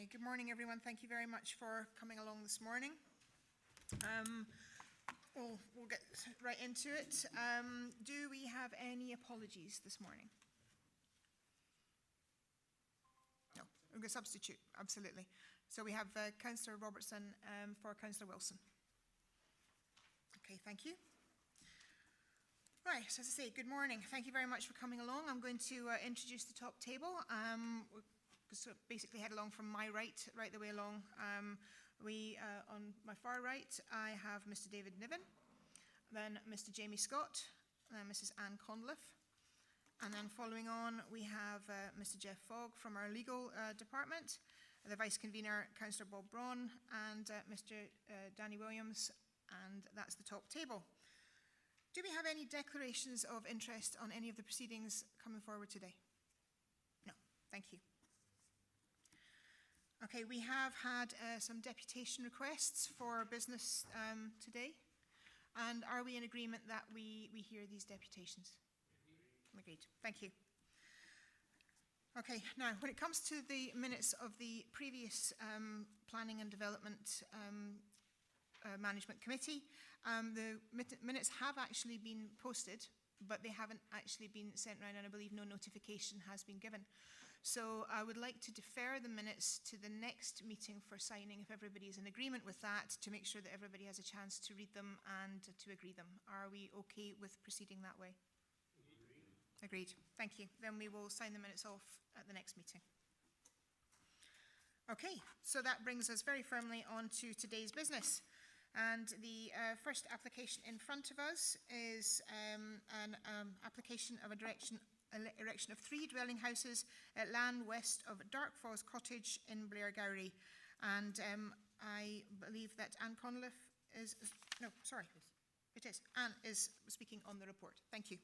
Okay, good morning everyone. Thank you very much for coming along this morning. We'll get right into it. Do we have any apologies this morning? No, we're going to substitute, absolutely. So we have Councillor Robertson for Councillor Wilson. Okay, thank you. Right, so as I say, good morning. Thank you very much for coming along. I'm going to introduce the top table. So basically head along from my right the way along. On my far right, I have Mr. David Niven, then Mr. Jamie Scott, then Mrs. Anne Conliffe, and then following on, we have Mr. Jeff Fogg from our legal department, the Vice Convener, Councillor Bob Braun, and Mr. Danny Williams, and that's the top table. Do we have any declarations of interest on any of the proceedings coming forward today? No, thank you. Okay, we have had some deputation requests for business today. And are we in agreement that we hear these deputations? Agreed. Thank you. Okay, now when it comes to the minutes of the previous Planning and Development Management Committee, the minutes have actually been posted, but they haven't actually been sent around, and I believe no notification has been given. So I would like to defer the minutes to the next meeting for signing, if everybody is in agreement with that, to make sure that everybody has a chance to read them and to agree them. Are we okay with proceeding that way? Agreed. Agreed. Thank you. Then we will sign the minutes off at the next meeting. Okay, so that brings us very firmly on to today's business. And the first application in front of us is an application of erection of 3 dwelling houses at land west of Darkfaulds Cottage in BLAIRGOWRIE. And I believe that Anne Conliffe is, no, sorry, it is. Anne is speaking on the report. Thank you.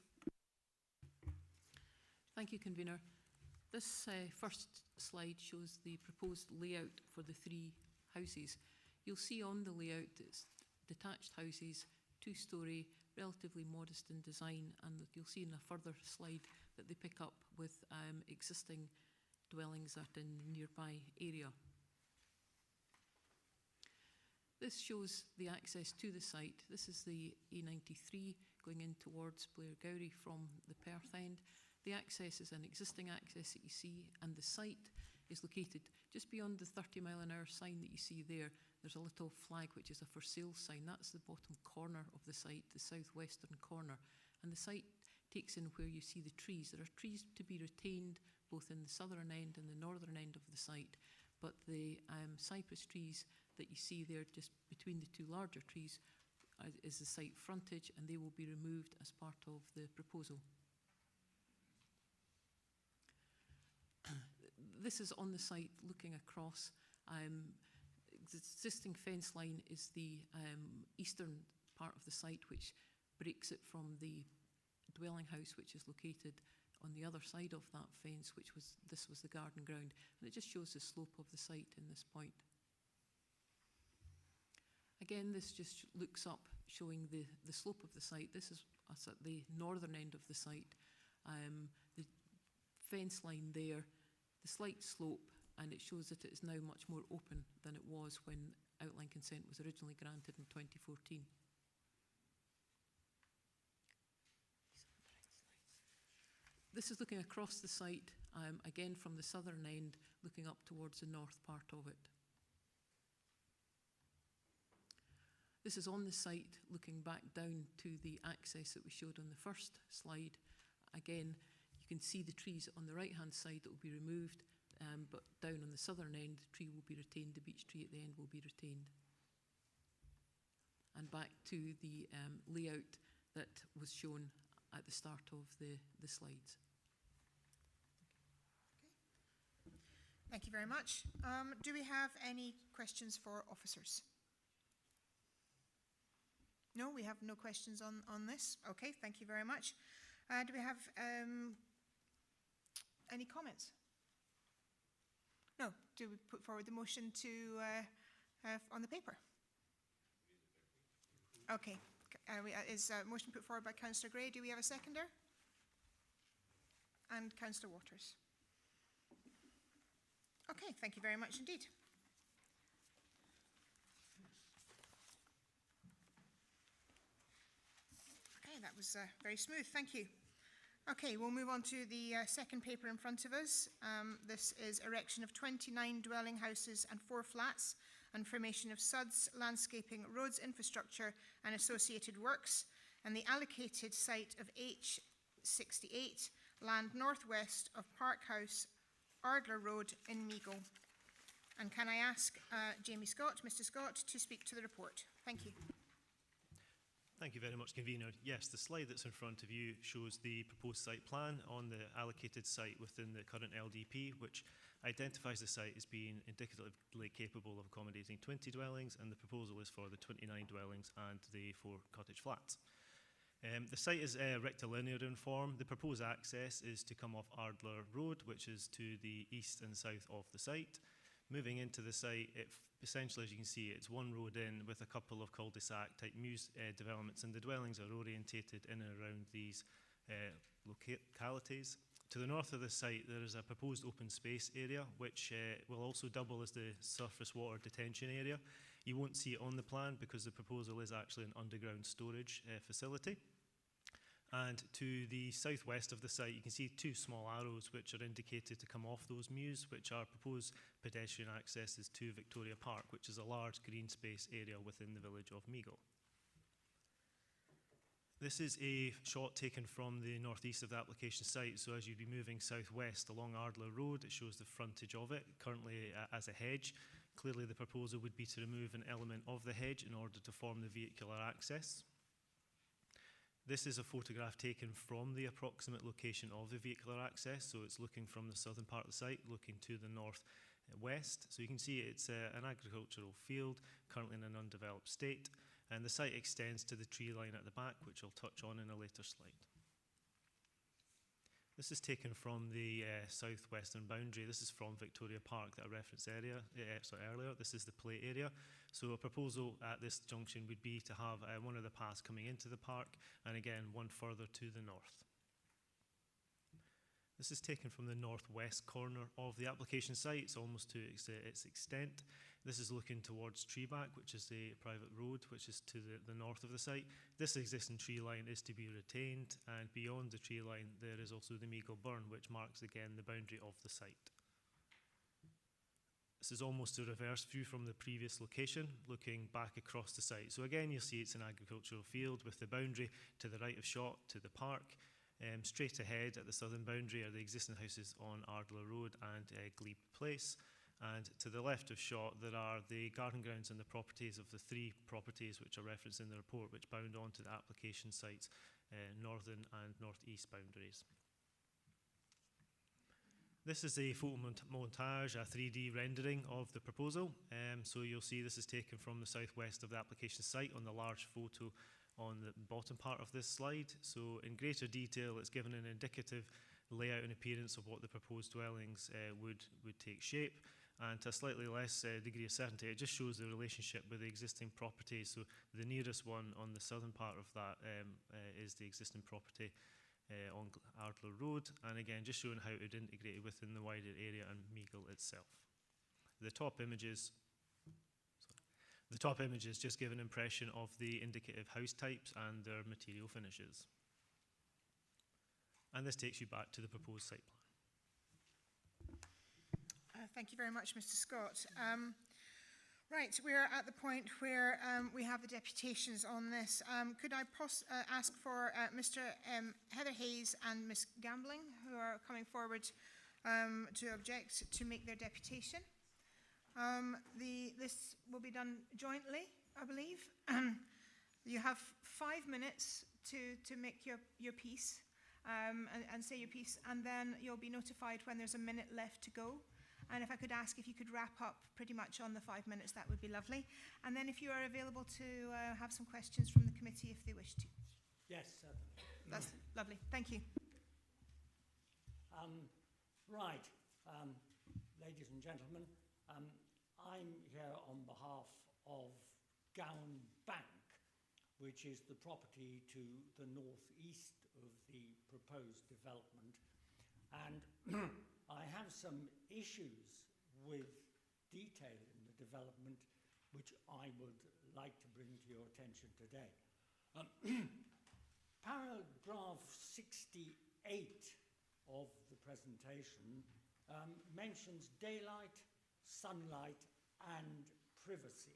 Thank you, Convener. This first slide shows the proposed layout for the 3 houses. You'll see on the layout it's detached houses, 2-storey, relatively modest in design, and you'll see in a further slide that they pick up with existing dwellings that are in the nearby area. This shows the access to the site. This is the A93 going in towards BLAIRGOWRIE from the Perth end. The access is an existing access that you see, and the site is located just beyond the 30-mile-an-hour sign that you see there. There's a little flag which is a for sale sign. That's the bottom corner of the site, the southwestern corner. And the site takes in where you see the trees. There are trees to be retained both in the southern end and the northern end of the site, but the cypress trees that you see there just between the 2 larger trees is the site frontage, and they will be removed as part of the proposal. This is on the site looking across. The existing fence line is the eastern part of the site, which breaks it from the dwelling house, which is located on the other side of that fence, this was the garden ground. And it just shows the slope of the site in this point. Again, this just looks up, showing the slope of the site. This is us at the northern end of the site. The fence line there, the slight slope, and it shows that it is now much more open than it was when outline consent was originally granted in 2014. This is looking across the site, again from the southern end, looking up towards the north part of it. This is on the site, looking back down to the access that we showed on the first slide. Again, you can see the trees on the right-hand side that will be removed, but down on the southern end, the tree will be retained, the beech tree at the end will be retained. And back to the layout that was shown at the start of the slides. Okay. Thank you very much. Do we have any questions for officers? No, we have no questions on this. Okay, thank you very much. Do we have any comments? No. Do we put forward the motion to on the paper? Okay. Is a motion put forward by Councillor Gray? Do we have a seconder? And Councillor Waters. Okay, Okay, thank you very much indeed. Okay, that was very smooth, thank you. Okay, we'll move on to the second paper in front of us. This is erection of 29 dwelling houses and 4 flats and formation of SUDS, landscaping, roads, infrastructure and associated works, and the allocated site of H68, land northwest of Park House, Ardler Road in MEIGLE. And can I ask Jamie Scott, Mr. Scott, to speak to the report? Thank you. Thank you very much, Convener. Yes, the slide that's in front of you shows the proposed site plan on the allocated site within the current LDP, which identifies the site as being indicatively capable of accommodating 20 dwellings, and the proposal is for the 29 dwellings and the 4 cottage flats. The site is rectilinear in form. The proposed access is to come off Ardler Road, which is to the east and south of the site. Moving into the site, essentially, as you can see, it's one road in with a couple of cul-de-sac type mews developments, and the dwellings are orientated in and around these localities. To the north of the site, there is a proposed open space area, which will also double as the surface water detention area. You won't see it on the plan because the proposal is actually an underground storage facility. And to the southwest of the site, you can see 2 small arrows which are indicated to come off those mews, which are proposed pedestrian accesses to Victoria Park, which is a large green space area within the village of MEIGLE. This is a shot taken from the northeast of the application site. So as you'd be moving southwest along Ardler Road, it shows the frontage of it, currently as a hedge. Clearly the proposal would be to remove an element of the hedge in order to form the vehicular access. This is a photograph taken from the approximate location of the vehicular access, so it's looking from the southern part of the site, looking to the northwest. So you can see it's an agricultural field, currently in an undeveloped state, and the site extends to the tree line at the back, which I'll touch on in a later slide. This is taken from the southwestern boundary. This is from Victoria Park that I referenced earlier. This is the play area. So a proposal at this junction would be to have one of the paths coming into the park, and again one further to the north. This is taken from the northwest corner of the application site. It's almost to its extent. This is looking towards Treeback, which is a private road, which is to the north of the site. This existing tree line is to be retained, and beyond the tree line there is also the MEIGLE burn, which marks again the boundary of the site. This is almost a reverse view from the previous location, looking back across the site. So again, you'll see it's an agricultural field with the boundary to the right of shot to the park. Straight ahead at the southern boundary are the existing houses on Ardler Road and Glebe Place. And to the left of shot, there are the garden grounds and the properties of the 3 properties which are referenced in the report, which bound onto the application site's northern and northeast boundaries. This is a photo montage, a 3D rendering of the proposal. So you'll see this is taken from the southwest of the application site on the large photo on the bottom part of this slide. So in greater detail, it's given an indicative layout and appearance of what the proposed dwellings would take shape. And to a slightly less degree of certainty, it just shows the relationship with the existing properties. So the nearest one on the southern part of that is the existing property on Ardler Road, and again just showing how it would integrate within the wider area and MEIGLE itself. The top images just give an impression of the indicative house types and their material finishes. And this takes you back to the proposed site plan. Thank you very much, Mr. Scott. Right, we're at the point where we have the deputations on this. Could I ask for Mr. Heather Hayes and Miss Gambling, who are coming forward to object, to make their deputation? This will be done jointly, I believe. You have 5 minutes to make your piece and say your piece, and then you'll be notified when there's a minute left to go. And if I could ask if you could wrap up pretty much on the 5 minutes, that would be lovely. And then if you are available to have some questions from the committee if they wish to. Yes, certainly. That's lovely. Thank you. Right, ladies and gentlemen, I'm here on behalf of Gowan Bank, which is the property to the northeast of the proposed development. And I have some issues with detail in the development, which I would like to bring to your attention today. Paragraph 68 of the presentation mentions daylight, sunlight, and privacy.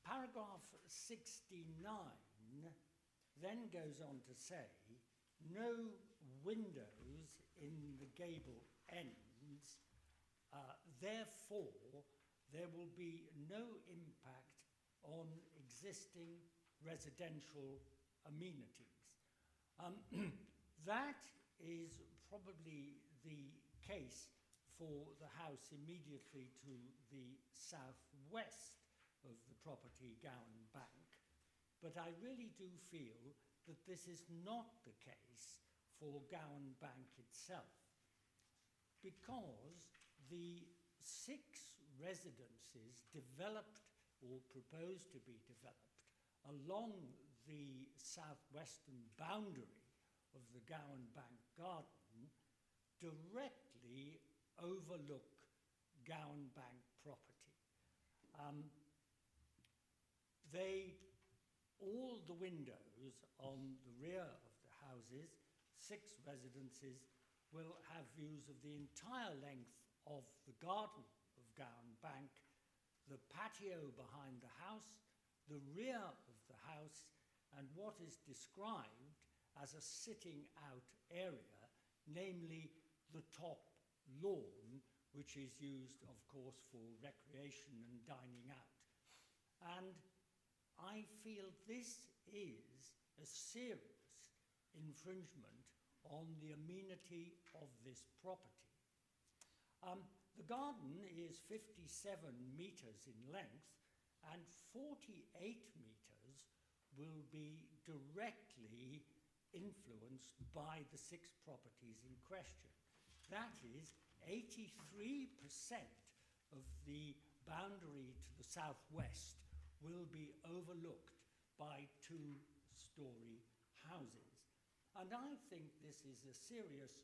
Paragraph 69 then goes on to say, no windows in the gable ends, therefore there will be no impact on existing residential amenities. That is probably the case for the house immediately to the southwest of the property, Gowan Bank. But I really do feel that this is not the case for Gowan Bank itself, because the 6 residences developed or proposed to be developed along the southwestern boundary of the Gowan Bank garden directly overlook Gowan Bank property. All the windows on the rear of the houses, 6 residences, will have views of the entire length of the garden of Gowan Bank, the patio behind the house, the rear of the house, and what is described as a sitting out area, namely the top lawn, which is used, of course, for recreation and dining out. And I feel this is a serious infringement on the amenity of this property. The garden is 57 metres in length, and 48 metres will be directly influenced by the 6 properties in question. That is, 83% of the boundary to the southwest will be overlooked by 2-storey houses. And I think this is a serious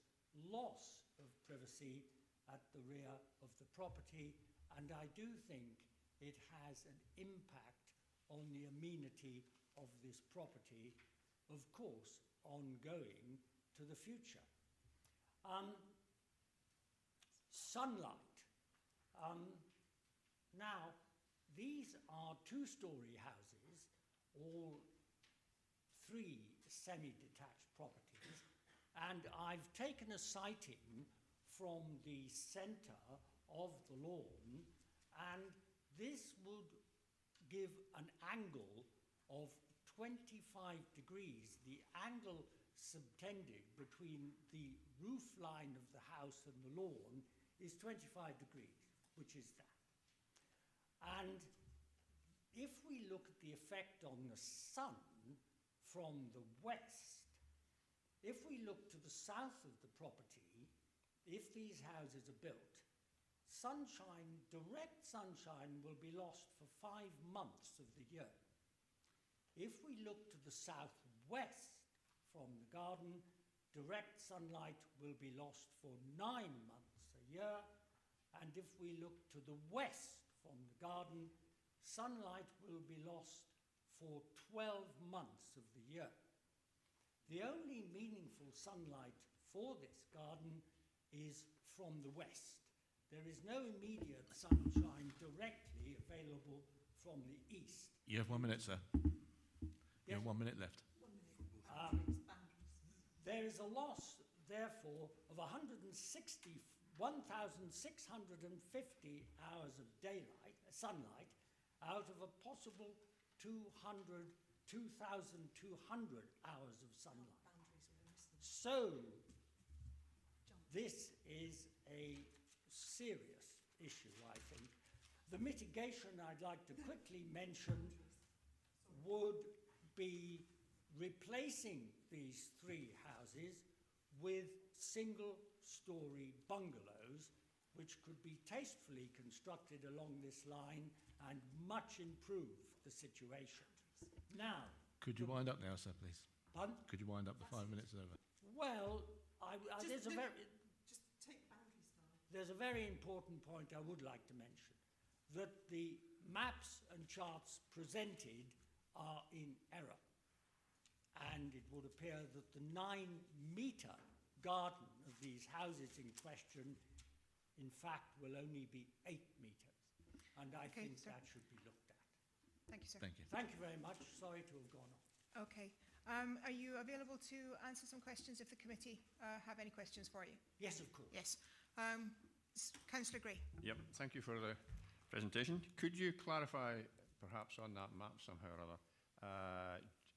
loss of privacy at the rear of the property, and I do think it has an impact on the amenity of this property, of course, ongoing to the future. Sunlight. Now, these are 2-storey houses, all 3 semi-detached properties, and I've taken a sighting from the centre of the lawn, and this would give an angle of 25 degrees. The angle subtended between the roof line of the house and the lawn is 25 degrees, which is that. And if we look at the effect on the sun from the west, if we look to the south of the property, if these houses are built, sunshine, direct sunshine, will be lost for 5 months of the year. If we look to the southwest from the garden, direct sunlight will be lost for 9 months a year. And if we look to the west from the garden, sunlight will be lost for 12 months of the year. The only meaningful sunlight for this garden is from the west. There is no immediate sunshine directly available from the east. You have 1 minute, sir. You have 1 minute left. There is a loss, therefore, of 1,650 hours of daylight, sunlight, out of a possible 2,200 hours of sunlight. So, this is a serious issue, I think. The mitigation I'd like to quickly mention would be replacing these 3 houses with single-storey bungalows, which could be tastefully constructed along this line and much improve the situation. Now, could you wind up now, sir, please? Pardon? Could you wind up? The 5 minutes is over. Well, there's a very... Just take there's a very important point I would like to mention, that the maps and charts presented are in error. And it would appear that the 9-metre garden of these houses in question, in fact, will only be 8 metres. And I think sir. that should be looked at. Thank you, sir. Thank you. Thank you very much. Sorry to have gone on. Okay. Are you available to answer some questions if the committee have any questions for you? Yes, of course. Yes. Councillor Gray. Yep, thank you for the presentation. Could you clarify, perhaps on that map somehow or other,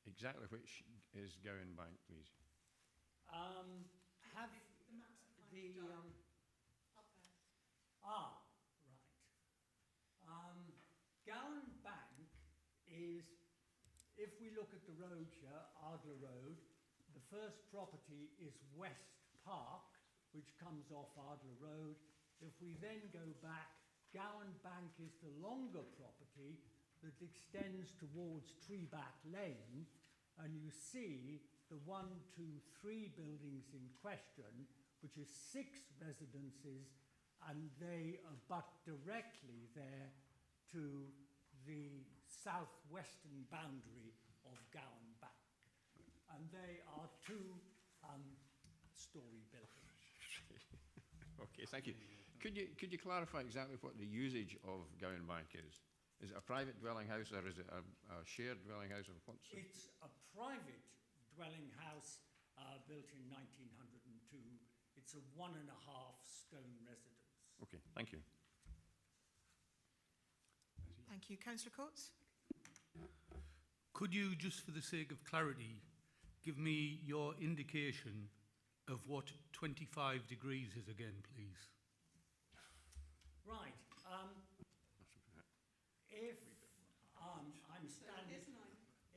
exactly which is Gowan Bank, please? Have the right. Gowan Bank is, if we look at the road here, Ardler Road, the first property is West Park, which comes off Ardler Road. If we then go back, Gowan Bank is the longer property that extends towards Treeback Lane, and you see the 1, 2, 3 buildings in question, which is 6 residences, and they abut directly there to the southwestern boundary of Gowan Bank. And they are 2-storey buildings. Okay, thank you. Could you clarify exactly what the usage of Gowan Bank is? Is it a private dwelling house, or is it a shared dwelling house, or what's it? It's a private dwelling house built in 1902. It's a 1.5-stone residence. Okay, thank you. Thank you. Councillor Coates. Could you, just for the sake of clarity, give me your indication of what 25 degrees is again, please? Right.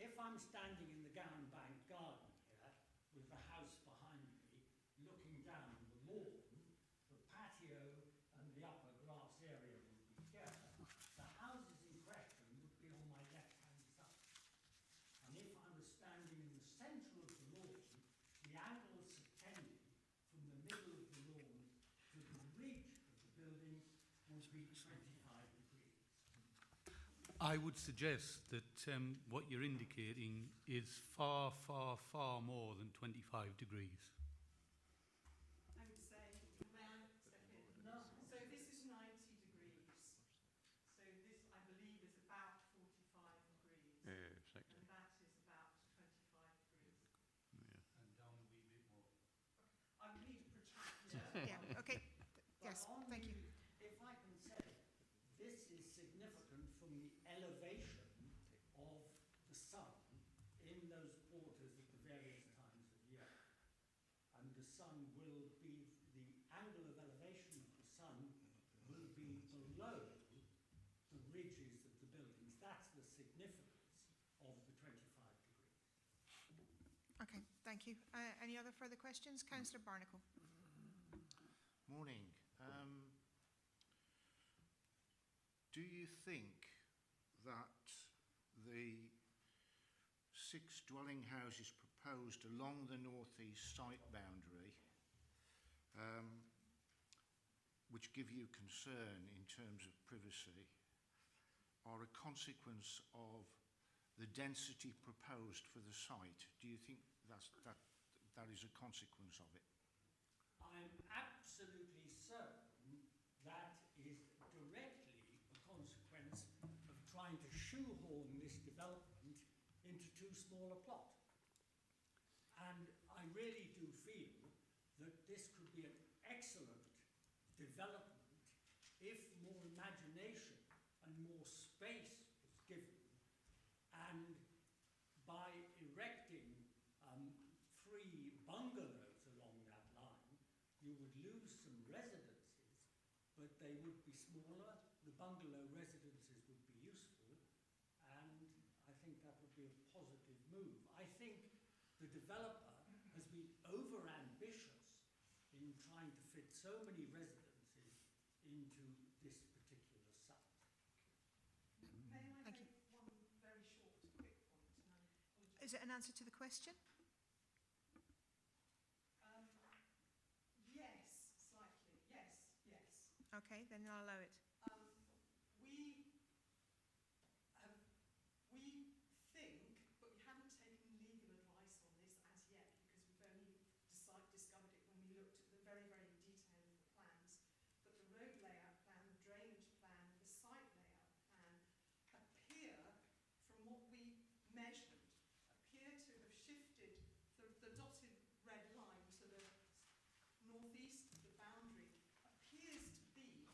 If I'm standing in the Gowan Bank garden here, with the house behind me, looking down the lawn, the patio and the upper grass area would be here. The houses in question would be on my left-hand side. And if I was standing in the centre of the lawn, the angle subtended from the middle of the lawn to the ridge of the building would be 25 degrees. I would suggest that what you're indicating is far, far, far more than 25 degrees. I would say, may I step in? No. So this is 90 degrees. So this, I believe, is about 45 degrees. Exactly. And that is about 25 degrees. And down a wee bit more. I would need a protractor. Yeah. Okay. Yes. Thank you. If I can say, this is significant from the elevation of the sun in those quarters at the various times of year. And the sun will be, the angle of elevation of the sun will be below the ridges of the buildings. That's the significance of the 25 degrees. Okay. Thank you. Any other further questions? Councillor Barnacle. Morning. Do you think that the 6 dwelling houses proposed along the north-east site boundary, which give you concern in terms of privacy, are a consequence of the density proposed for the site? Do you think that is a consequence of it? I'm absolutely certain that is directly a consequence of trying to shoehorn this development into too small a plot. And I really do feel that this could be an excellent development if more imagination and more space was given. And by erecting 3 bungalows along that line, you would lose some residences, but they would be smaller. The bungalow residences would be useful, and I think that would be a positive move. I think the developer has been over-ambitious in trying to fit so many residences into this particular site. May I Thank make one very short, quick point? Is it an answer to the question? Yes, slightly. Yes, yes. Okay, then I'll allow it. We think, but we haven't taken legal advice on this as yet because we've only discovered it when we looked at the very, very detail of the plans. But the road layout plan, the drainage plan, the site layout plan appear, from what we measured, appear to have shifted the dotted red line to the northeast of the boundary appears to be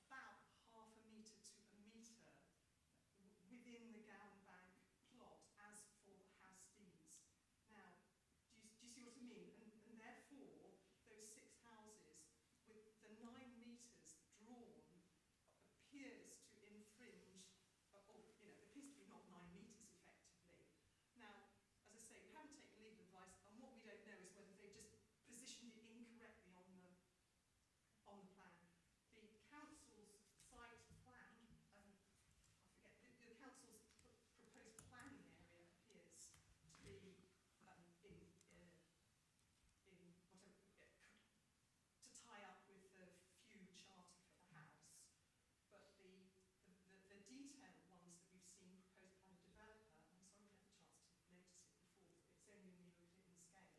about half a metre to a metre within the Gowan Bank plot as for Hastings. Now, do you see what I mean? And therefore, those 6 houses with the 9 metres drawn appears to infringe, or, you know, appears to be not 9 metres effectively. Now, as I say, we haven't taken legal advice, and what we don't know is whether they've just positioned it incorrectly on the plan. The council's site plan, I forget, the council's proposed planning area appears to be to tie up with the feud charter for the house. But the detailed ones that we've seen proposed by the developer, I'm sorry we haven't had a chance to notice it before, but it's only when we looked at it in scale.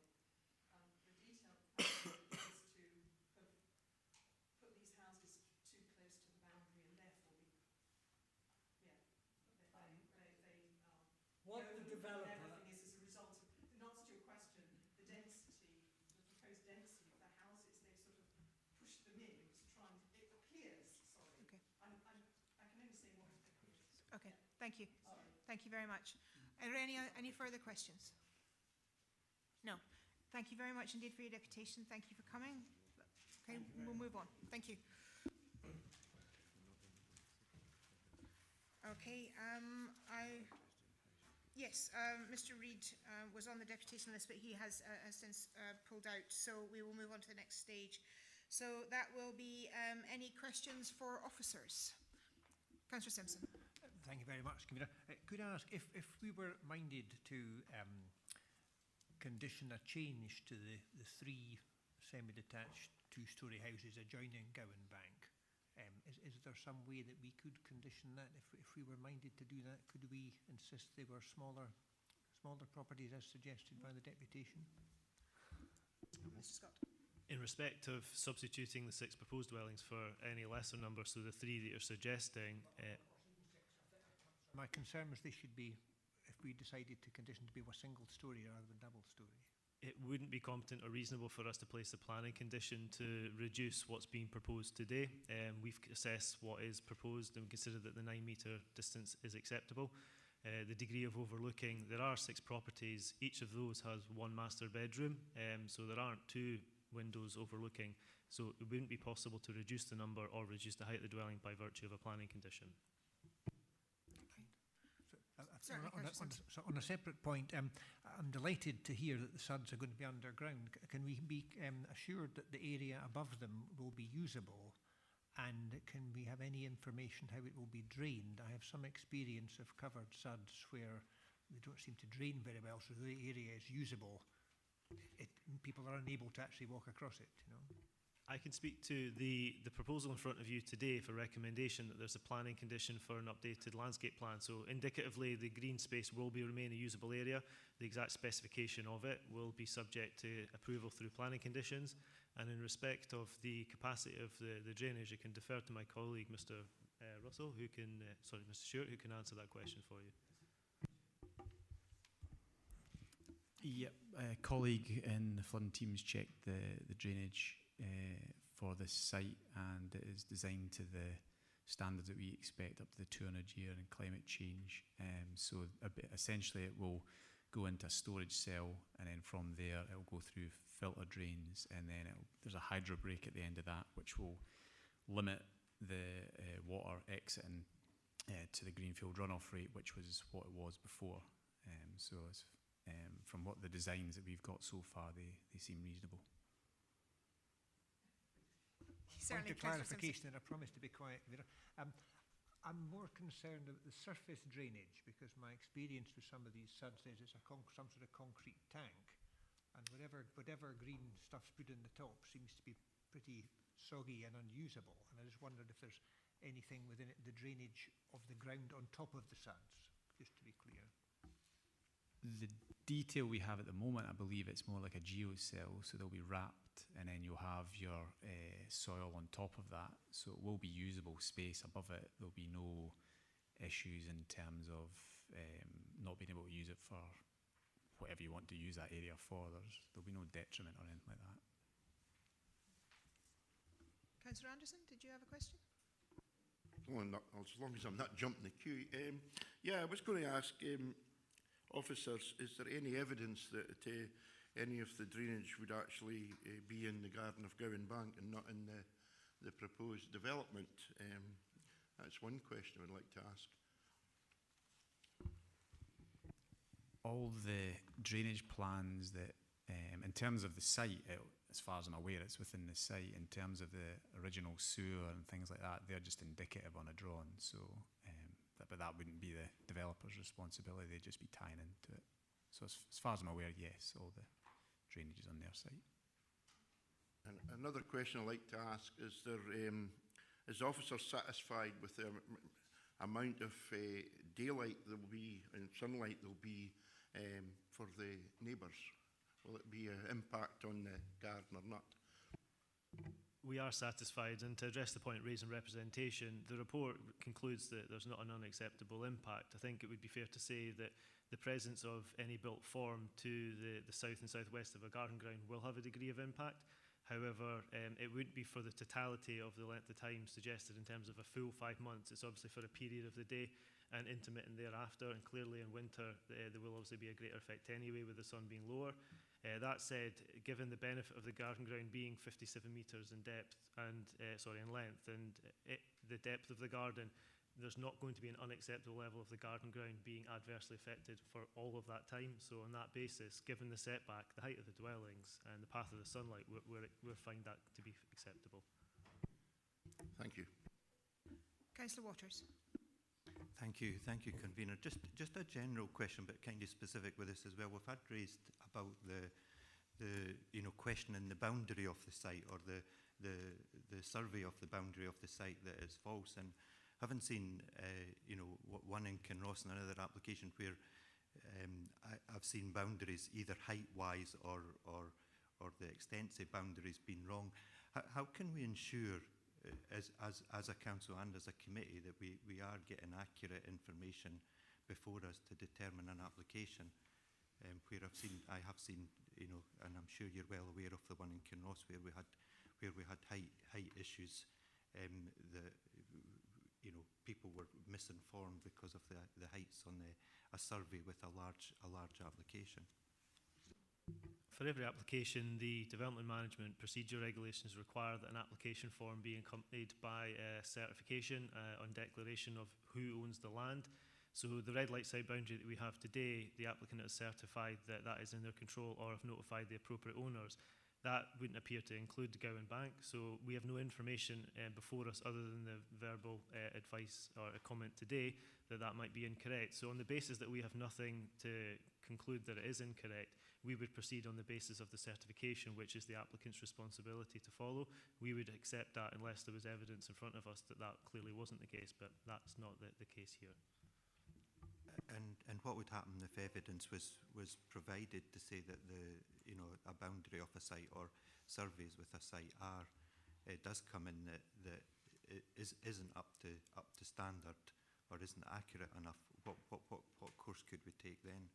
The detailed plan is to have put these houses too close to the boundary and therefore they What the developer, everything is as a result of, in answer to your question, the density, the proposed density of the houses, they've sort of pushed them in to try and, it appears, sorry. Okay. I can only say what appears. Okay, thank you. Sorry. Thank you very much. Are there any further questions? No. Thank you very much indeed for your deputation. Thank you for coming. Okay, we'll move on. Thank you. Okay, yes, Mr. Reid was on the deputation list, but he has since pulled out, so we will move on to the next stage. So that will be any questions for officers? Councillor Simpson. Thank you very much, Convener. Could I ask, if we were minded to condition a change to the 3 semi-detached 2-storey houses adjoining Gowan Bank, is there some way that we could condition that? If we were minded to do that, could we insist they were smaller properties as suggested by the deputation? Mr. Scott. In respect of substituting the 6 proposed dwellings for any lesser number, so the 3 that you're suggesting, my concern was they should be, if we decided to condition to be a single storey rather than double storey. it wouldn't be competent or reasonable for us to place a planning condition to reduce what's being proposed today. We've assessed what is proposed and considered that the 9 metre distance is acceptable. The degree of overlooking, there are 6 properties, each of those has 1 master bedroom, so there aren't 2 windows overlooking, so it wouldn't be possible to reduce the number or reduce the height of the dwelling by virtue of a planning condition. So on a separate point, I'm delighted to hear that the SUDS are going to be underground. Can we be assured that the area above them will be usable? And can we have any information how it will be drained? I have some experience of covered SUDS where they don't seem to drain very well, so the area is usable. People are unable to actually walk across it, you know. I can speak to the proposal in front of you today for recommendation that there's a planning condition for an updated landscape plan. So indicatively, the green space will remain a usable area. The exact specification of it will be subject to approval through planning conditions. And in respect of the capacity of the drainage, I can defer to my colleague, Mr. Russell, who can, Mr. Stewart, who can answer that question for you. Yep, a colleague in the flooding teams checked the drainage for this site, and it is designed to the standards that we expect up to the 200-year and climate change. So essentially it will go into a storage cell, and then from there it will go through filter drains, and then there's a hydro break at the end of that, which will limit the water exiting to the greenfield runoff rate, which was what it was before. So it's, from what the designs that we've got so far, they seem reasonable. Point of clarification, and I promise to be quiet. I'm more concerned about the surface drainage, because my experience with some of these SUDs is it's some sort of concrete tank, and whatever green stuff's put in the top seems to be pretty soggy and unusable. And I just wondered if there's anything within it, the drainage of the ground on top of the SUDS, just to be clear. The detail we have at the moment, I believe it's more like a geocell, so they'll be wrapped and then you'll have your soil on top of that. So it will be usable space above it. There'll be no issues in terms of not being able to use it for whatever you want to use that area for. There'll be no detriment or anything like that. Councillor Anderson, did you have a question? Well, as long as I'm not jumping the queue. Yeah, I was going to ask officers, is there any evidence that any of the drainage would actually be in the Garden of Gowan Bank and not in the proposed development? That's one question I'd like to ask. All the drainage plans that, in terms of the site, as far as I'm aware, it's within the site. In terms of the original sewer and things like that, they're just indicative on a drawing. So, but that wouldn't be the developer's responsibility. They'd just be tying into it. So as far as I'm aware, yes, all the drainage is on their site. And another question I'd like to ask is: is the officer satisfied with the amount of daylight there will be and sunlight there will be for the neighbours? Will it be an impact on the garden or not? We are satisfied, and to address the point raised in representation, the report concludes that there's not an unacceptable impact. I think it would be fair to say that the presence of any built form to the south and southwest of a garden ground will have a degree of impact. However, it wouldn't be for the totality of the length of time suggested in terms of a full 5 months. It's obviously for a period of the day and intermittent thereafter, and clearly in winter there will obviously be a greater effect anyway with the sun being lower. That said, given the benefit of the garden ground being 57 metres in depth and in length, and the depth of the garden, there's not going to be an unacceptable level of the garden ground being adversely affected for all of that time. So on that basis, given the setback, the height of the dwellings and the path of the sunlight, we're find that to be acceptable. Thank you. Councillor Waters. Thank you, convener. Just a general question, but kind of specific with this as well. We've had raised about the question in the boundary of the site, or the survey of the boundary of the site that is false, and haven't seen one in Kinross and another application where I've seen boundaries either height-wise or the extensive boundaries being wrong. How can we ensure, as a council and as a committee, that we are getting accurate information before us to determine an application? Where I have seen, and I'm sure you're well aware of the one in Kinross where we had height issues. People were misinformed because of the heights on a survey with a large application. For every application, the development management procedure regulations require that an application form be accompanied by a certification on declaration of who owns the land. So the red light side boundary that we have today, the applicant has certified that that is in their control or have notified the appropriate owners. That wouldn't appear to include the Gowan Bank, so we have no information before us other than the verbal advice or a comment today that might be incorrect. So on the basis that we have nothing to conclude that it is incorrect, we would proceed on the basis of the certification, which is the applicant's responsibility to follow. We would accept that unless there was evidence in front of us that clearly wasn't the case, but that's not the case here. And what would happen if evidence was provided to say that a boundary of a site or surveys with a site does come in that isn't up to standard or isn't accurate enough? What course could we take then?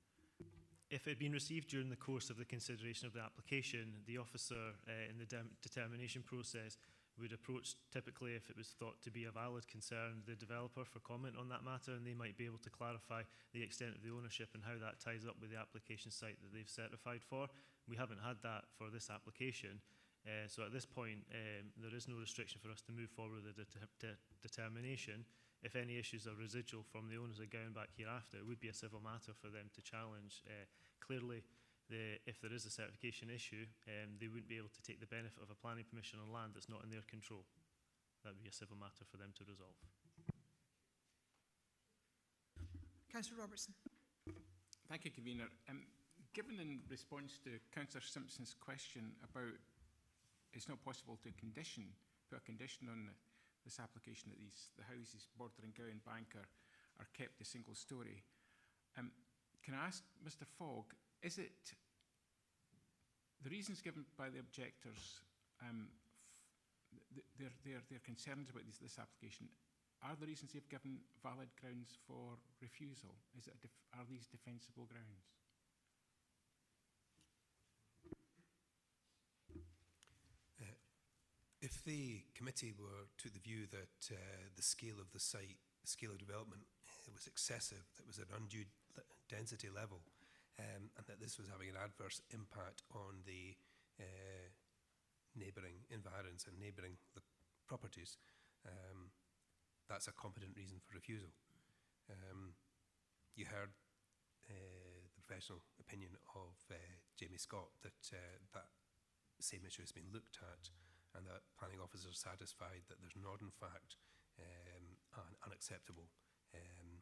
If it had been received during the course of the consideration of the application, the officer in the determination process would approach, typically if it was thought to be a valid concern, the developer for comment on that matter, and they might be able to clarify the extent of the ownership and how that ties up with the application site that they've certified for. We haven't had that for this application, so at this point there is no restriction for us to move forward with the determination. If any issues are residual from the owners of Gowan Bank hereafter, it would be a civil matter for them to challenge. Clearly, if there is a certification issue, they wouldn't be able to take the benefit of a planning permission on land that's not in their control. That would be a civil matter for them to resolve. Councillor Robertson. Thank you, Convener. Given in response to Councillor Simpson's question about it's not possible to condition put a condition on this application that the houses bordering Gowan Bank are kept a single storey. Can I ask Mr. Fogg, is it the reasons given by the objectors, their concerns about this application, are the reasons they've given valid grounds for refusal? Are these defensible grounds? If the committee took the view that the scale of the site, the scale of development was excessive, that was an undue density level, and that this was having an adverse impact on the neighbouring environs and neighbouring properties, that's a competent reason for refusal. You heard the professional opinion of Jamie Scott that that same issue has been looked at, and that planning officers are satisfied that there's not in fact an unacceptable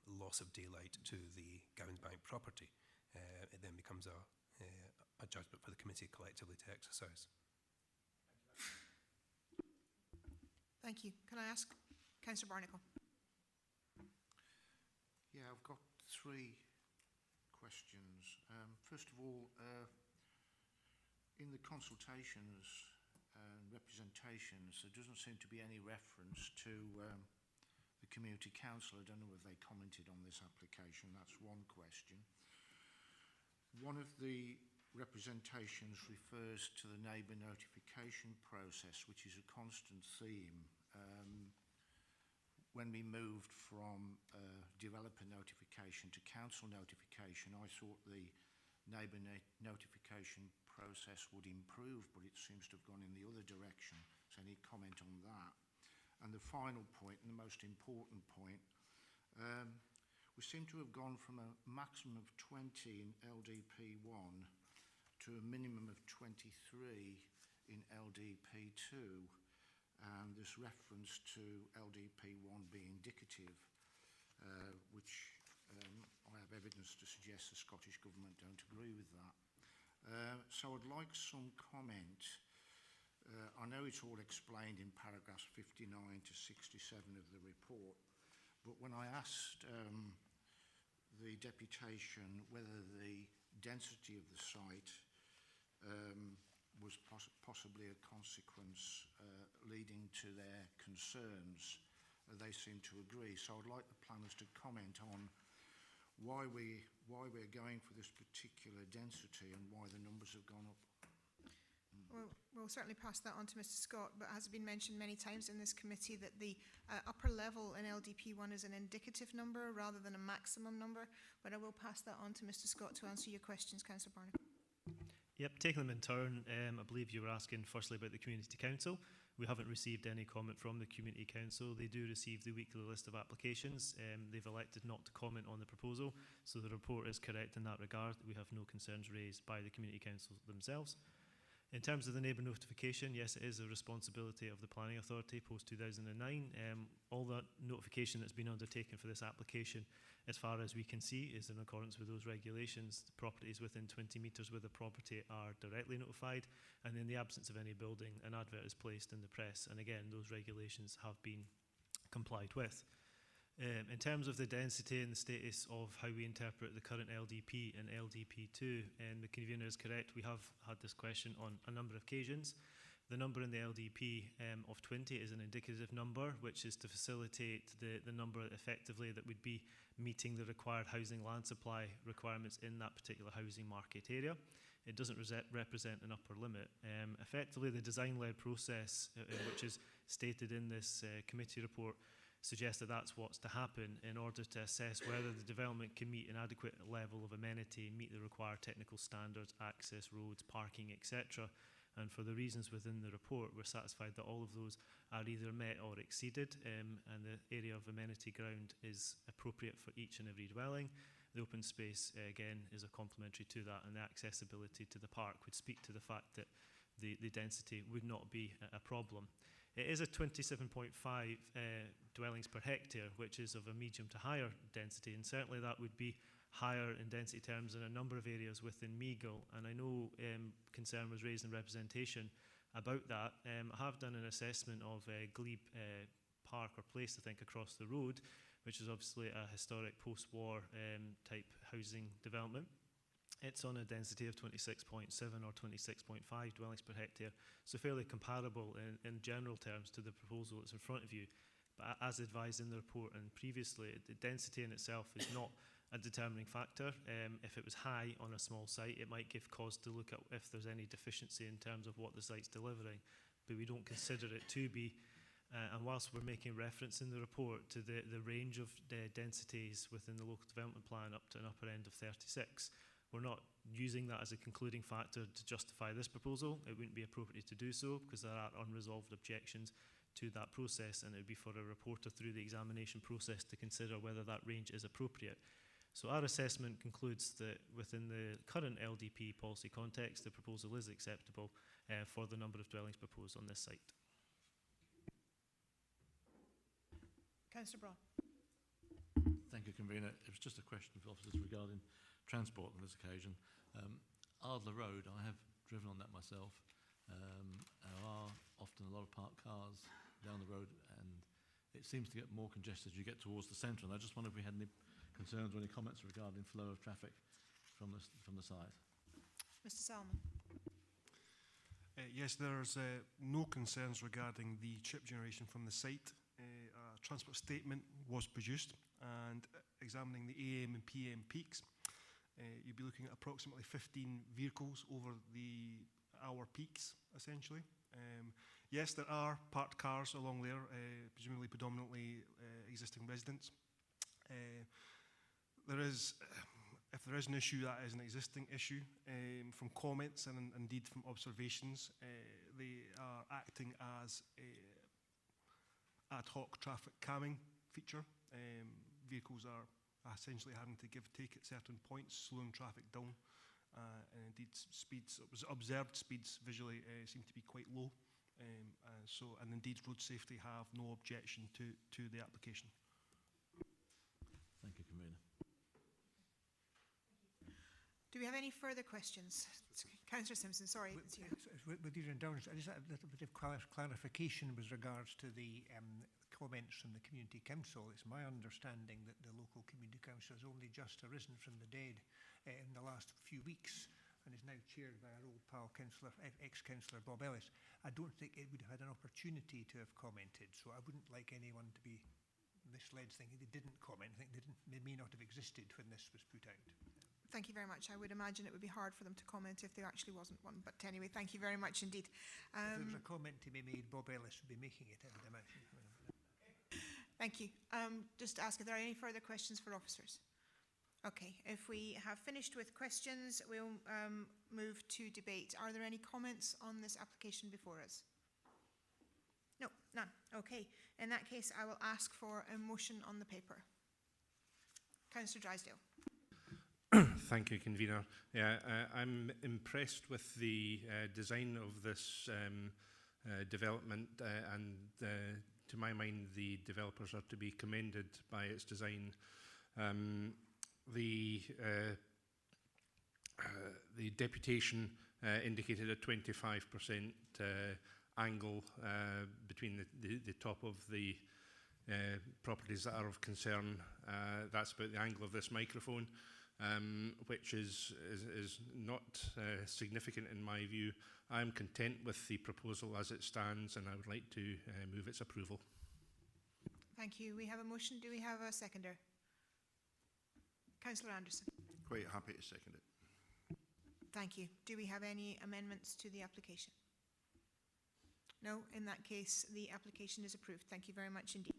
loss of daylight to the Gowans Bank property. It then becomes a judgment for the committee collectively to exercise. Thank you. Can I ask Councillor Barnacle? Yeah, I've got 3 questions. First of all, in the consultations and representations, there doesn't seem to be any reference to the Community Council. I don't know if they commented on this application. That's one question. One of the representations refers to the neighbour notification process, which is a constant theme. When we moved from developer notification to council notification, I thought the neighbour notification process would improve, but it seems to have gone in the other direction. So any comment on that? And the final point, and the most important point, we seem to have gone from a maximum of 20 in LDP1 to a minimum of 23 in LDP2, and this reference to LDP1 being indicative, which I have evidence to suggest the Scottish Government don't agree with that. So I'd like some comment. I know it's all explained in paragraphs 59 to 67 of the report, but when I asked the deputation whether the density of the site was possibly a consequence leading to their concerns, they seem to agree. So I'd like the planners to comment on why we're going for this particular density and why the numbers have gone up. Well, we'll certainly pass that on to Mr. Scott, but as has been mentioned many times in this committee that the upper level in LDP1 is an indicative number rather than a maximum number, but I will pass that on to Mr. Scott to answer your questions, Councillor Barnacle. Yep, taking them in turn, I believe you were asking firstly about the Community Council. We haven't received any comment from the Community Council. They do receive the weekly list of applications. They've elected not to comment on the proposal, so the report is correct in that regard. We have no concerns raised by the Community Council themselves. In terms of the neighbour notification, yes, it is a responsibility of the Planning Authority post-2009. All that notification that's been undertaken for this application, as far as we can see, is in accordance with those regulations. The properties within 20 metres with the property are directly notified, and in the absence of any building, an advert is placed in the press. And again, those regulations have been complied with. In terms of the density and the status of how we interpret the current LDP and LDP2, and the convener is correct, we have had this question on a number of occasions. The number in the LDP of 20 is an indicative number, which is to facilitate the number effectively that would be meeting the required housing land supply requirements in that particular housing market area. It doesn't represent an upper limit. Effectively, the design-led process, which is stated in this committee report, suggests that that's what's to happen in order to assess whether the development can meet an adequate level of amenity, meet the required technical standards, access, roads, parking, etc. And for the reasons within the report, we're satisfied that all of those are either met or exceeded, and the area of amenity ground is appropriate for each and every dwelling. The open space, again, is a complementary to that, and the accessibility to the park would speak to the fact that the density would not be a problem. It is a 27.5 dwellings per hectare, which is of a medium to higher density, and certainly that would be higher in density terms in a number of areas within MEIGLE. And I know concern was raised in representation about that. I have done an assessment of Glebe Park or Place, I think, across the road, which is obviously a historic post-war type housing development. It's on a density of 26.7 or 26.5 dwellings per hectare, so fairly comparable in general terms to the proposal that's in front of you. But as advised in the report and previously, the density in itself is not a determining factor. If it was high on a small site, it might give cause to look at if there's any deficiency in terms of what the site's delivering, but we don't consider it to be. And whilst we're making reference in the report to the range of densities within the local development plan up to an upper end of 36, we're not using that as a concluding factor to justify this proposal. It wouldn't be appropriate to do so because there are unresolved objections to that process, and it would be for a reporter through the examination process to consider whether that range is appropriate. So our assessment concludes that within the current LDP policy context, the proposal is acceptable for the number of dwellings proposed on this site. Councillor Braun. Thank you, Convener. It was just a question for officers regarding transport on this occasion. Ardler Road, I have driven on that myself. There are often a lot of parked cars down the road, and it seems to get more congested as you get towards the centre. And I just wonder if we had any concerns or any comments regarding flow of traffic from the site. Mr. Salmon. Yes, there's no concerns regarding the trip generation from the site. A transport statement was produced, and examining the AM and PM peaks, you'd be looking at approximately 15 vehicles over the hour peaks, essentially. Yes, there are parked cars along there, presumably predominantly existing residents. If there is an issue, that is an existing issue. From comments and indeed from observations, they are acting as a ad hoc traffic calming feature. Vehicles are essentially having to take at certain points, slowing traffic down. And indeed, observed speeds visually seem to be quite low. And indeed, road safety have no objection to the application. Thank you, Convener. Do we have any further questions? Councillor Simpson, sorry. With your indulgence, I just had a little bit of clarification with regards to the comments from the Community Council. It's my understanding that the local Community Council has only just arisen from the dead in the last few weeks and is now chaired by our old pal, ex-councillor Bob Ellis. I don't think it would have had an opportunity to have commented, so I wouldn't like anyone to be misled thinking they didn't comment. I think they may not have existed when this was put out. Thank you very much. I would imagine it would be hard for them to comment if there actually wasn't one. But anyway, thank you very much indeed. If there was a comment to be made, Bob Ellis would be making it, I would imagine. Thank you. Just ask if there are any further questions for officers. Okay, if we have finished with questions, we'll move to debate. Are there any comments on this application before us? No, none. Okay, in that case, I will ask for a motion on the paper. Councillor Drysdale. Thank you, Convener. Yeah, I'm impressed with the design of this development, and to my mind, the developers are to be commended by its design. The deputation indicated a 25% angle between the top of the properties that are of concern. That's about the angle of this microphone. Which is not significant in my view. I'm content with the proposal as it stands, and I would like to move its approval. Thank you. We have a motion. Do we have a seconder? Councillor Anderson. Quite happy to second it. Thank you. Do we have any amendments to the application? No. In that case, the application is approved. Thank you very much indeed.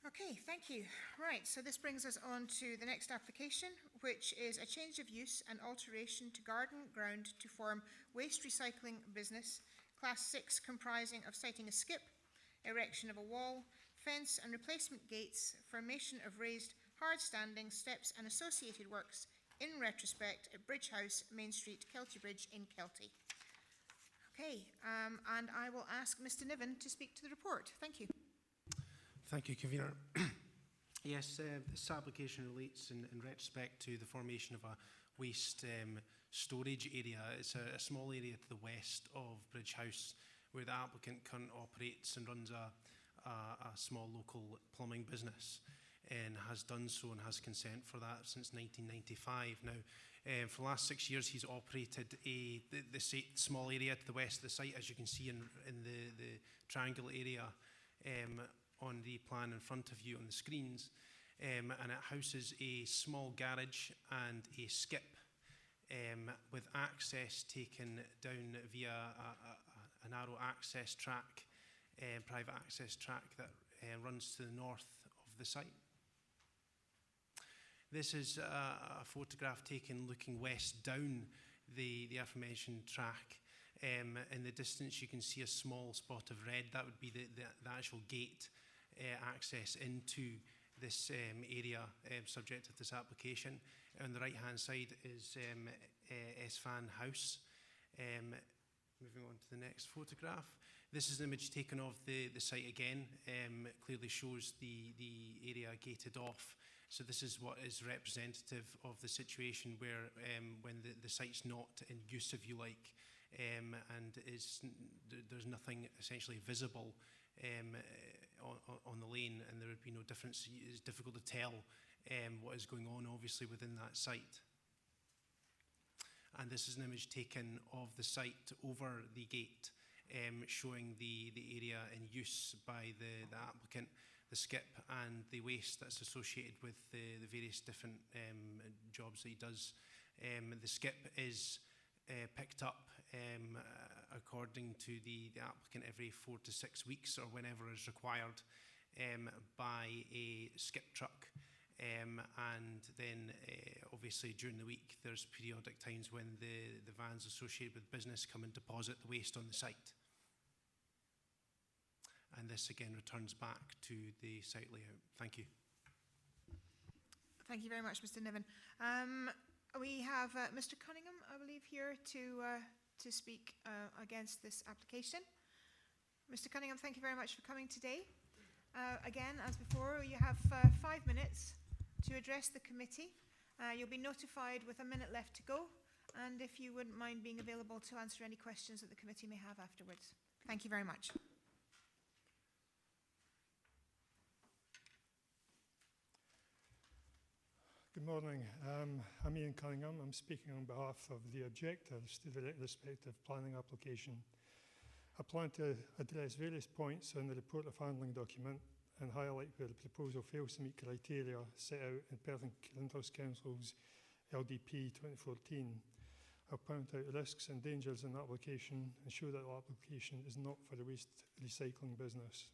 Okay, thank you. Right, so this brings us on to the next application, which is a change of use and alteration to garden ground to form waste recycling business, Class 6, comprising of siting a skip, erection of a wall, fence and replacement gates, formation of raised hard-standing steps and associated works in retrospect at Bridge House, Main Street, KELTYBRIDGE in Kelty. Okay, and I will ask Mr. Niven to speak to the report. Thank you. Thank you, Convener. Yes, this application relates in retrospect to the formation of a waste storage area. It's a small area to the west of Bridge House where the applicant currently operates and runs a small local plumbing business, and has done so and has consent for that since 1995. Now, for the last 6 years, he's operated the small area to the west of the site, as you can see in the triangle area on the plan in front of you on the screens. And it houses a small garage and a skip with access taken down via a narrow access track, private access track that runs to the north of the site. This is a photograph taken looking west down the aforementioned track. In the distance you can see a small spot of red. That would be the actual gate access into this area subject of this application. On the right hand side is Esfan House. Moving on to the next photograph. This is an image taken of the site again. It clearly shows the area gated off. So this is what is representative of the situation where when the site's not in use, if you like, and there's nothing essentially visible on the lane, and there would be no difference. It's difficult to tell what is going on, obviously, within that site. And this is an image taken of the site over the gate, showing the area in use by the applicant, the skip, and the waste that's associated with the various different jobs that he does. The skip is picked up according to the applicant every 4 to 6 weeks, or whenever is required, by a skip truck. And then obviously during the week there's periodic times when the vans associated with business come and deposit the waste on the site. And this again returns back to the site layout. Thank you. Thank you very much, Mr. Niven. We have Mr. Cunningham, I believe, here to speak against this application. Mr. Cunningham, thank you very much for coming today. Again, as before, you have 5 minutes to address the committee. You'll be notified with a minute left to go, and if you wouldn't mind being available to answer any questions that the committee may have afterwards. Thank you very much. Good morning. I'm Ian Cunningham. I'm speaking on behalf of the objectors to the retrospective planning application. I plan to address various points on the report of handling document and highlight where the proposal fails to meet criteria set out in Perth and Flinders Council's LDP 2014. I'll point out risks and dangers in the application and show that the application is not for the waste recycling business.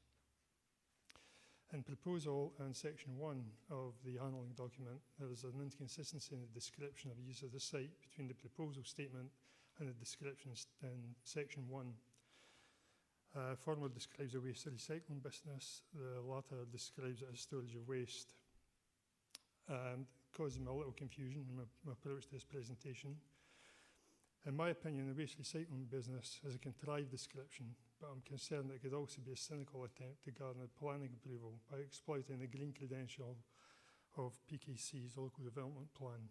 In proposal and section 1 of the handling document, there is an inconsistency in the description of use of the site between the proposal statement and the descriptions in section 1. Former describes a waste recycling business, the latter describes it as storage of waste. Causing me a little confusion in my approach to this presentation. In my opinion, the waste recycling business is a contrived description, but I'm concerned that it could also be a cynical attempt to garner planning approval by exploiting the green credential of PKC's local development plan.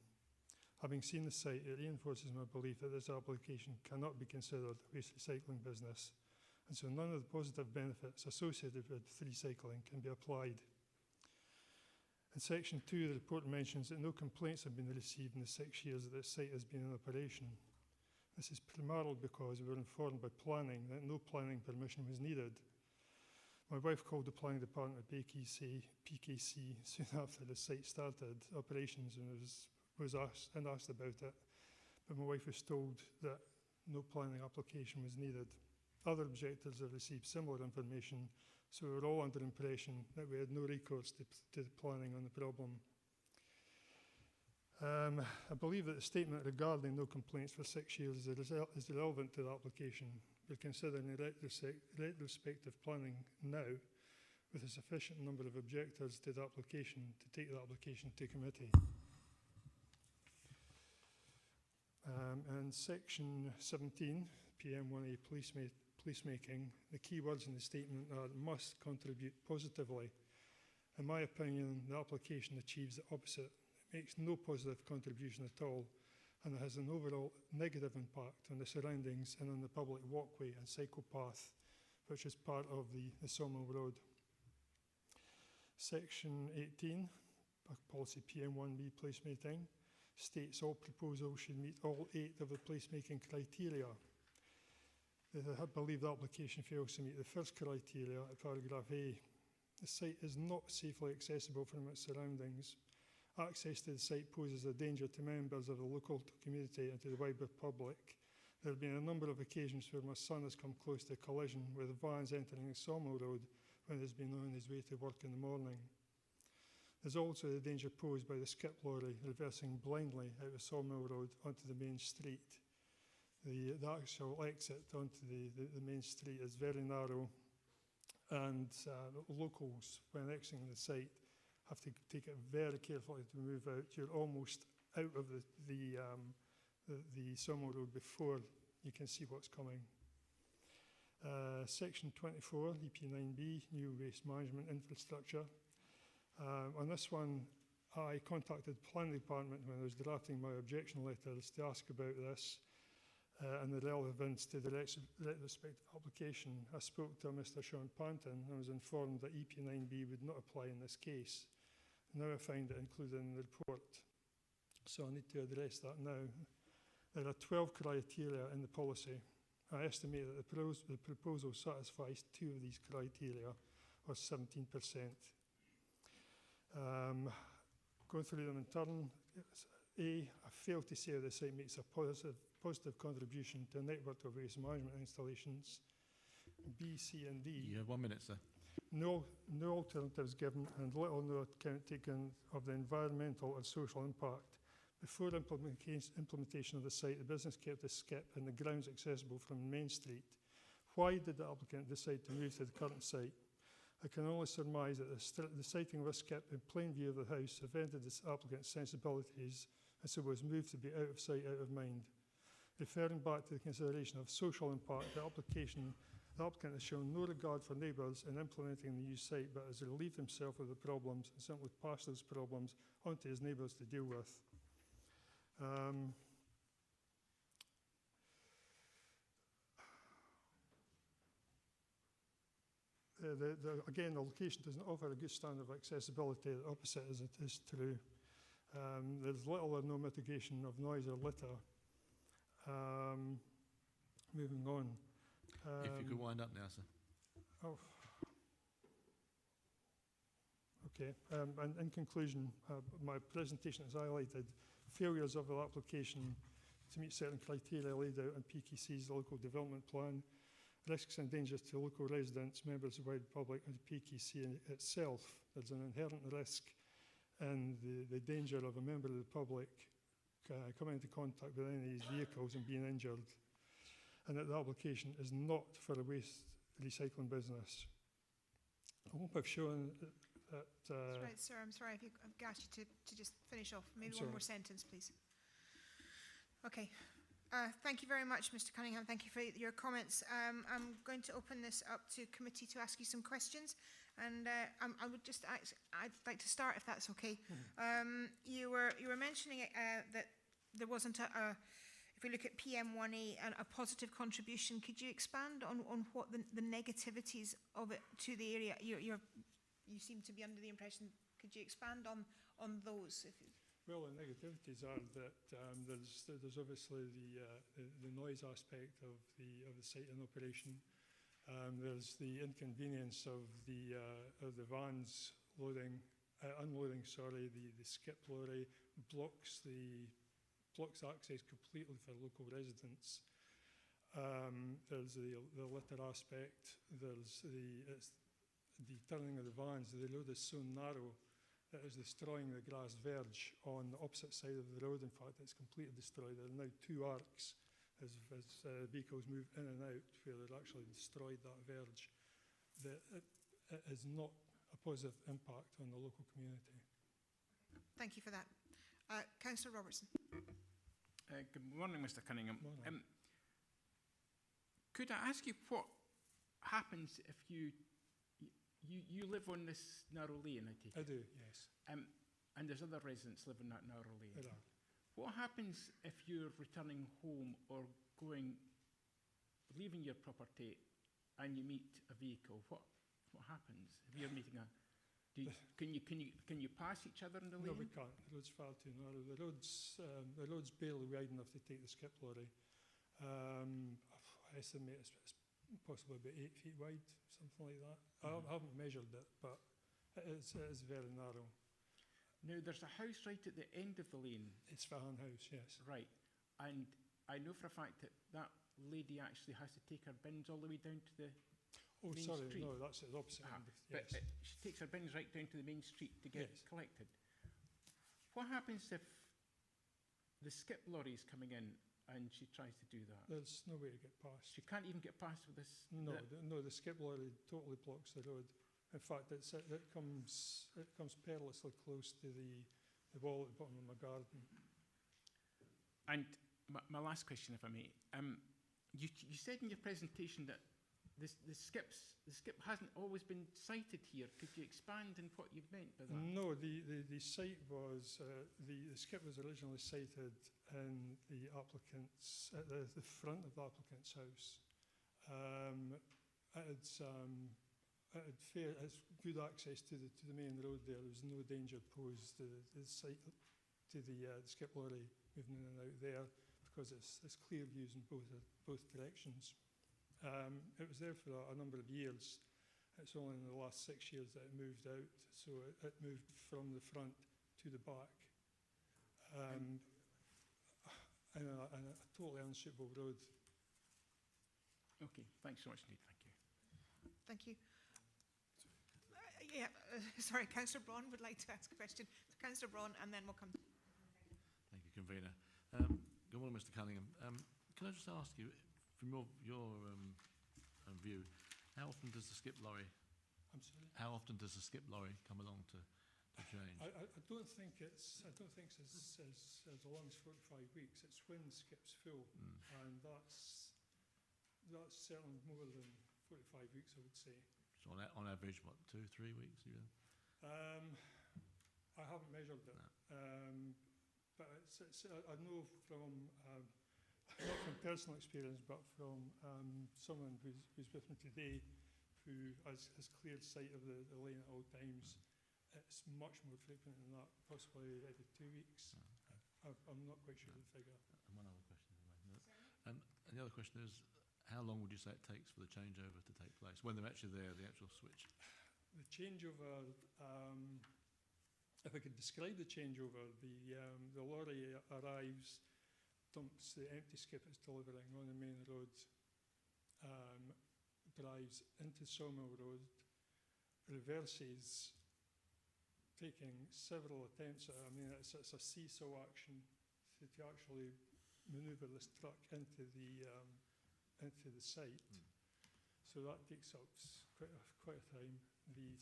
Having seen the site, it reinforces my belief that this application cannot be considered a waste recycling business, and so none of the positive benefits associated with recycling can be applied. In section 2, the report mentions that no complaints have been received in the 6 years that the site has been in operation. This is primarily because we were informed by planning that no planning permission was needed. My wife called the planning department at PKC soon after the site started operations and was asked about it, but my wife was told that no planning application was needed. Other objectors have received similar information, so we were all under the impression that we had no recourse to the planning on the problem. I believe that the statement regarding no complaints for 6 years is irrelevant to the application. We're considering retrospective planning now with a sufficient number of objectors to the application to take the application to committee. And section 17, PM1A placemaking, the key words in the statement are must contribute positively. In my opinion, the application achieves the opposite. It makes no positive contribution at all, and it has an overall negative impact on the surroundings and on the public walkway and cycle path, which is part of the Sawmill Road. Section 18, policy PM1B placemaking, states all proposals should meet all 8 of the placemaking criteria. I believe the application fails to meet the first criteria at paragraph A. The site is not safely accessible from its surroundings. Access to the site poses a danger to members of the local community and to the wider public. There have been a number of occasions where my son has come close to a collision with vans entering the Sawmill Road when he's been on his way to work in the morning. There's also the danger posed by the skip lorry reversing blindly out of Sawmill Road onto the main street. The actual exit onto the main street is very narrow, and locals, when exiting the site, have to take it very carefully to move out. You're almost out of the Sawmill Road before you can see what's coming. Section 24, EP9B, new waste management infrastructure. On this one, I contacted the planning department when I was drafting my objection letters to ask about this and the relevance to the retrospective application. I spoke to Mr. Sean Panton and was informed that EP9B would not apply in this case. Now I find it included in the report, so I need to address that now. There are 12 criteria in the policy. I estimate that the proposal satisfies 2 of these criteria, or 17%. Going through them in turn, A, I fail to say the site makes a positive contribution to a network of waste management installations. B, C and D. You have 1 minute, sir. No alternatives given and little or no account taken of the environmental and social impact. Before implementation of the site, the business kept a skip in the grounds accessible from Main Street. Why did the applicant decide to move to the current site? I can only surmise that the siting of a skip in plain view of the house offended this applicant's sensibilities, and so was moved to be out of sight, out of mind. Referring back to the consideration of social impact, the applicant has shown no regard for neighbours in implementing the new site, but has relieved himself of the problems and simply passed those problems onto his neighbours to deal with. Again, the location does not offer a good standard of accessibility. The opposite is true. There's little or no mitigation of noise or litter. Moving on. If you could wind up now, sir. Oh. Okay. And in conclusion, my presentation has highlighted failures of the application to meet certain criteria laid out in PKC's local development plan, risks and dangers to local residents, members of the wider public, and PKC itself. There's an inherent risk in the danger of a member of the public coming into contact with any of these vehicles and being injured, and that the application is not for a waste recycling business. I hope I've shown that... That's right, sir. I'm sorry, I've asked you to just finish off. Maybe one more sentence, please. Okay. Thank you very much, Mr. Cunningham. Thank you for your comments. I'm going to open this up to committee to ask you some questions, and I would just I'd like to start, if that's okay. You were mentioning that there wasn't if we look at PM1A, a positive contribution. Could you expand on what the negativities of it to the area? You seem to be under the impression. Could you expand on those? Well, the negativities are that there's obviously the noise aspect of the site in operation. There's the inconvenience of the vans unloading. The skip lorry blocks access completely for local residents. There's the litter aspect. There's the turning of the vans. The road is so narrow that is destroying the grass verge on the opposite side of the road. In fact, it's completely destroyed. There are now 2 arcs as vehicles move in and out where they've actually destroyed that verge. It is not a positive impact on the local community. Thank you for that. Councillor Robertson. Good morning, Mr. Cunningham. Could I ask you what happens if you you live on this narrow lane, I take it? I do, yes. And there's other residents living that narrow lane. There are. What happens if you're returning home or leaving your property and you meet a vehicle? What happens if you're meeting can you pass each other in the lane? No, we can't. The road's far too narrow. The road's barely wide enough to take the skip lorry. I estimate it's possibly about 8 feet wide, something like that. I haven't measured it, but it is very narrow. Now, there's a house right at the end of the lane. It's Fahan House, yes. Right. And I know for a fact that that lady actually has to take her bins all the way down to the main street. No, that's the opposite end. But she takes her bins right down to the main street to get collected. What happens if the skip lorry is coming in and she tries to do that? There's no way to get past. She can't even get past with this? No, the skip lorry totally blocks the road. In fact, it comes perilously close to the wall at the bottom of my garden. And my last question, if I may. You said in your presentation that the skip hasn't always been sited here. Could you expand on what you meant by that? No, the site was, the skip was originally sited in the applicant's, at the front of the applicant's house. It's good access to the main road there. There was no danger posed to the site, to the skip lorry moving in and out there, because it's clear views in both directions. It was there for a number of years. It's only in the last 6 years that it moved out, so it moved from the front to the back. And a totally unsuitable road. Okay, thanks so much indeed. Thank you. Thank you. Sorry, Councillor Braun would like to ask a question. So Councillor Braun, and then we'll come to... Thank you, Convener. Good morning, Mr Cunningham. Can I just ask you, from your view, how often does the skip lorry... I'm sorry? How often does the skip lorry come along to change? I don't think it's as long as 45 weeks. It's when the skip's full, and that's certainly more than 45 weeks, I would say. So on average, what, 2-3 weeks? I haven't measured it, but I know from not from personal experience, but from someone who's with me today, who has cleared sight of the lane at all times. It's much more frequent than that, possibly every 2 weeks. I'm not quite sure of the figure. And one other question. And the other question is, how long would you say it takes for the changeover to take place, when they're actually there, the actual switch? The changeover, if I could describe the changeover, the lorry arrives, dumps the empty skip it's delivering on the main road, drives into Sawmill Road, reverses, taking several attempts at it. I mean, it's a seesaw action to actually manoeuvre this truck into the site. So that takes up quite a time. The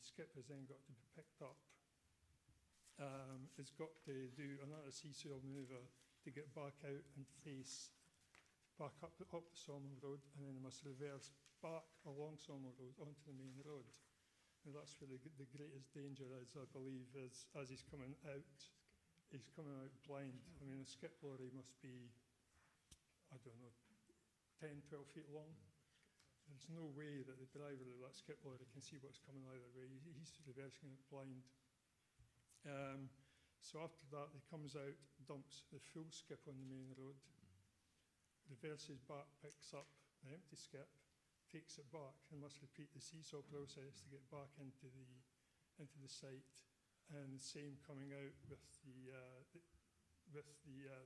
skip has then got to be picked up. It's got to do another seesaw manoeuvre to get back out and face back up the Sawmill Road, and then it must reverse back along Sawmill Road onto the main road. And that's where the greatest danger is, I believe, is as he's coming out blind. I mean, a skip lorry must be, I don't know, 10, 12 feet long. There's no way that the driver of that skip lorry can see what's coming either way. He's reversing it blind. So after that, he comes out, dumps the full skip on the main road, reverses back, picks up the empty skip, takes it back, and must repeat the seesaw process to get back into the site. And the same coming out with the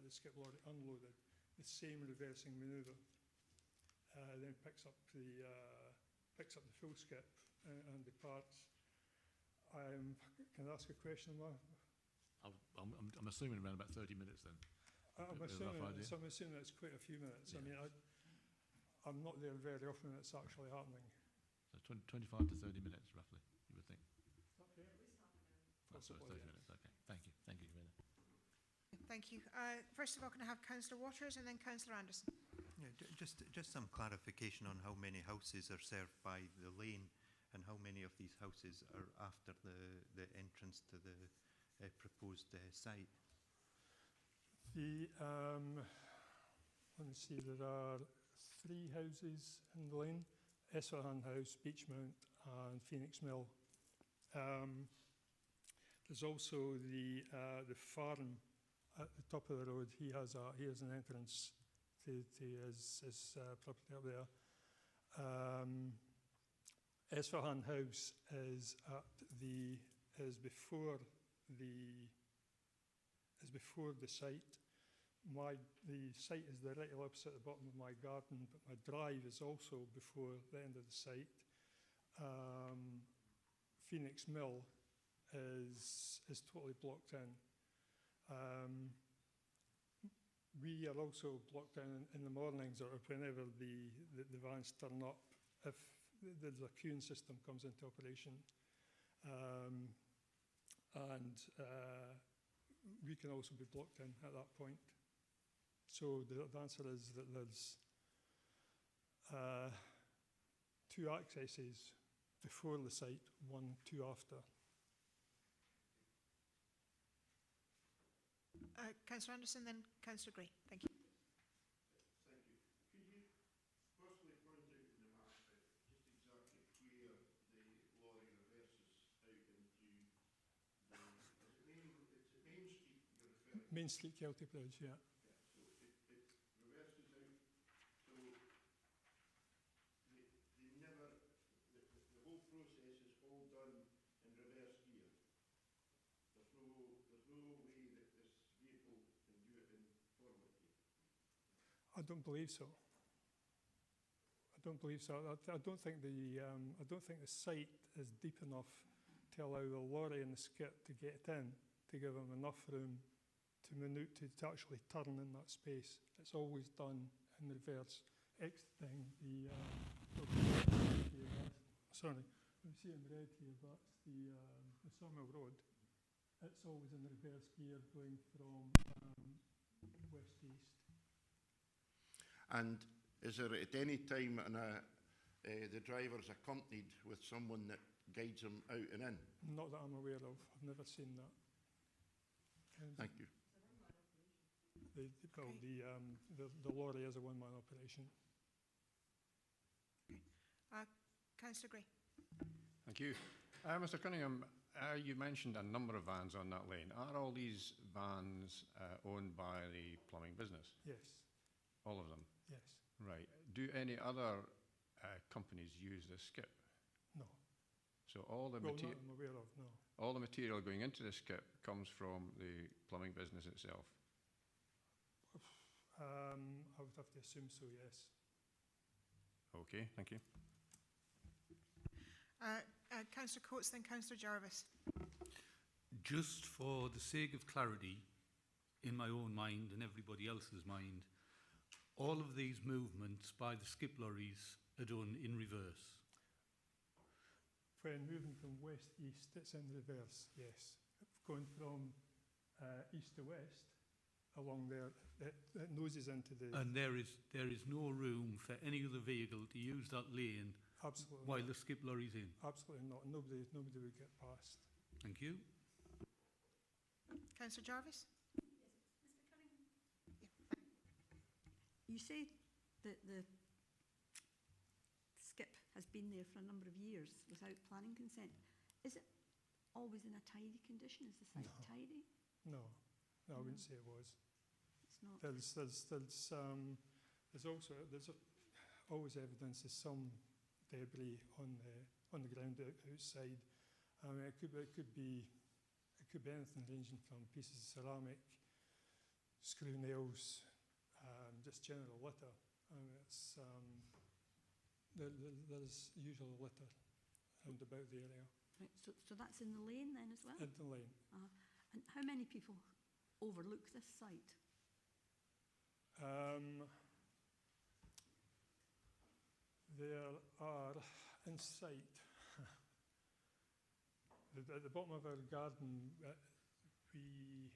skip lorry unloaded, the same reversing manoeuvre. Then picks up the full skip and departs. Can I ask a question, Mark? I'm assuming around about 30 minutes then. I'm assuming it's quite a few minutes. Yeah. I mean, I'm not there very often when it's actually happening. So 25 to 30 minutes, roughly, you would think. Okay. Oh, so it's 30 minutes, okay. Thank you. Thank you, Commander. Thank you. First of all, can I have Councillor Waters and then Councillor Anderson? Yeah, just some clarification on how many houses are served by the lane. and how many of these houses are after the entrance to the proposed site? Let me see, there are 3 houses in the lane: Esfahan House, Beachmount and Phoenix Mill. There's also the farm at the top of the road. He has an entrance to his property up there. Esfahan House is before the site. The site is directly opposite the bottom of my garden, but my drive is also before the end of the site. Phoenix Mill is totally blocked in. We are also blocked in the mornings or whenever the vans turn up, if the queuing system comes into operation. We can also be blocked in at that point. So the answer is that there's 2 accesses before the site, 2 after. Councillor Anderson, then Councillor Gray. Thank you. Thank you. Could you possibly point out in the map just exactly where the lorry reverses out into the, it's Main Street you're referring to? Main Street, KELTYBRIDGE, yeah. So it reverses out, so they never, the whole process is all done in reverse gear. There's no way that this vehicle can do it in forward gear. I don't believe so. I don't believe so. I don't think the site is deep enough to allow the lorry and the skip to get in, to give them enough room to actually turn in that space. It's always done in reverse. Exiting the sorry, you see in red here, that's the Sawmill Road. It's always in reverse gear going from west to east. And is there at any time the driver's accompanied with someone that guides them out and in? Not that I'm aware of. I've never seen that. Thank you. The lorry is a one-man operation. Councillor Gray. Thank you. Mr Cunningham, you mentioned a number of vans on that lane. Are all these vans owned by the plumbing business? Yes. All of them? Yes. Right. Do any other companies use this skip? No. So all the not I'm aware of, no. all the material going into the skip comes from the plumbing business itself? I would have to assume so, yes. Okay, thank you. Councillor Coates, then Councillor Jarvis. Just for the sake of clarity, in my own mind and everybody else's mind, all of these movements by the skip lorries are done in reverse. When moving from west to east, it's in reverse, yes. Going from east to west, along there, it noses into the... And there is no room for any other vehicle to use that lane. Absolutely while not. the skip lorry's in? Absolutely not. Nobody would get past. Thank you. Councillor Jarvis? Yes, Mr Cunningham. You say that the skip has been there for a number of years without planning consent. Is it always in a tidy condition? Is the site tidy? No, I wouldn't say it was. It's not. There's always evidence of some debris on the ground outside. I mean, it could be anything ranging from pieces of ceramic, screw nails, just general litter. I mean, it's there's usual litter round about the area. Right, so that's in the lane then as well? In the lane. And how many people overlook this site? There are in sight. At the bottom of our garden, we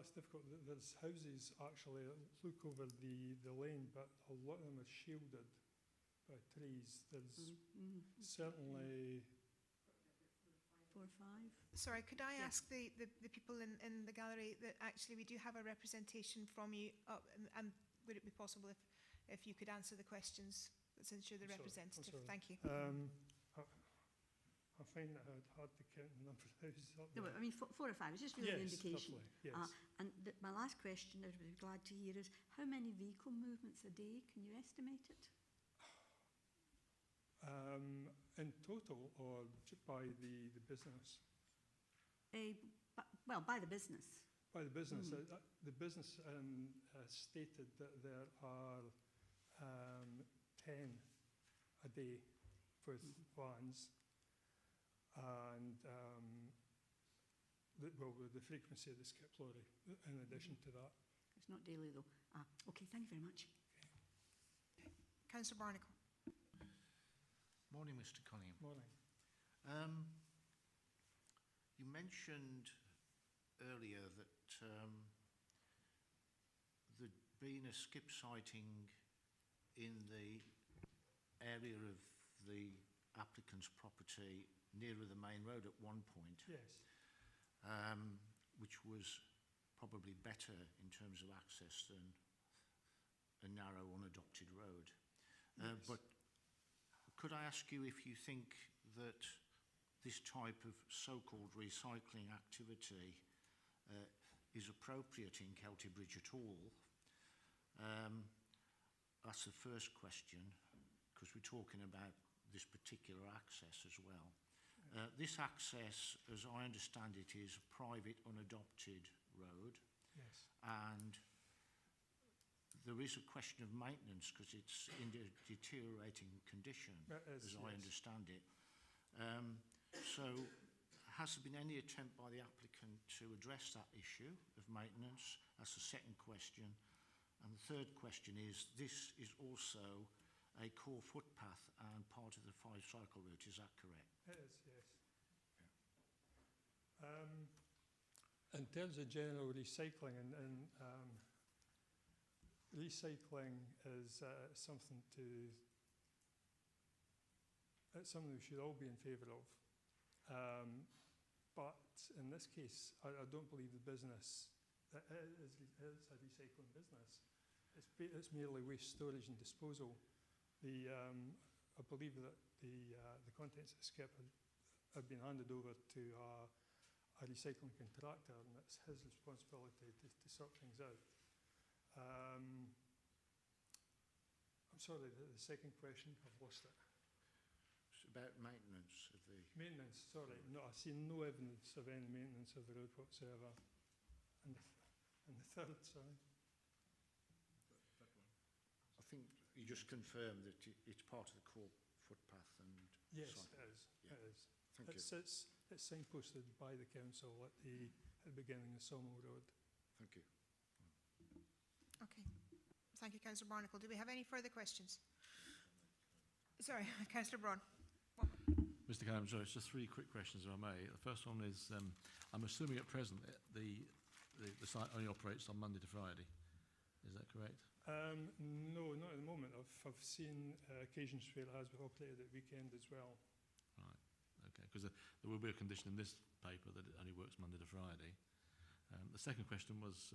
that's difficult. There's houses actually that look over the lane, but a lot of them are shielded by trees. There's certainly 4 or 5. Sorry, could I ask the people in the gallery that actually we do have a representation from you, and would it be possible if you could answer the questions since you're the representative? Thank you. I find it hard to count the number of houses up No, there. but I mean 4 or 5, it's just really an indication. Roughly, yes. And my last question I would be glad to hear is, how many vehicle movements a day? Can you estimate it? In total, or by the business? Well, by the business. By the business. The business stated that there are 10 a day with vans, and the frequency of the skip lorry in addition to that. It's not daily though. Okay, thank you very much. Councillor Barnacle. Morning, Mr. Cunningham. Morning. You mentioned earlier that there'd been a skip sighting in the area of the applicant's property nearer the main road at one point. Yes. Which was probably better in terms of access than a narrow, unadopted road. Yes. But could I ask you if you think that this type of so-called recycling activity is appropriate in KELTYBRIDGE at all? That's the first question, because we're talking about this particular access as well. This access, as I understand it, is a private, unadopted road. Yes. And there is a question of maintenance because it's in a deteriorating condition, as I understand it. So has there been any attempt by the applicant to address that issue of maintenance? That's the second question. And the third question is, this is also a core footpath and part of the 5-cycle route, is that correct? It is, yes. In terms of general recycling, recycling is something we should all be in favour of. But in this case, I don't believe the business is a recycling business. It's merely waste storage and disposal. I believe that the contents of the skip have been handed over to a recycling contractor, and it's his responsibility to sort things out. I'm sorry, the second question, I've lost it. It's about maintenance of the... Maintenance, sorry. No, I've seen no evidence of any maintenance of the road whatsoever. And the third, sorry. I think you just confirmed that it's part of the core footpath and... Yes, cycle. it is. Yeah. It is. Thank you. It's signposted by the council at the beginning of Sawmill Road. Thank you. Okay. Thank you, Councillor Barnacle. Do we have any further questions? Sorry, Councillor Braun. Mr. Cunningham, sorry, it's just 3 quick questions, if I may. The first one is, I'm assuming at present the site only operates on Monday to Friday. Is that correct? No, not at the moment. I've seen occasions where it has operated at weekend as well. Right, okay, because there will be a condition in this paper that it only works Monday to Friday. The second question was,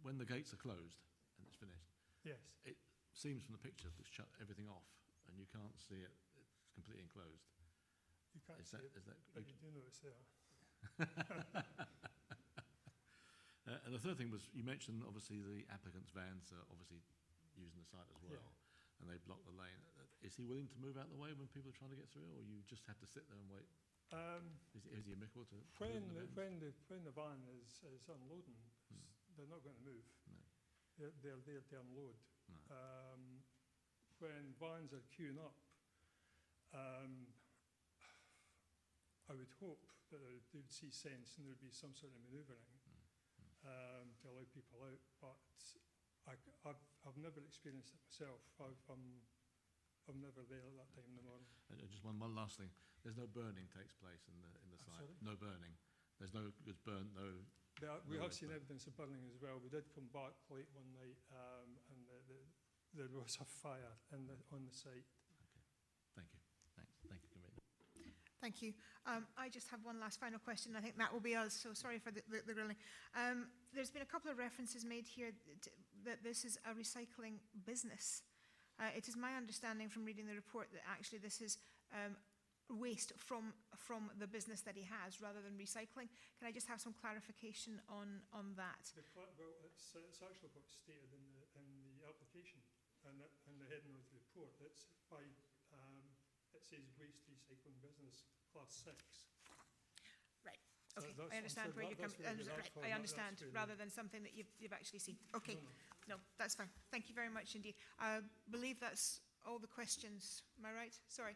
when the gates are closed and it's finished, yes, it seems from the picture to shut everything off and you can't see it, it's completely enclosed. You can't see it, but you do know it's there. And the third thing was, you mentioned obviously the applicant's vans are obviously using the site as well, and they block the lane. Is he willing to move out the way when people are trying to get through, or you just have to sit there and wait? Is he amicable to when the van is unloading, they're not going to move. No. They're there to unload. No. When vans are queuing up, I would hope that they would see sense and there would be some sort of manoeuvring to allow people out. But I've never experienced it myself. I'm never there at that time in the morning. Just one last thing. There's no burning takes place in the site. Sorry? No burning. There's no goods burnt, no We have seen evidence of burning as well. We did come back late one night and there was a fire on the site. Thank you. Thanks. Thank you, Convener. Thank you. I just have one last final question. I think that will be us, so sorry for the grilling. There's been a couple of references made here that this is a recycling business. It is my understanding from reading the report that actually this is waste from the business that he has rather than recycling. Can I just have some clarification on that? Well, it's actually what's stated in the application and the heading of the report. It's by it says waste recycling business class 6. Right. Okay. I understand where you come. Right. I understand rather than something that you've actually seen. Okay. No, that's fine. Thank you very much indeed. I believe that's all the questions. Am I right? Sorry.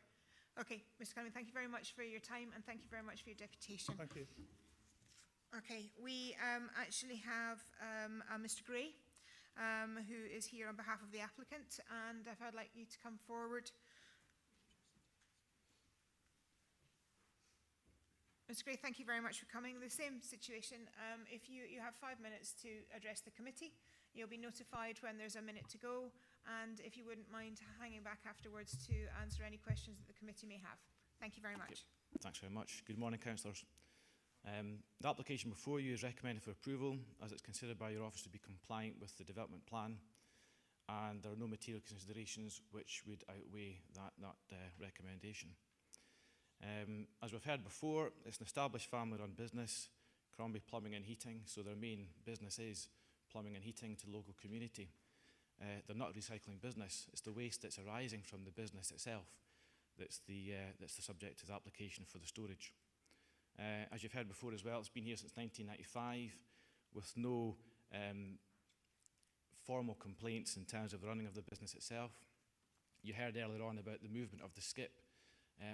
Okay, Mr. Cunningham, thank you very much for your time and thank you very much for your deputation. Thank you. Okay, we actually have Mr. Gray, who is here on behalf of the applicant, and if I'd like you to come forward. Mr. Gray, thank you very much for coming. The same situation, if you have 5 minutes to address the committee, you'll be notified when there's a minute to go. And if you wouldn't mind hanging back afterwards to answer any questions that the committee may have. Thank you very much. Yep. Thanks very much. Good morning, councillors. The application before you is recommended for approval as it's considered by your office to be compliant with the development plan, and there are no material considerations which would outweigh that recommendation. As we've heard before, it's an established family-run business, Crombie Plumbing and Heating, so their main business is plumbing and heating to the local community. They're not a recycling business. It's the waste that's arising from the business itself that's the subject of the application for the storage. As you've heard before as well, it's been here since 1995 with no formal complaints in terms of the running of the business itself. You heard earlier on about the movement of the skip.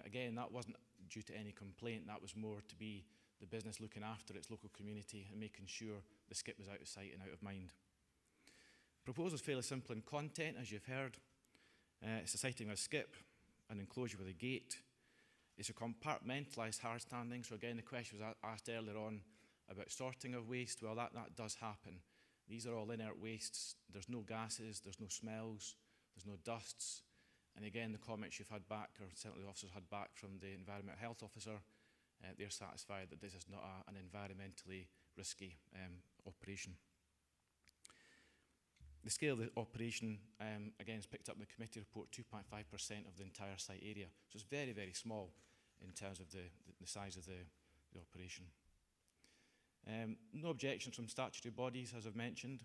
Again, that wasn't due to any complaint. That was more to be the business looking after its local community and making sure the skip was out of sight and out of mind. Proposal is fairly simple in content, as you've heard. It's a siting of a skip, an enclosure with a gate. It's a compartmentalised hardstanding. So again, the question was asked earlier on about sorting of waste. Well, that does happen. These are all inert wastes. There's no gases, there's no smells, there's no dusts. And again, the comments you've had back, or certainly the officers had back from the Environmental Health Officer, they're satisfied that this is not an environmentally risky operation. The scale of the operation, again, is picked up in the committee report, 2.5% of the entire site area. So it's very, very small in terms of the size of the operation. No objections from statutory bodies, as I've mentioned.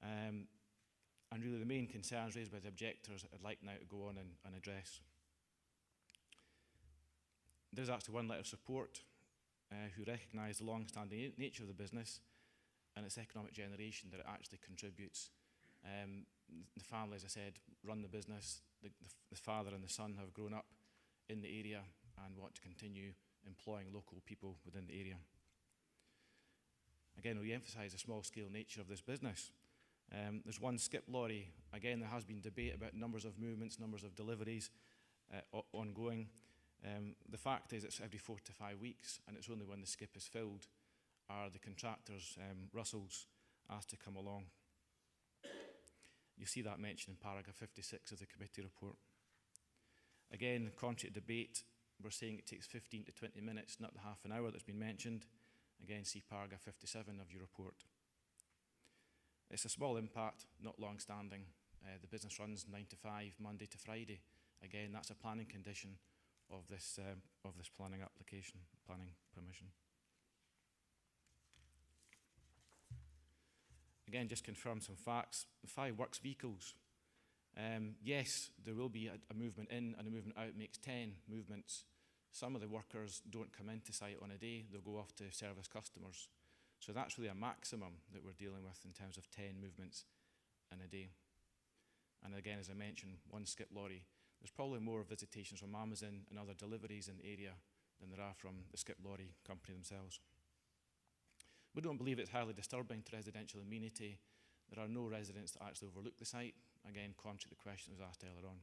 And really the main concerns raised by the objectors I'd like now to go on and address. There's actually one letter of support who recognise the long-standing nature of the business and its economic generation that it actually contributes. The family, as I said, run the business. The father and the son have grown up in the area and want to continue employing local people within the area. Again, we emphasise the small-scale nature of this business. There's one skip lorry. Again, there has been debate about numbers of movements, numbers of deliveries ongoing. The fact is it's every 4 to 5 weeks, and it's only when the skip is filled are the contractors, Russells, asked to come along. You see that mentioned in paragraph 56 of the committee report. Again, contrary to debate, we're saying it takes 15 to 20 minutes, not the half an hour that's been mentioned. Again, see paragraph 57 of your report. It's a small impact, not long-standing. The business runs 9 to 5, Monday to Friday. Again, that's a planning condition of this planning application, planning permission. Again, just confirm some facts. 5 works vehicles. Yes, there will be a movement in and a movement out, makes 10 movements. Some of the workers don't come into site on a day, they'll go off to service customers. So that's really a maximum that we're dealing with in terms of 10 movements in a day. And again, as I mentioned, one skip lorry. There's probably more visitations from Amazon and other deliveries in the area than there are from the skip lorry company themselves. We don't believe it's highly disturbing to residential amenity. There are no residents that actually overlook the site. Again, contrary to the question that was asked earlier on.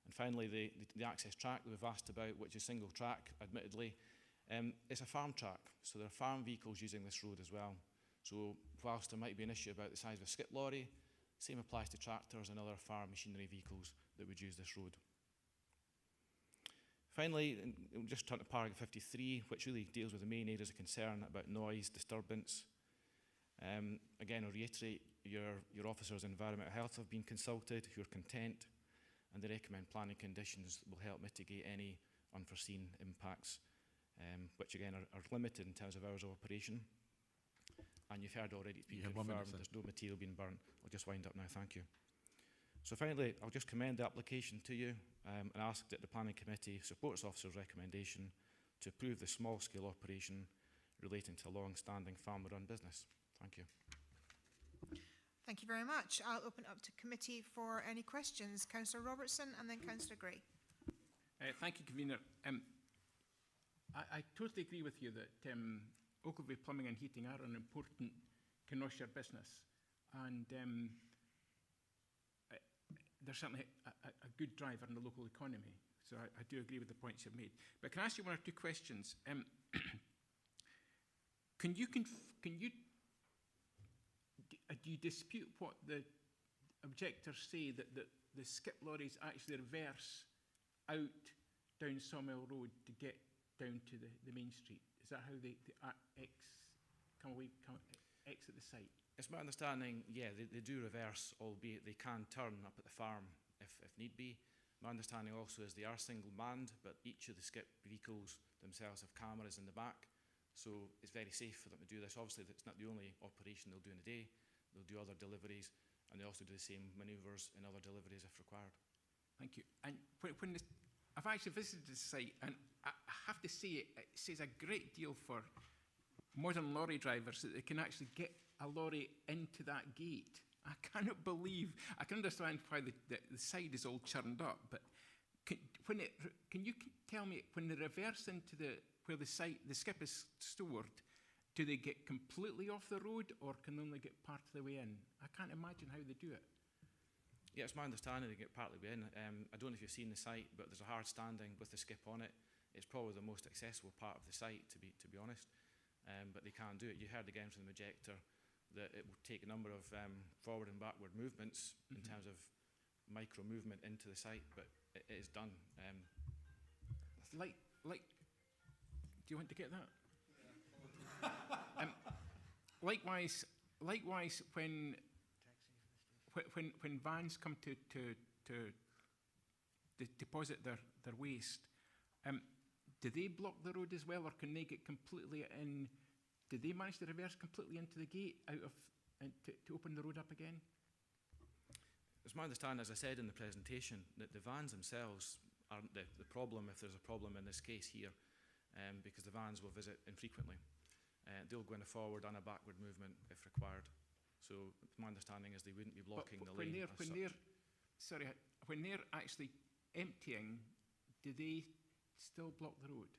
And finally, the access track that we've asked about, which is single track, admittedly, It's a farm track, so there are farm vehicles using this road as well. So whilst there might be an issue about the size of a skip lorry, same applies to tractors and other farm machinery vehicles that would use this road. Finally, we'll just turn to paragraph 53, which really deals with the main areas of concern about noise, disturbance. Again, I'll reiterate, your officers in environmental health have been consulted, who are content, and they recommend planning conditions that will help mitigate any unforeseen impacts, which again are limited in terms of hours of operation. And you've heard already, it's been confirmed there's no material being burnt. I'll just wind up now, thank you. So finally, I'll just commend the application to you and ask that the Planning Committee supports officer's recommendation to approve the small-scale operation relating to a long-standing farmer-run business. Thank you. Thank you very much. I'll open it up to committee for any questions. Councillor Robertson and then Councillor Gray. Thank you, Convener. I totally agree with you that Ogilvy Plumbing and Heating are an important commercial business, and they're certainly a good driver in the local economy. So I do agree with the points you've made. But can I ask you one or two questions? Do you dispute what the objectors say, that the skip lorries actually reverse out down Sawmill Road to get down to the main street? Is that how they exit the site? It's my understanding, yeah, they do reverse, albeit they can turn up at the farm if need be. My understanding also is they are single manned, but each of the skip vehicles themselves have cameras in the back, so it's very safe for them to do this. Obviously, it's not the only operation they'll do in a day. They'll do other deliveries, and they also do the same manoeuvres in other deliveries if required. Thank you. And I've actually visited the site, and I have to say it says a great deal for modern lorry drivers that they can actually get a lorry into that gate. I cannot believe, I can understand why the side is all churned up, but can you tell me, when they reverse into where the skip is stored, do they get completely off the road or can they only get part of the way in? I can't imagine how they do it. Yeah, it's my understanding they get partly way in. I don't know if you've seen the site, but there's a hard standing with the skip on it. It's probably the most accessible part of the site, to be honest. But they can do it. You heard again from the objector that it will take a number of forward and backward movements in terms of micro movement into the site, but it is done. Do you want to get that? Likewise, when vans come to deposit their waste, do they block the road as well, or can they get completely in? Do they manage to reverse completely into the gate to open the road up again? It's my understanding, as I said in the presentation, that the vans themselves aren't the problem, if there's a problem in this case here, because the vans will visit infrequently. They'll go in a forward and a backward movement if required. So my understanding is they wouldn't be blocking the lane as such. When they're actually emptying, do they still block the road?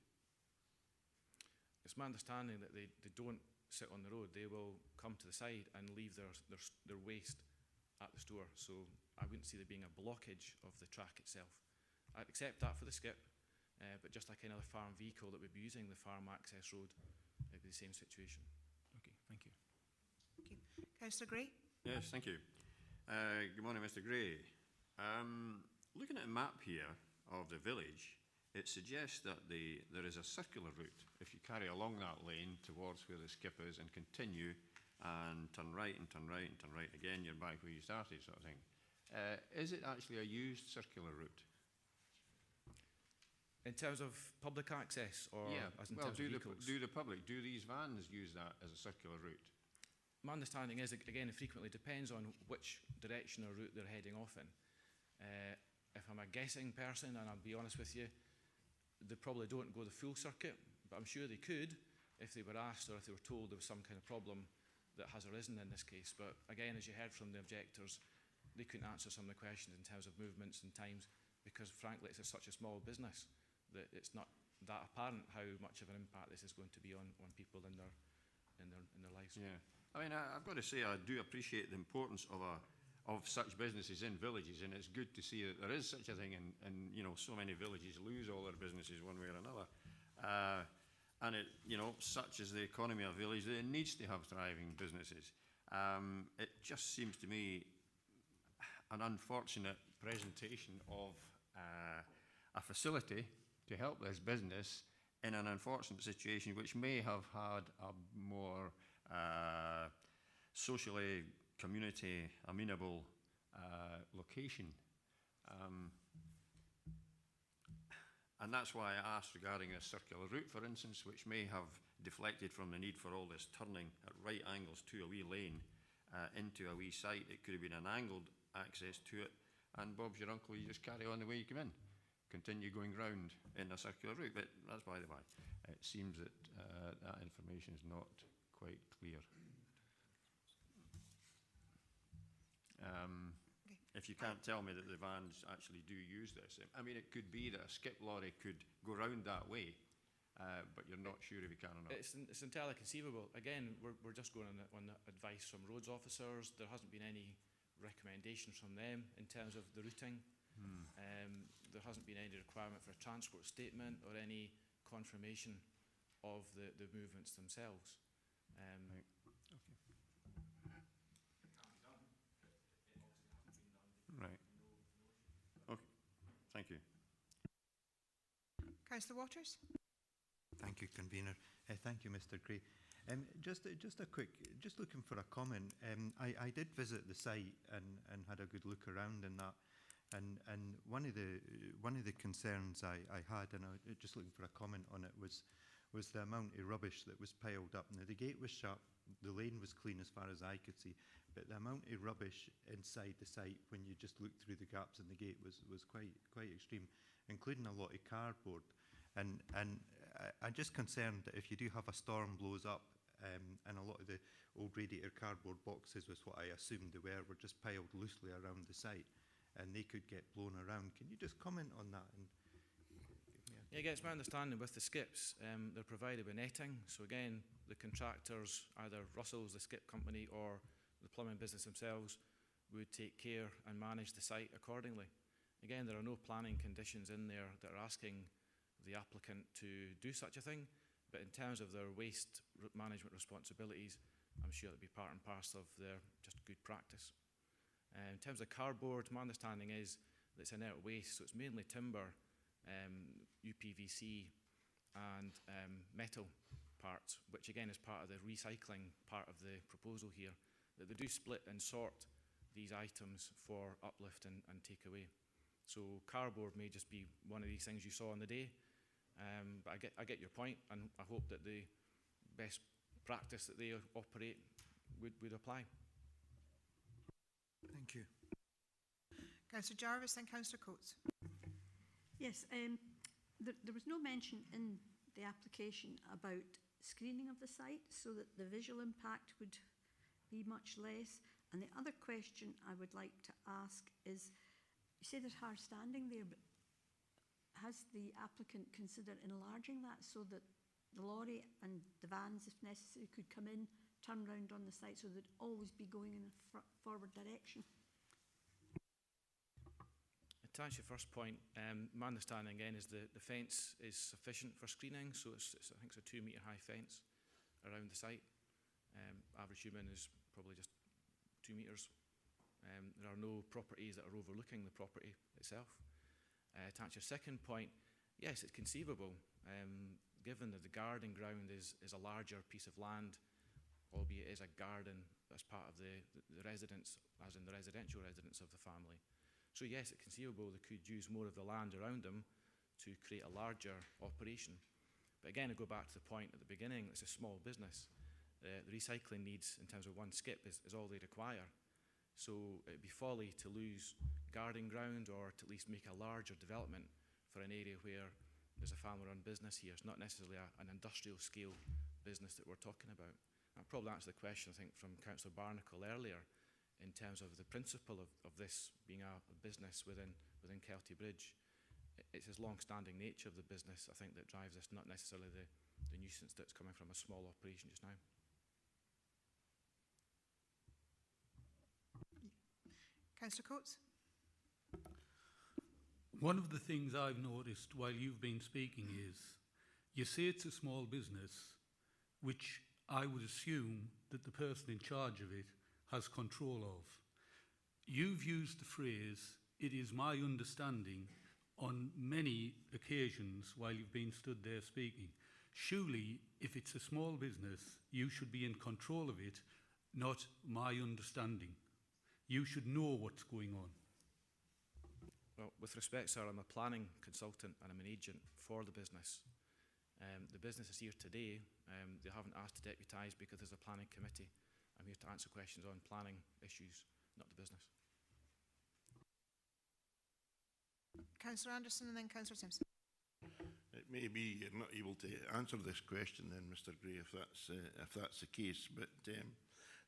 It's my understanding that they don't sit on the road. They will come to the side and leave their waste at the store. So I wouldn't see there being a blockage of the track itself. I'd accept that for the skip, but just like any other farm vehicle that would be using the farm access road, it'd be the same situation. Okay, thank you. Thank you. Councillor Gray? Yes, thank you. Good morning, Mr. Gray. Looking at a map here of the village, it suggests that there is a circular route. If you carry along that lane towards where the skip is and continue and turn right and turn right and turn right again, you're back where you started, sort of thing. Is it actually a used circular route? In terms of public access, or as in terms of vehicles? Do these vans use that as a circular route? My understanding is, again, it frequently depends on which direction or route they're heading off in. If I'm a guessing person, and I'll be honest with you, they probably don't go the full circuit, but I'm sure they could if they were asked or if they were told there was some kind of problem that has arisen in this case. But again, as you heard from the objectors, they couldn't answer some of the questions in terms of movements and times because, frankly, it's such a small business that it's not that apparent how much of an impact this is going to be on people in their lives. Yeah, I mean, I've got to say I do appreciate the importance of such businesses in villages, and it's good to see that there is such a thing, and you know, so many villages lose all their businesses one way or another. and it, you know, such as the economy of a village, that it needs to have thriving businesses. It just seems to me an unfortunate presentation of a facility to help this business in an unfortunate situation which may have had a more socially, community amenable location. And that's why I asked regarding a circular route, for instance, which may have deflected from the need for all this turning at right angles to a wee lane into a wee site. It could have been an angled access to it, and Bob's your uncle, you just carry on the way you come in. Continue going round in a circular route, but that's by the by. It seems that that information is not quite clear. If you can't tell me that the vans actually do use this, I mean, it could be that a skip lorry could go round that way, but you're not sure if you can or not. It's entirely conceivable. Again, we're just going on the advice from roads officers. There hasn't been any recommendations from them in terms of the routing. There hasn't been any requirement for a transport statement or any confirmation of the movements themselves. Right. Right. Okay. Thank you. Councillor Waters? Thank you, Convener. Thank you, Mr. Gray. Just a quick, just looking for a comment. I did visit the site and had a good look around and that. And one of the concerns I had, and I was just looking for a comment on it, was the amount of rubbish that was piled up. Now the gate was shut, the lane was clean as far as I could see, but the amount of rubbish inside the site when you just looked through the gaps in the gate was quite extreme, including a lot of cardboard. And I'm just concerned that if you do have a storm blows up, and a lot of the old radiator cardboard boxes, was what I assumed they were just piled loosely around the site, and they could get blown around. Can you just comment on that? And yeah, again, it's my understanding with the skips, they're provided with netting. So again, the contractors, either Russell's, the skip company, or the plumbing business themselves, would take care and manage the site accordingly. Again, there are no planning conditions in there that are asking the applicant to do such a thing, but in terms of their waste management responsibilities, I'm sure it'd be part and parcel of their just good practice. In terms of cardboard, my understanding is that it's inert waste, so it's mainly timber, UPVC and metal parts, which again is part of the recycling part of the proposal here, that they do split and sort these items for uplift and take away. So cardboard may just be one of these things you saw on the day, but I get your point, and I hope that the best practice that they operate would apply. Thank you. Councillor Jarvis and Councillor Coates. Yes, there was no mention in the application about screening of the site so that the visual impact would be much less. And the other question I would like to ask is, you say there's hard standing there, but has the applicant considered enlarging that so that the lorry and the vans, if necessary, could come in, turn round on the site, so they'd always be going in a forward direction? To answer your first point, my understanding again is the fence is sufficient for screening, so I think it's a 2 metre high fence around the site. Average human is probably just 2 metres. There are no properties that are overlooking the property itself. To answer your second point, yes, it's conceivable, given that the garden ground is a larger piece of land, albeit it is a garden as part of the residence, as in the residential residence of the family. So yes, it's conceivable they could use more of the land around them to create a larger operation. But again, I go back to the point at the beginning, it's a small business. The recycling needs in terms of one skip is all they require. So it'd be folly to lose garden ground or to at least make a larger development for an area where there's a family-run business here. It's not necessarily an industrial scale business that we're talking about. That probably answered the question, I think, from Councillor Barnacle earlier in terms of the principle of this being a business within KELTYBRIDGE. It's his long-standing nature of the business, I think, that drives this, not necessarily the nuisance that's coming from a small operation just now. Councillor Coates. One of the things I've noticed while you've been speaking is You say it's a small business, which I would assume that the person in charge of it has control of. You've used the phrase, "it is my understanding," on many occasions while you've been stood there speaking. Surely, if it's a small business, you should be in control of it, not "my understanding." You should know what's going on. Well, with respect, sir, I'm a planning consultant and I'm an agent for the business. The business is here today. They haven't asked to deputise because there's a planning committee. I'm here to answer questions on planning issues, not the business. Councillor Anderson and then Councillor Simpson. It may be you're not able to answer this question then, Mr Gray, if that's the case, but do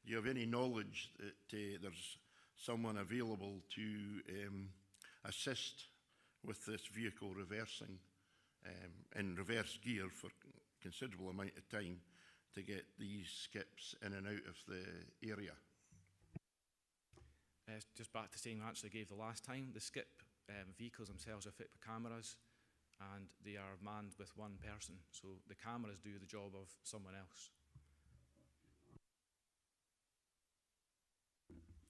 you have any knowledge that there's someone available to assist with this vehicle reversing in reverse gear for a considerable amount of time to get these skips in and out of the area? Just back to saying I actually gave the last time, the skip vehicles themselves are fit with cameras and they are manned with one person, so the cameras do the job of someone else.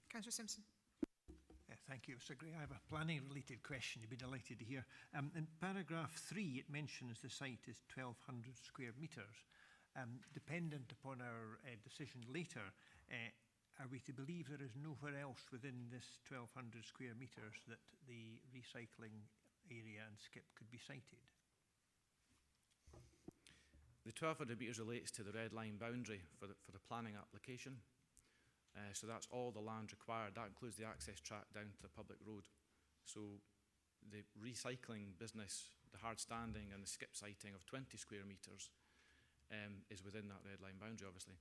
Councillor Simpson. Thank you, Mr Gray. I have a planning-related question you'd be delighted to hear. In paragraph 3, it mentions the site is 1,200 square metres. Dependent upon our decision later, are we to believe there is nowhere else within this 1,200 square metres that the recycling area and skip could be sited? The 1,200 metres relates to the red line boundary for the planning application. So that's all the land required. That includes the access track down to the public road. So the recycling business, the hard standing and the skip siting of 20 square metres is within that red line boundary, obviously.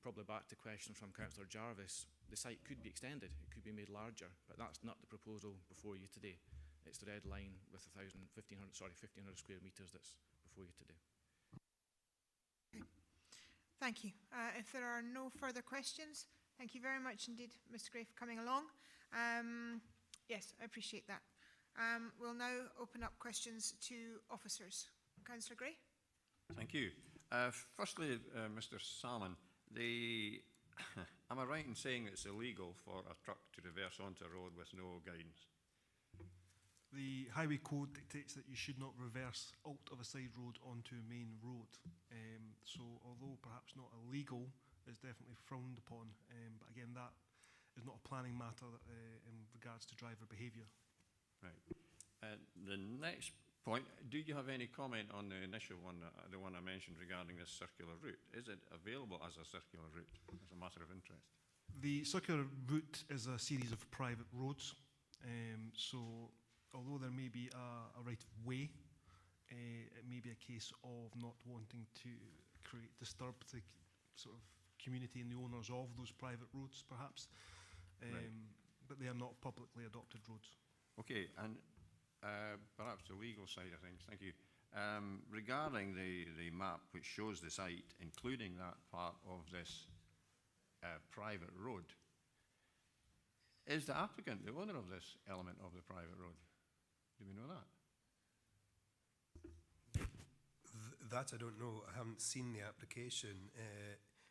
Probably back to question from Councillor Jarvis, the site could be extended, it could be made larger, but that's not the proposal before you today. It's the red line with 1,500 square metres that's before you today. Thank you. If there are no further questions, thank you very much indeed, Mr Gray, for coming along. Yes, I appreciate that. We'll now open up questions to officers. Councillor Gray. Thank you. Firstly, Mr Salmon, am I right in saying it's illegal for a truck to reverse onto a road with no guidance? The Highway Code dictates that you should not reverse out of a side road onto a main road. So although perhaps not illegal, it's definitely frowned upon. But again, that is not a planning matter in regards to driver behaviour. Right. The next point, do you have any comment on the initial one, the one I mentioned regarding this circular route? Is it available as a circular route, as a matter of interest? The circular route is a series of private roads. So although there may be a right of way, it may be a case of not wanting to disturb the sort of community and the owners of those private roads, perhaps. Right. But they are not publicly adopted roads. Okay, and perhaps the legal side of things, thank you. Regarding the map which shows the site, including that part of this private road, is the applicant the owner of this element of the private road? Do we know that? That I don't know. I haven't seen the application.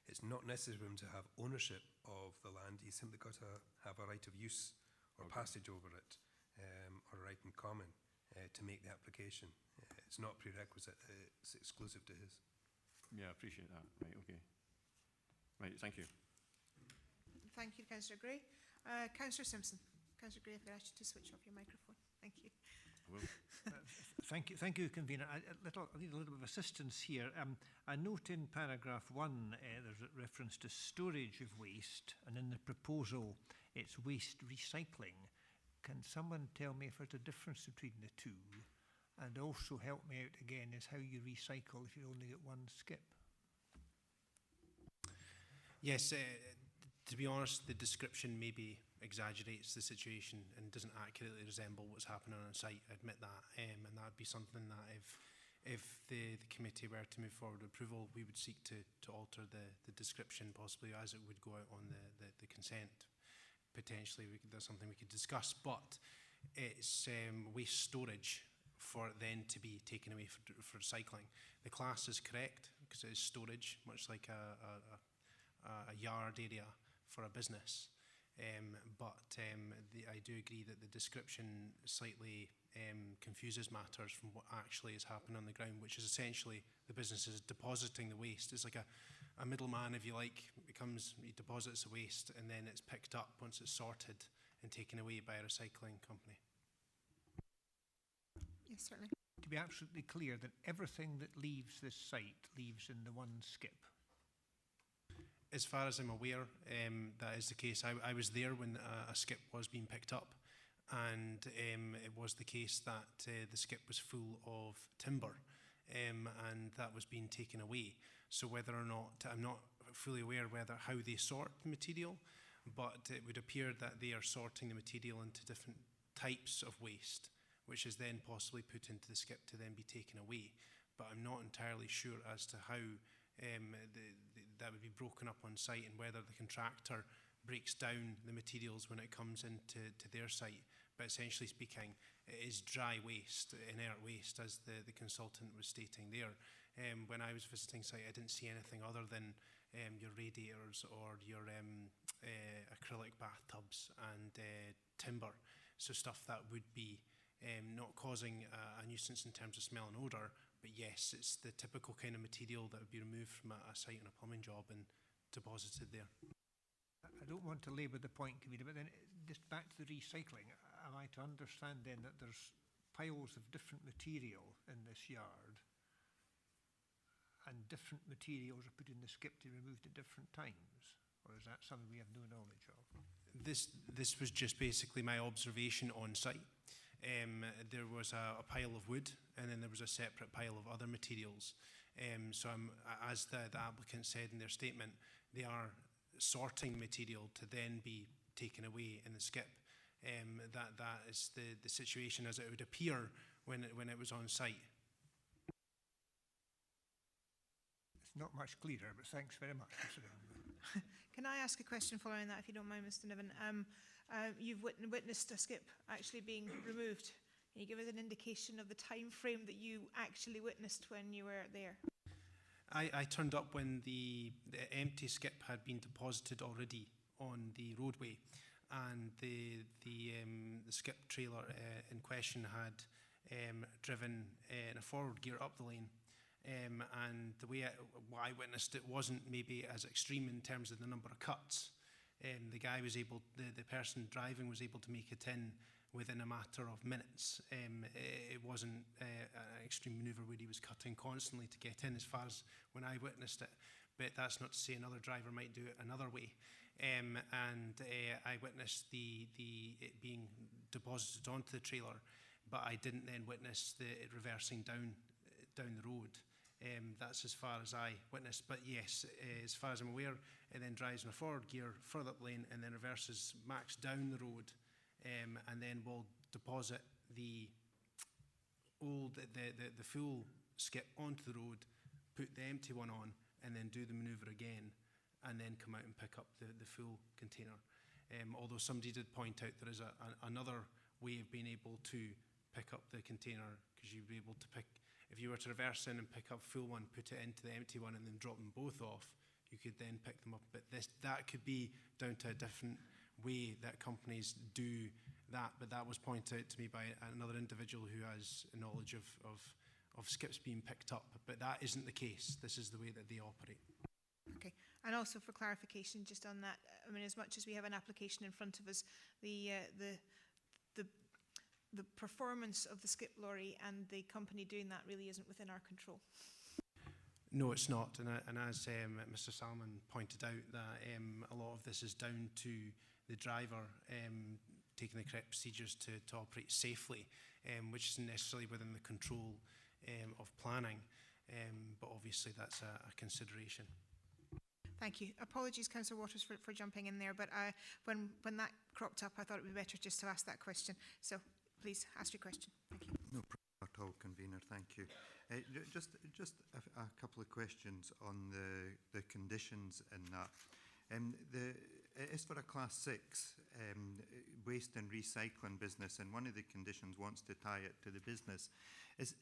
It's not necessary for him to have ownership of the land. He's simply got to have a right of use or passage over it, or a right in common to make the application. It's not prerequisite. It's exclusive to his. Yeah, I appreciate that. Right, okay. Right, thank you. Thank you, Councillor Gray. Councillor Simpson. Councillor Gray, if I ask you to switch off your microphone. Thank you. I will. Thank you, Convener. I need a little bit of assistance here. I note in paragraph 1 there's a reference to storage of waste, and in the proposal it's waste recycling. Can someone tell me if there's a difference between the two? And also help me out again is how you recycle if you only get one skip. Yes, to be honest, the description maybe exaggerates the situation and doesn't accurately resemble what's happening on site. I admit that, and that would be something that if the committee were to move forward with approval, we would seek to alter the description possibly as it would go out on the consent. Potentially, that's something we could discuss, but it's waste storage for it then to be taken away for recycling. The class is correct because it is storage, much like a yard area for a business. I do agree that the description slightly confuses matters from what actually is happening on the ground, which is essentially the business is depositing the waste. It's like a middleman, if you like. He deposits the waste and then it's picked up once it's sorted and taken away by a recycling company. Yes, certainly. To be absolutely clear, that everything that leaves this site leaves in the one skip. As far as I'm aware, that is the case. I was there when a skip was being picked up, and it was the case that the skip was full of timber, and that was being taken away. So whether or not, I'm not fully aware how they sort the material, but it would appear that they are sorting the material into different types of waste, which is then possibly put into the skip to then be taken away. But I'm not entirely sure as to how that would be broken up on site and whether the contractor breaks down the materials when it comes into their site. But essentially speaking, it is dry waste, inert waste, as the consultant was stating there. When I was visiting site, I didn't see anything other than your radiators or your acrylic bathtubs and timber. So stuff that would be not causing a nuisance in terms of smell and odour, but yes, it's the typical kind of material that would be removed from a site on a plumbing job and deposited there. I don't want to labour the point, Convener, but then just back to the recycling. Am I to understand then that there's piles of different material in this yard and different materials are put in the skip to be removed at different times? Or is that something we have no knowledge of? This was just basically my observation on site. There was a pile of wood and then there was a separate pile of other materials. So as the applicant said in their statement, they are sorting material to then be taken away in the skip. That is the situation as it would appear when it was on site. It's not much clearer, but thanks very much. Can I ask a question following that, if you don't mind, Mr. Niven? You've witnessed a skip actually being removed. Can you give us an indication of the time frame that you actually witnessed when you were there? I turned up when the empty skip had been deposited already on the roadway, and the skip trailer in question had driven in a forward gear up the lane. And the way what I witnessed, it wasn't maybe as extreme in terms of the number of cuts. The person driving was able to make it in within a matter of minutes. It wasn't an extreme manoeuvre where he was cutting constantly to get in as far as when I witnessed it. But that's not to say another driver might do it another way. I witnessed it being deposited onto the trailer, but I didn't then witness it reversing down the road. That's as far as I witnessed. But yes, as far as I'm aware, it then drives in a forward gear further up lane and then reverses max down the road, and then will deposit the full skip onto the road, put the empty one on, and then do the manoeuvre again, and then come out and pick up the full container. Although somebody did point out there is another way of being able to pick up the container, because you'd be able to pick, if you were to reverse in and pick up full one, put it into the empty one, and then drop them both off, you could then pick them up. But that could be down to a different way that companies do that. But that was pointed out to me by another individual who has knowledge of skips being picked up. But that isn't the case. This is the way that they operate. Okay. And also for clarification, just on that, I mean, as much as we have an application in front of us, the performance of the skip lorry and the company doing that really isn't within our control. No, it's not. And as Mr. Salmon pointed out, that a lot of this is down to the driver taking the correct procedures to operate safely, which isn't necessarily within the control of planning. But obviously that's a consideration. Thank you. Apologies, Councillor Waters, for jumping in there, but when that cropped up, I thought it would be better just to ask that question. So please ask your question. Thank you. No problem at all, Convener. Thank you. Just a couple of questions on the conditions in that. It is for a Class 6. waste and recycling business, and one of the conditions wants to tie it to the business. Is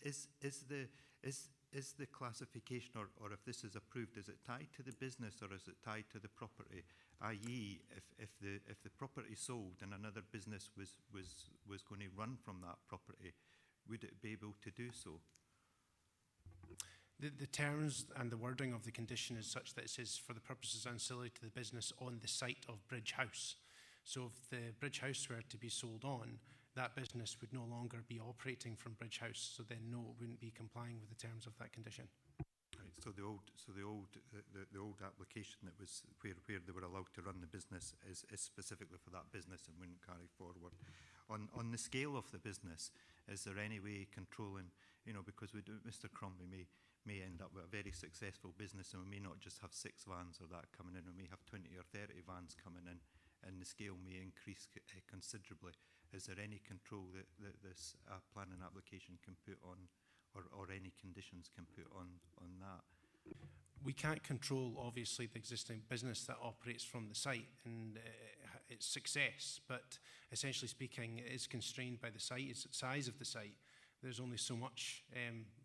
the classification, or if this is approved, is it tied to the business or is it tied to the property? I.e., if the property sold and another business was going to run from that property, would it be able to do so? The terms and the wording of the condition is such that it says for the purposes ancillary to the business on the site of Bridge House. So if the Bridge House were to be sold on, that business would no longer be operating from Bridge House, so then no, it wouldn't be complying with the terms of that condition. Right, so the old application that was where they were allowed to run the business is specifically for that business and wouldn't carry forward. On the scale of the business, is there any way controlling, because Mr. Crombie may end up with a very successful business, and we may not just have 6 vans or that coming in, we may have 20 or 30 vans coming in, and the scale may increase considerably. Is there any control that this planning application can put on, or any conditions can put on that? We can't control, obviously, the existing business that operates from the site and its success, but essentially speaking, it is constrained by the site, its size of the site. There's only so much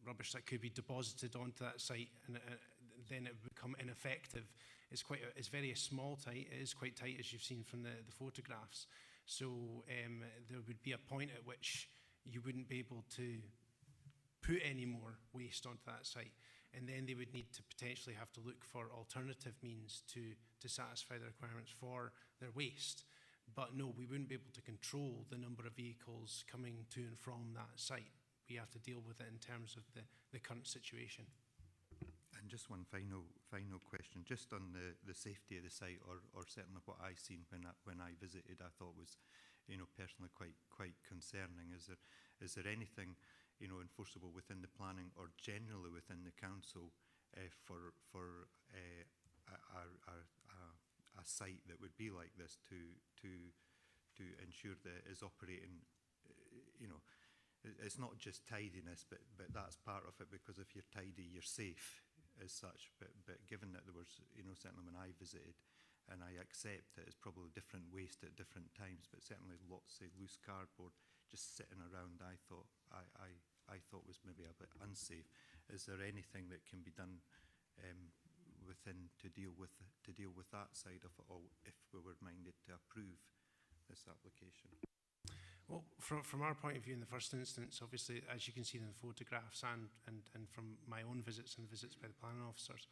rubbish that could be deposited onto that site, and then it would become ineffective. It's very small tight. It is quite tight, as you've seen from the photographs. So there would be a point at which you wouldn't be able to put any more waste onto that site, and then they would need to potentially have to look for alternative means to satisfy the requirements for their waste. But no, we wouldn't be able to control the number of vehicles coming to and from that site. We have to deal with it in terms of the current situation. And just one final question, just on the safety of the site, or certainly what I seen when I visited, I thought was, personally quite concerning. Is there anything, enforceable within the planning or generally within the council for a site that would be like this to ensure that it is operating, it's not just tidiness, but that's part of it, because if you're tidy, you're safe as such. But given that there was, certainly when I visited, and I accept that it's probably different waste at different times, but certainly lots of loose cardboard just sitting around, I thought was maybe a bit unsafe. Is there anything that can be done within to deal with that side of it, or if we were minded to approve this application? Well, from our point of view, in the first instance, obviously, as you can see in the photographs and from my own visits and the visits by the planning officers,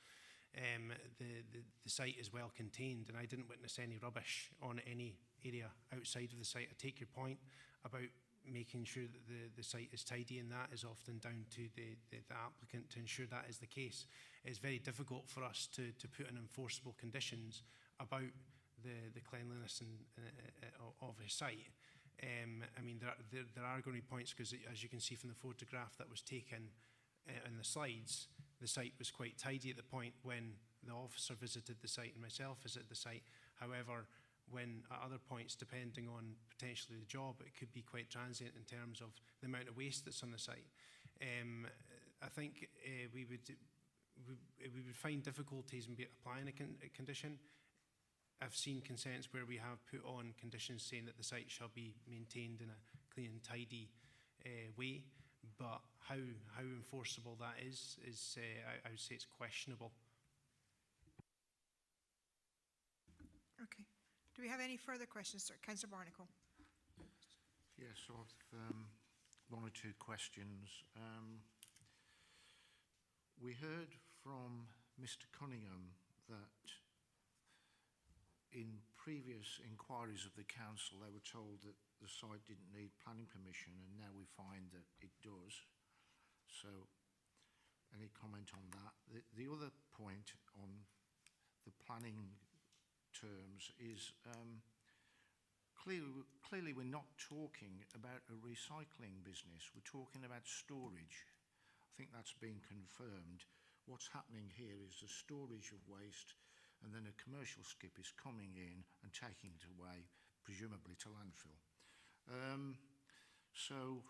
the site is well contained, and I didn't witness any rubbish on any area outside of the site. I take your point about making sure that the site is tidy, and that is often down to the applicant to ensure that is the case. It's very difficult for us to put in enforceable conditions about the cleanliness of a site. I mean, there are going to be points, because as you can see from the photograph that was taken in the slides, the site was quite tidy at the point when the officer visited the site and myself visited the site. However, when at other points, depending on potentially the job, it could be quite transient in terms of the amount of waste that's on the site. I think we would find difficulties in applying a condition. I've seen consents where we have put on conditions saying that the site shall be maintained in a clean and tidy way, but how enforceable that is I would say it's questionable. Okay. Do we have any further questions, sir? Councillor Barnacle. Yes, I've one or two questions. We heard from Mr. Cunningham that in previous inquiries of the council, they were told that the site didn't need planning permission, and now we find that it does. So, any comment on that? The other point on the planning terms is clearly we're not talking about a recycling business. We're talking about storage. I think that's been confirmed. What's happening here is the storage of waste, and then a commercial skip is coming in and taking it away, presumably to landfill. So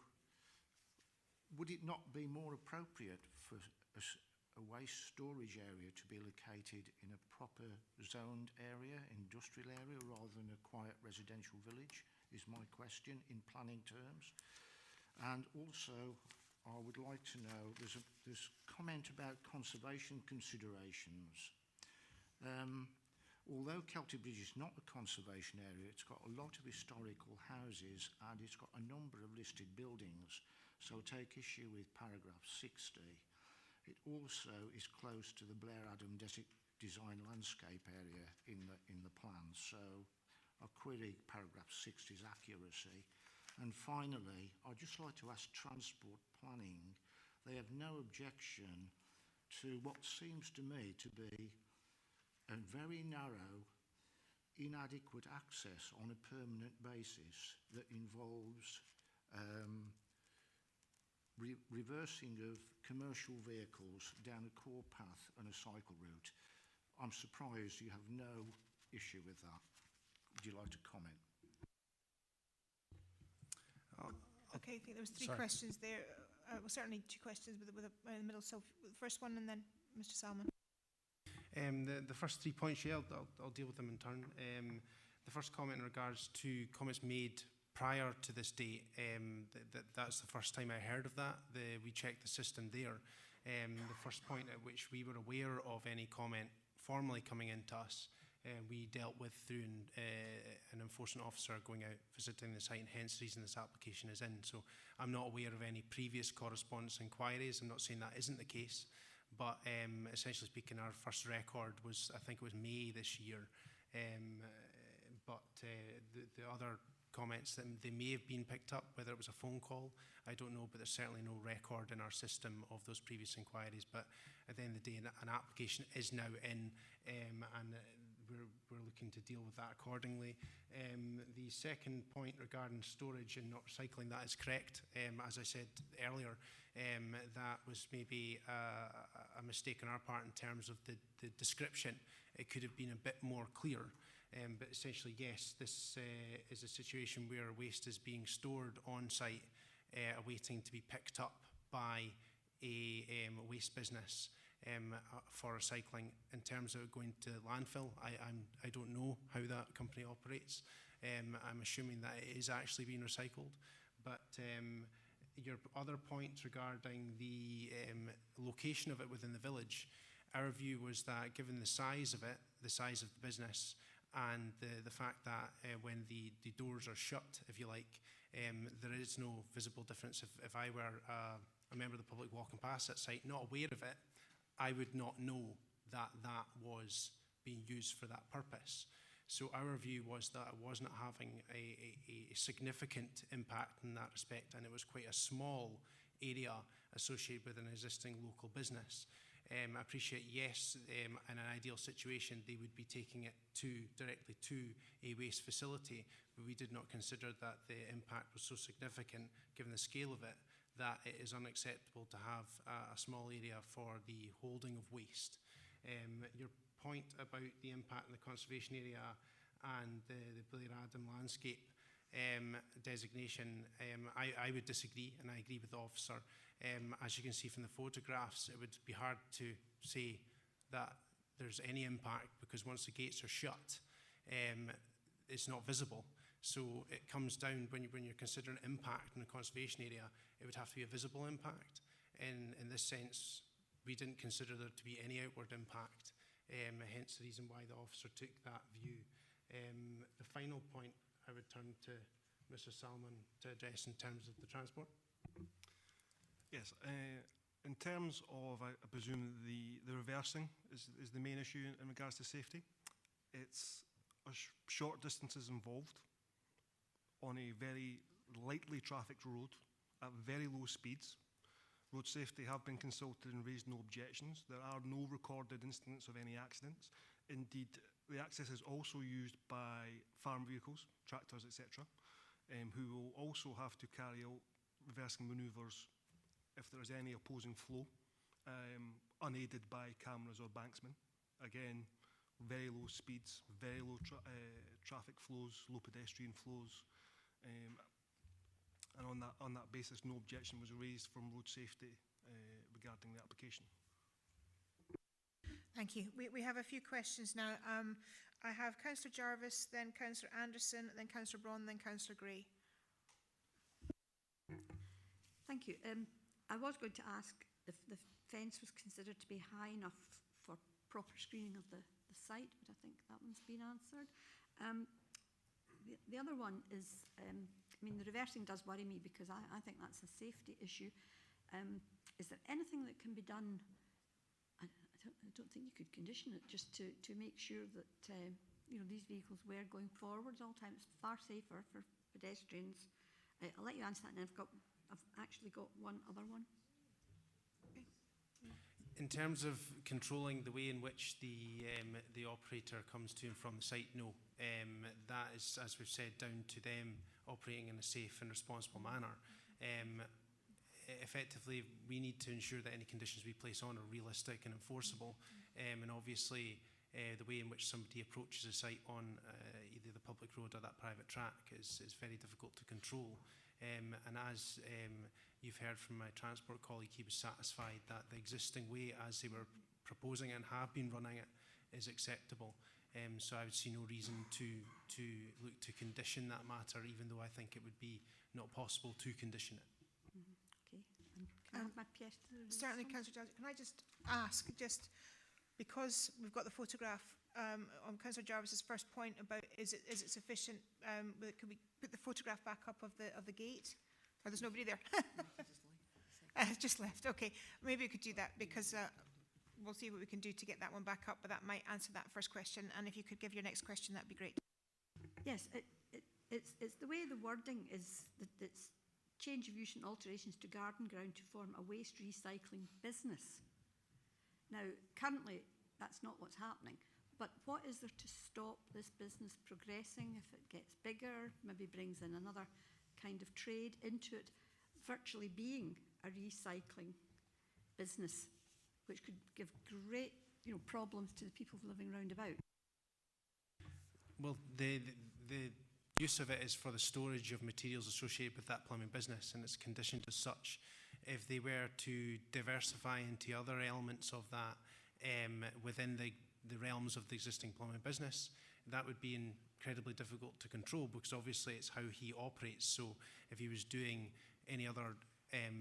would it not be more appropriate for a waste storage area to be located in a proper zoned area, industrial area, rather than a quiet residential village, is my question in planning terms. And also, I would like to know, there's comment about conservation considerations. Although KELTYBRIDGE is not a conservation area, it's got a lot of historical houses and it's got a number of listed buildings. So take issue with paragraph 60. It also is close to the Blair Adam Design Landscape area in the plan. So I query paragraph 60's accuracy. And finally, I'd just like to ask Transport Planning. They have no objection to what seems to me to be a very narrow, inadequate access on a permanent basis that involves reversing of commercial vehicles down a core path and a cycle route. I'm surprised you have no issue with that. Would you like to comment? Okay, I think there was three questions there. Well, certainly two questions with in the middle. So the first one, and then Mr. Salmon. The first 3 points, yeah, I'll deal with them in turn. The first comment in regards to comments made prior to this date, that's the first time I heard of that. We checked the system there. The first point at which we were aware of any comment formally coming into us, we dealt with through an enforcement officer going out visiting the site, and hence the reason this application is in. So I'm not aware of any previous correspondence inquiries. I'm not saying that isn't the case. But essentially speaking, our first record was, I think it was May this year. But the other comments, that they may have been picked up, whether it was a phone call, I don't know, but there's certainly no record in our system of those previous inquiries. But at the end of the day, an application is now in, and we're looking to deal with that accordingly. The second point regarding storage and not recycling, that is correct. As I said earlier, that was maybe a mistake on our part in terms of the description. It could have been a bit more clear. But essentially, yes, this is a situation where waste is being stored on site, awaiting to be picked up by a waste business for recycling. In terms of going to landfill, I don't know how that company operates. I'm assuming that it is actually being recycled. But your other points regarding the location of it within the village, our view was that given the size of it, the size of the business, and the fact that when the doors are shut, if you like, there is no visible difference. If I were a member of the public walking past that site, not aware of it, I would not know that that was being used for that purpose. So our view was that it wasn't having a significant impact in that respect, and it was quite a small area associated with an existing local business. I appreciate, yes, in an ideal situation, they would be taking it directly to a waste facility, but we did not consider that the impact was so significant, given the scale of it, that it is unacceptable to have a small area for the holding of waste. Your point about the impact in the conservation area and the Blair Adam landscape designation, I would disagree, and I agree with the officer. As you can see from the photographs, it would be hard to say that there's any impact, because once the gates are shut, it's not visible. So it comes down, when you're considering impact in a conservation area, it would have to be a visible impact. In this sense, we didn't consider there to be any outward impact, hence the reason why the officer took that view. The final point I would turn to Mr. Salmon to address in terms of the transport. Yes, in terms of, I presume, the reversing is the main issue in regards to safety. It's short distances involved on a very lightly trafficked road at very low speeds. Road safety have been consulted and raised no objections. There are no recorded incidents of any accidents. Indeed, the access is also used by farm vehicles, tractors, etc., who will also have to carry out reversing manoeuvres if there is any opposing flow, unaided by cameras or banksmen. Again, very low speeds, very low traffic flows, low pedestrian flows. And on that basis, no objection was raised from road safety regarding the application. Thank you. We have a few questions now. I have Councillor Jarvis, then Councillor Anderson, then Councillor Braun, then Councillor Gray. Thank you. I was going to ask if the fence was considered to be high enough for proper screening of the site, but I think that one's been answered. The other one is, I mean, the reversing does worry me because I think that's a safety issue. Is there anything that can be done? I don't think you could condition it just to make sure that you know, these vehicles were going forwards all the time. It's far safer for pedestrians. I'll let you answer that, and I've actually got one other one. In terms of controlling the way in which the operator comes to and from the site, no. That is, as we've said, down to them operating in a safe and responsible manner. Effectively, we need to ensure that any conditions we place on are realistic and enforceable. And obviously, the way in which somebody approaches a site on either the public road or that private track is very difficult to control. And as you've heard from my transport colleague, he was satisfied that the existing way as they were proposing and have been running it is acceptable. So I would see no reason to look to condition that matter, even though I think it would be not possible to condition it. Okay. And can I have my pièce de résistance? Certainly, Councillor Jarvis. Can I just ask, just because we've got the photograph on Councillor Jarvis's first point about is it sufficient? Could we put the photograph back up of the gate? Oh, there's nobody there. Just left. Okay, maybe we could do that because we'll see what we can do to get that one back up. But that might answer that first question. And if you could give your next question, that'd be great. Yes, it's the way the wording is that it's change of use and alterations to garden ground to form a waste recycling business. Now, currently, that's not what's happening. But what is there to stop this business progressing if it gets bigger, maybe brings in another kind of trade into it, virtually being a recycling business, which could give great, you know, problems to the people living round about? Well, the use of it is for the storage of materials associated with that plumbing business, and it's conditioned as such. If they were to diversify into other elements of that within the realms of the existing plumbing business, that would be incredibly difficult to control because obviously it's how he operates. So if he was doing any other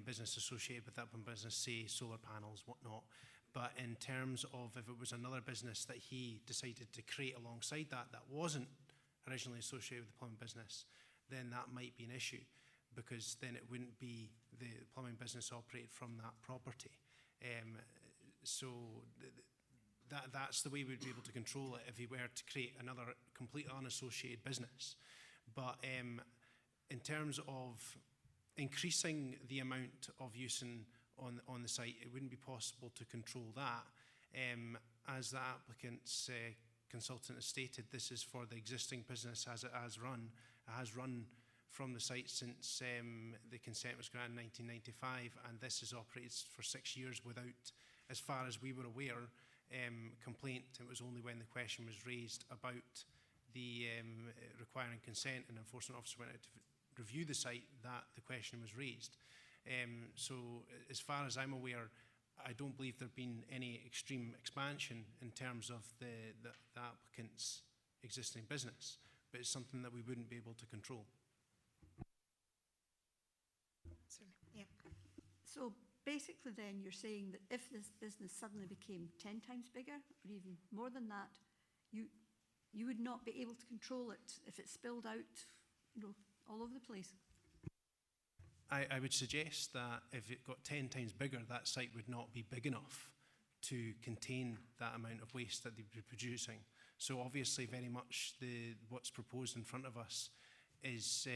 business associated with that plumbing business, say solar panels, whatnot, but in terms of if it was another business that he decided to create alongside that wasn't originally associated with the plumbing business, then that might be an issue because then it wouldn't be the plumbing business operated from that property. That's the way we'd be able to control it if he were to create another completely unassociated business. But in terms of increasing the amount of use on the site, it wouldn't be possible to control that. As the applicant's consultant has stated, this is for the existing business as it has run. It has run from the site since the consent was granted in 1995, and this has operated for 6 years without, as far as we were aware, complaint. It was only when the question was raised about the requiring consent and enforcement officer went out to review the site that the question was raised. So as far as I'm aware, I don't believe there have been any extreme expansion in terms of the applicant's existing business, but it's something that we wouldn't be able to control. Yeah. So basically then you're saying that if this business suddenly became 10 times bigger or even more than that, you would not be able to control it if it spilled out, you know, all over the place? I would suggest that if it got 10 times bigger, that site would not be big enough to contain that amount of waste that they'd be producing. So obviously very much what's proposed in front of us is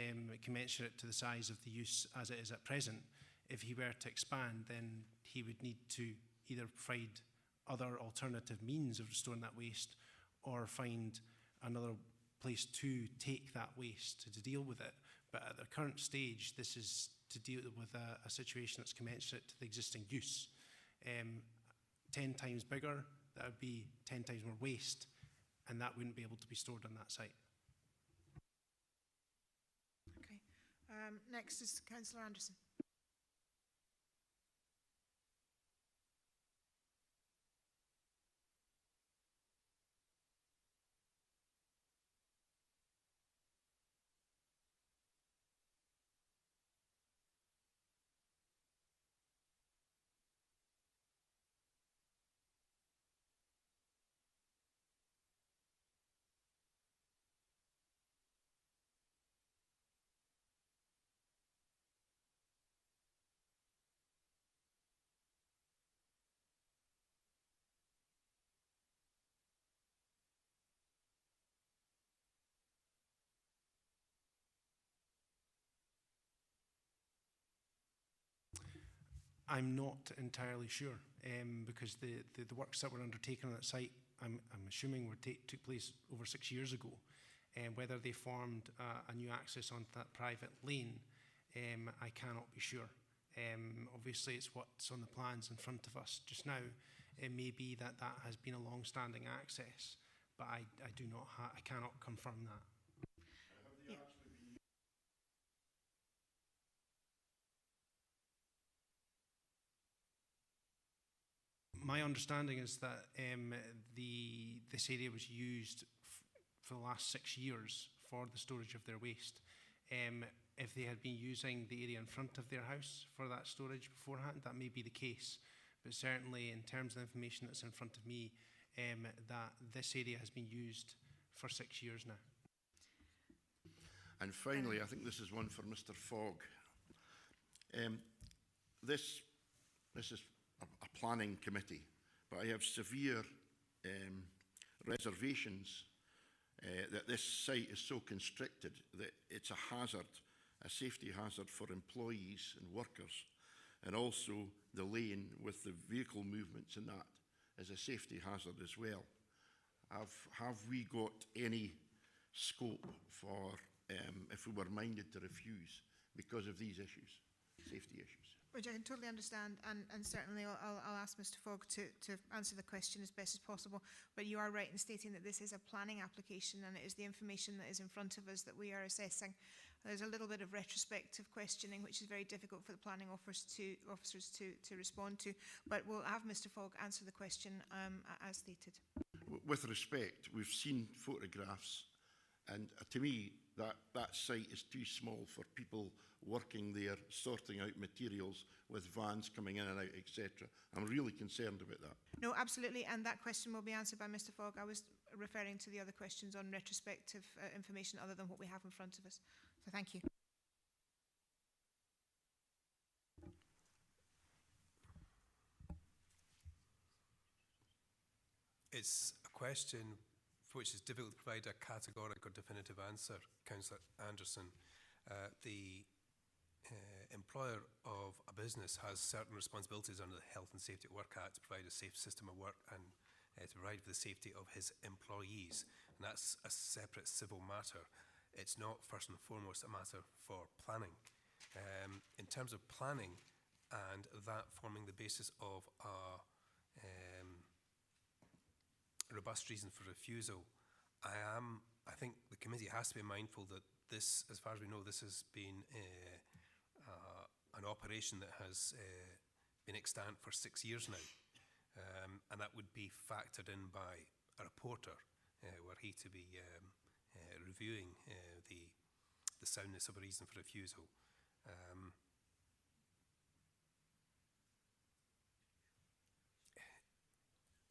commensurate to the size of the use as it is at present. If he were to expand, then he would need to either provide other alternative means of restoring that waste or find another place to take that waste to deal with it. But at the current stage, this is to deal with a situation that's commensurate to the existing use. 10 times bigger, that would be 10 times more waste, and that wouldn't be able to be stored on that site. Okay. Next is Councillor Anderson. I'm not entirely sure, because the works that were undertaken on that site, I'm assuming took place over 6 years ago, and whether they formed a new access onto that private lane, I cannot be sure. Obviously, it's what's on the plans in front of us just now. It may be that that has been a long-standing access, but I cannot confirm that. Yeah. My understanding is that this area was used for the last 6 years for the storage of their waste. If they had been using the area in front of their house for that storage beforehand, that may be the case. But certainly in terms of the information that's in front of me, that this area has been used for 6 years now. And finally, I think this is one for Mr. Fogg. This is a planning committee, but I have severe reservations that this site is so constricted that it's a hazard, a safety hazard for employees and workers, and also the lane with the vehicle movements and that is a safety hazard as well. Have we got any scope for, if we were minded to refuse because of these issues, safety issues? Which I can totally understand, and certainly I'll ask Mr. Fogg to answer the question as best as possible. But you are right in stating that this is a planning application, and it is the information that is in front of us that we are assessing. There's a little bit of retrospective questioning, which is very difficult for the planning officers to respond to. But we'll have Mr. Fogg answer the question as stated. With respect, we've seen photographs, and to me, that site is too small for people working there, sorting out materials with vans coming in and out, etc. I'm really concerned about that. No, absolutely, and that question will be answered by Mr. Fogg. I was referring to the other questions on retrospective information other than what we have in front of us. So thank you. It's a question for which it's difficult to provide a categorical or definitive answer, Councillor Anderson. The employer of a business has certain responsibilities under the Health and Safety at Work Act to provide a safe system of work and to provide for the safety of his employees. And that's a separate civil matter. It's not first and foremost a matter for planning. In terms of planning and that forming the basis of a robust reason for refusal, I think the committee has to be mindful that this, as far as we know, this has been an operation that has been extant for 6 years now, and that would be factored in by a reporter were he to be reviewing the soundness of a reason for refusal.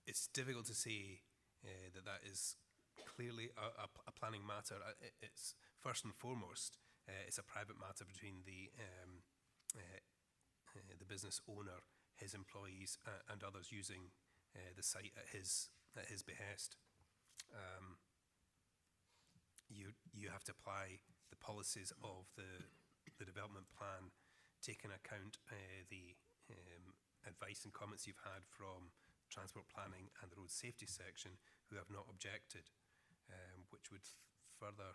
It's difficult to say that is clearly a planning matter. It's first and foremost, it's a private matter between the business owner, his employees, and others using the site at his behest. You have to apply the policies of the development plan, take into account the advice and comments you've had from transport planning and the road safety section, who have not objected, which would further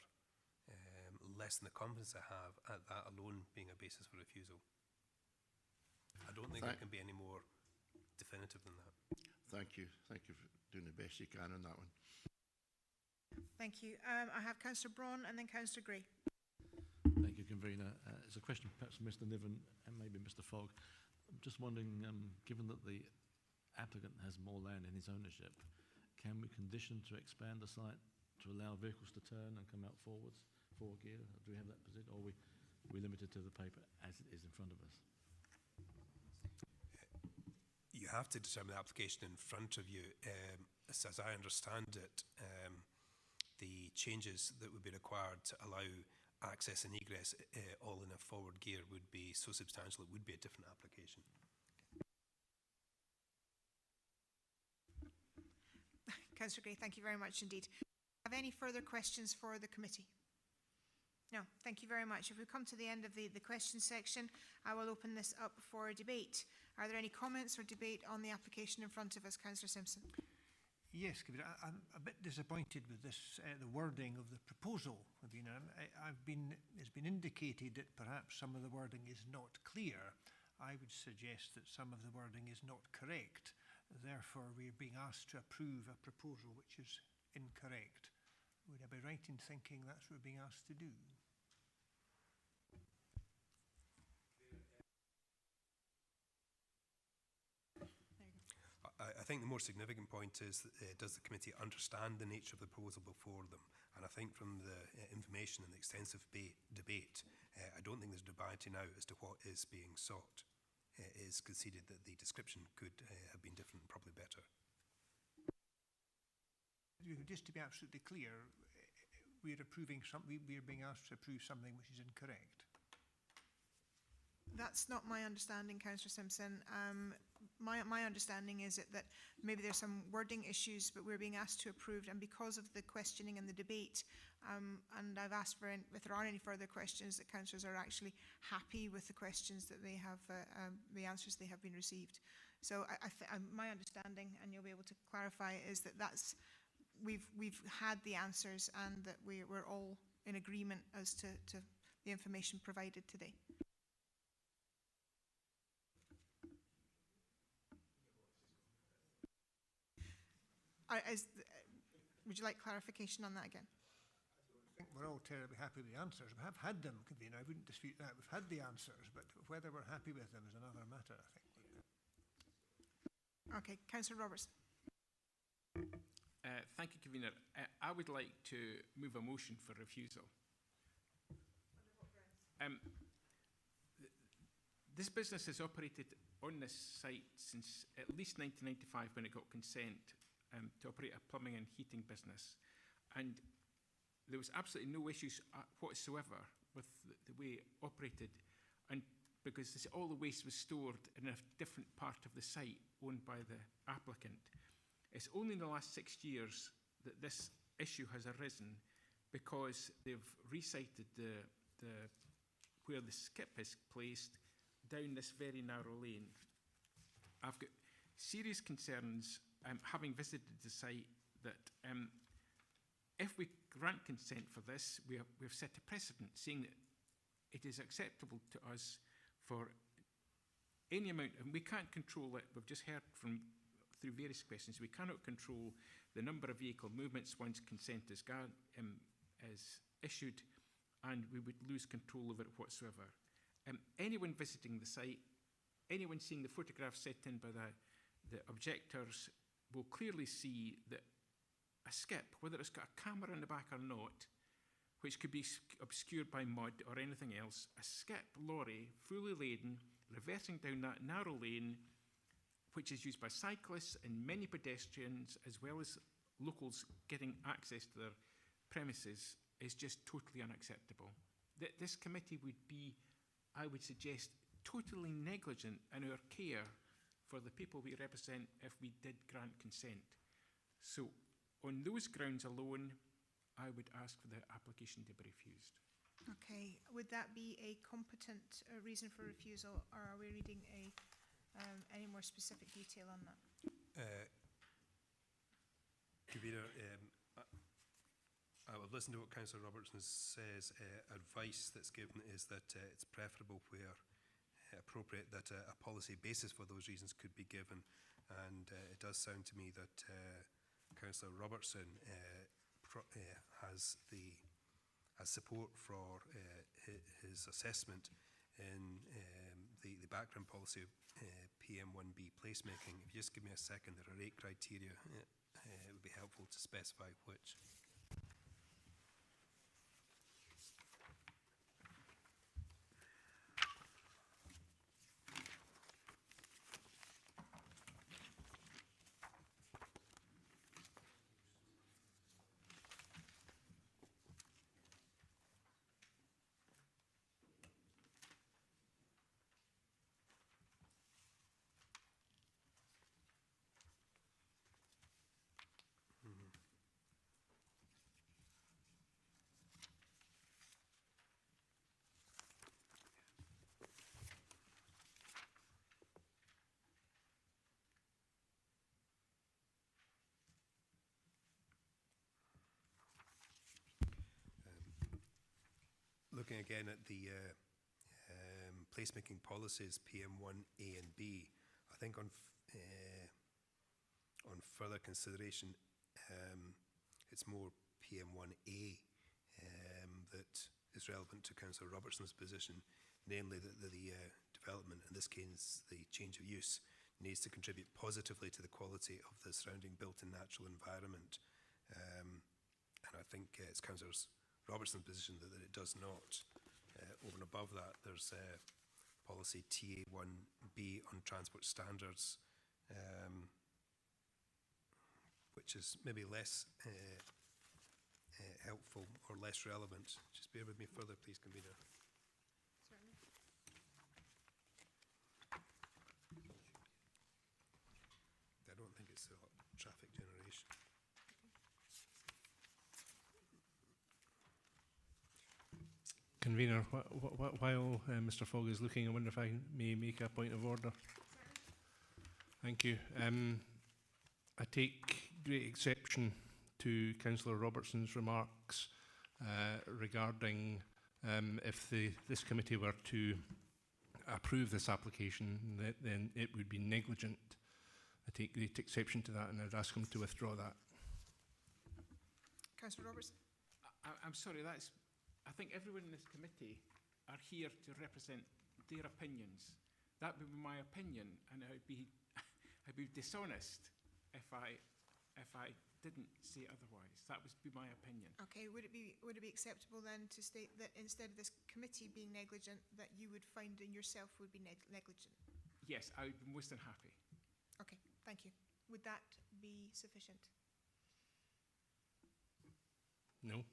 lessen the confidence I have at that alone being a basis for refusal. I don't think it can be any more definitive than that. Thank you. Thank you for doing the best you can on that one. Thank you. I have Councillor Braun and then Councillor Gray. Thank you, Convener. It's a question perhaps for Mr. Niven and maybe Mr. Fogg. I'm just wondering, given that the applicant has more land in his ownership, can we condition to expand the site to allow vehicles to turn and come out forward gear? Do we have that position, or are we limited to the paper as it is in front of us? You have to determine the application in front of you. As I understand it, the changes that would be required to allow access and egress all in a forward gear would be so substantial it would be a different application. Councillor Gray, thank you very much indeed. Have any further questions for the committee? No, thank you very much. If we come to the end of the question section, I will open this up for debate. Are there any comments or debate on the application in front of us, Councillor Simpson? Yes, Convener, I'm a bit disappointed with this, the wording of the proposal. It's been indicated that perhaps some of the wording is not clear. I would suggest that some of the wording is not correct. Therefore, we are being asked to approve a proposal which is incorrect. Would I be right in thinking that's what we're being asked to do? I think the more significant point is, does the committee understand the nature of the proposal before them? And I think from the information and the extensive debate, I don't think there's debate now as to what is being sought. It is conceded that the description could have been different and probably better. Just to be absolutely clear, we're approving something. We're being asked to approve something which is incorrect. That's not my understanding, Councillor Simpson. My understanding is that maybe there's some wording issues, but we're being asked to approve, and because of the questioning and the debate, and I've asked for if there are any further questions, that councillors are actually happy with the questions that they have, the answers they have been received. So my understanding, and you'll be able to clarify, is that we've had the answers, and that we're all in agreement as to the information provided today. Would you like clarification on that again? I think we're all terribly happy with the answers. We have had them, Convener. I wouldn't dispute that. We've had the answers, but whether we're happy with them is another matter, I think. Okay, Councillor Robertson. Thank you, Convener. I would like to move a motion for refusal. This business has operated on this site since at least 1995, when it got consent to operate a plumbing and heating business, and there was absolutely no issues whatsoever with the way it operated, and because all the waste was stored in a different part of the site owned by the applicant. It's only in the last 6 years that this issue has arisen, because they've resited where the skip is placed down this very narrow lane. I've got serious concerns, having visited the site, that if we grant consent for this, we've set a precedent, saying that it is acceptable to us for any amount, and we can't control it. We've just heard through various questions, we cannot control the number of vehicle movements once consent is issued, and we would lose control over it whatsoever. Anyone visiting the site, anyone seeing the photographs set in by the objectors, will clearly see that a skip, whether it's got a camera in the back or not, which could be obscured by mud or anything else, a skip lorry fully laden, reversing down that narrow lane, which is used by cyclists and many pedestrians, as well as locals getting access to their premises, is just totally unacceptable. This committee would be, I would suggest, totally negligent in our care for the people we represent if we did grant consent. So, on those grounds alone, I would ask for the application to be refused. Okay, would that be a competent reason for refusal, or are we reading any more specific detail on that? Convener, I've listened to what Councillor Robertson says. Advice that's given is that it's preferable, where appropriate, that a policy basis for those reasons could be given, and it does sound to me that Councillor Robertson has support for his assessment in the background policy of PM1B placemaking. If you just give me a second, there are 8 criteria. It would be helpful to specify which. looking again at the placemaking policies, PM1A and B, I think on further consideration, it's more PM1A that is relevant to Councillor Robertson's position, namely that the development, in this case the change of use, needs to contribute positively to the quality of the surrounding built and natural environment. And I think it's Councillor Robertson's position that it does not. Over and above that, there's policy TA1B on transport standards, which is maybe less helpful or less relevant. Just bear with me further, please, Convener. I don't think it's traffic generation. Convener, while Mr Fogg is looking, I wonder if I may make a point of order. Thank you. I take great exception to Councillor Robertson's remarks regarding if this committee were to approve this application, then it would be negligent. I take great exception to that, and I'd ask him to withdraw that. Councillor Robertson. I'm sorry, I think everyone in this committee are here to represent their opinions. That would be my opinion, and I'd be dishonest if I didn't say otherwise. That would be my opinion. Okay, would it be acceptable then to state that instead of this committee being negligent, that you would find in yourself would be negligent? Yes, I would be most than happy. Okay, thank you. Would that be sufficient? No.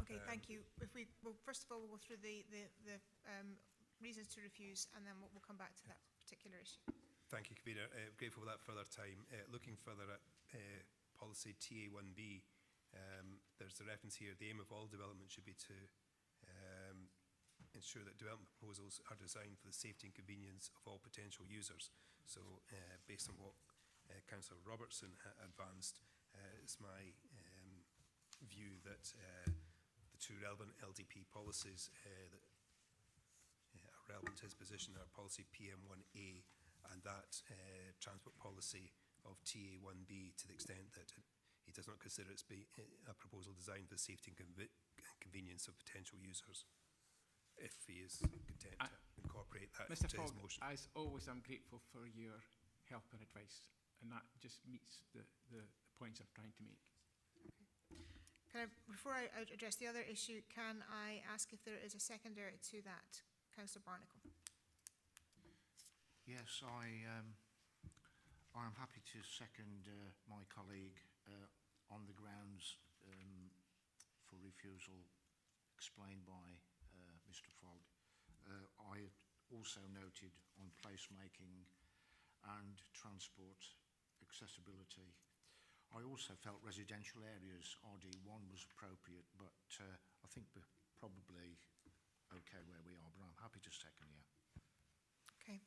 Okay, thank you. Well, first of all, we'll go through the reasons to refuse, and then we'll come back to that particular issue. Thank you, Convener. Grateful for that further time. Looking further at policy TA1B, there's the reference here, the aim of all development should be to ensure that development proposals are designed for the safety and convenience of all potential users. So based on what Councillor Robertson advanced, it's my view that the two relevant LDP policies that are relevant to his position are policy PM1A and that transport policy of TA1B, to the extent that he does not consider it to be a proposal designed for the safety and convenience of potential users, if he is content to incorporate that Mr. into Fogg, his motion. as always, I'm grateful for your help and advice, and that just meets the points I'm trying to make. Can I, before I address the other issue, can I ask if there is a seconder to that? Councillor Barnacle. Yes, I am happy to second my colleague on the grounds for refusal explained by Mr Fogg. I also noted on placemaking and transport accessibility. I also felt residential areas, RD1 was appropriate, but I think we're probably okay where we are, but I'm happy to second, yeah. Okay,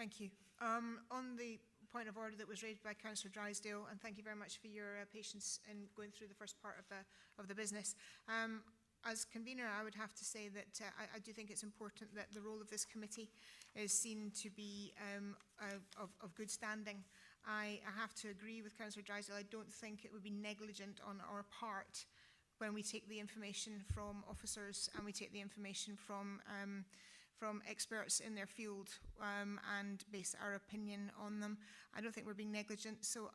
thank you. On the point of order that was raised by Councillor Drysdale, and thank you very much for your patience in going through the first part of the business. As convener, I would have to say that I do think it's important that the role of this committee is seen to be of good standing. I have to agree with Councillor Drysdale. I don't think it would be negligent on our part when we take the information from officers and we take the information from experts in their field and base our opinion on them. I don't think we're being negligent, so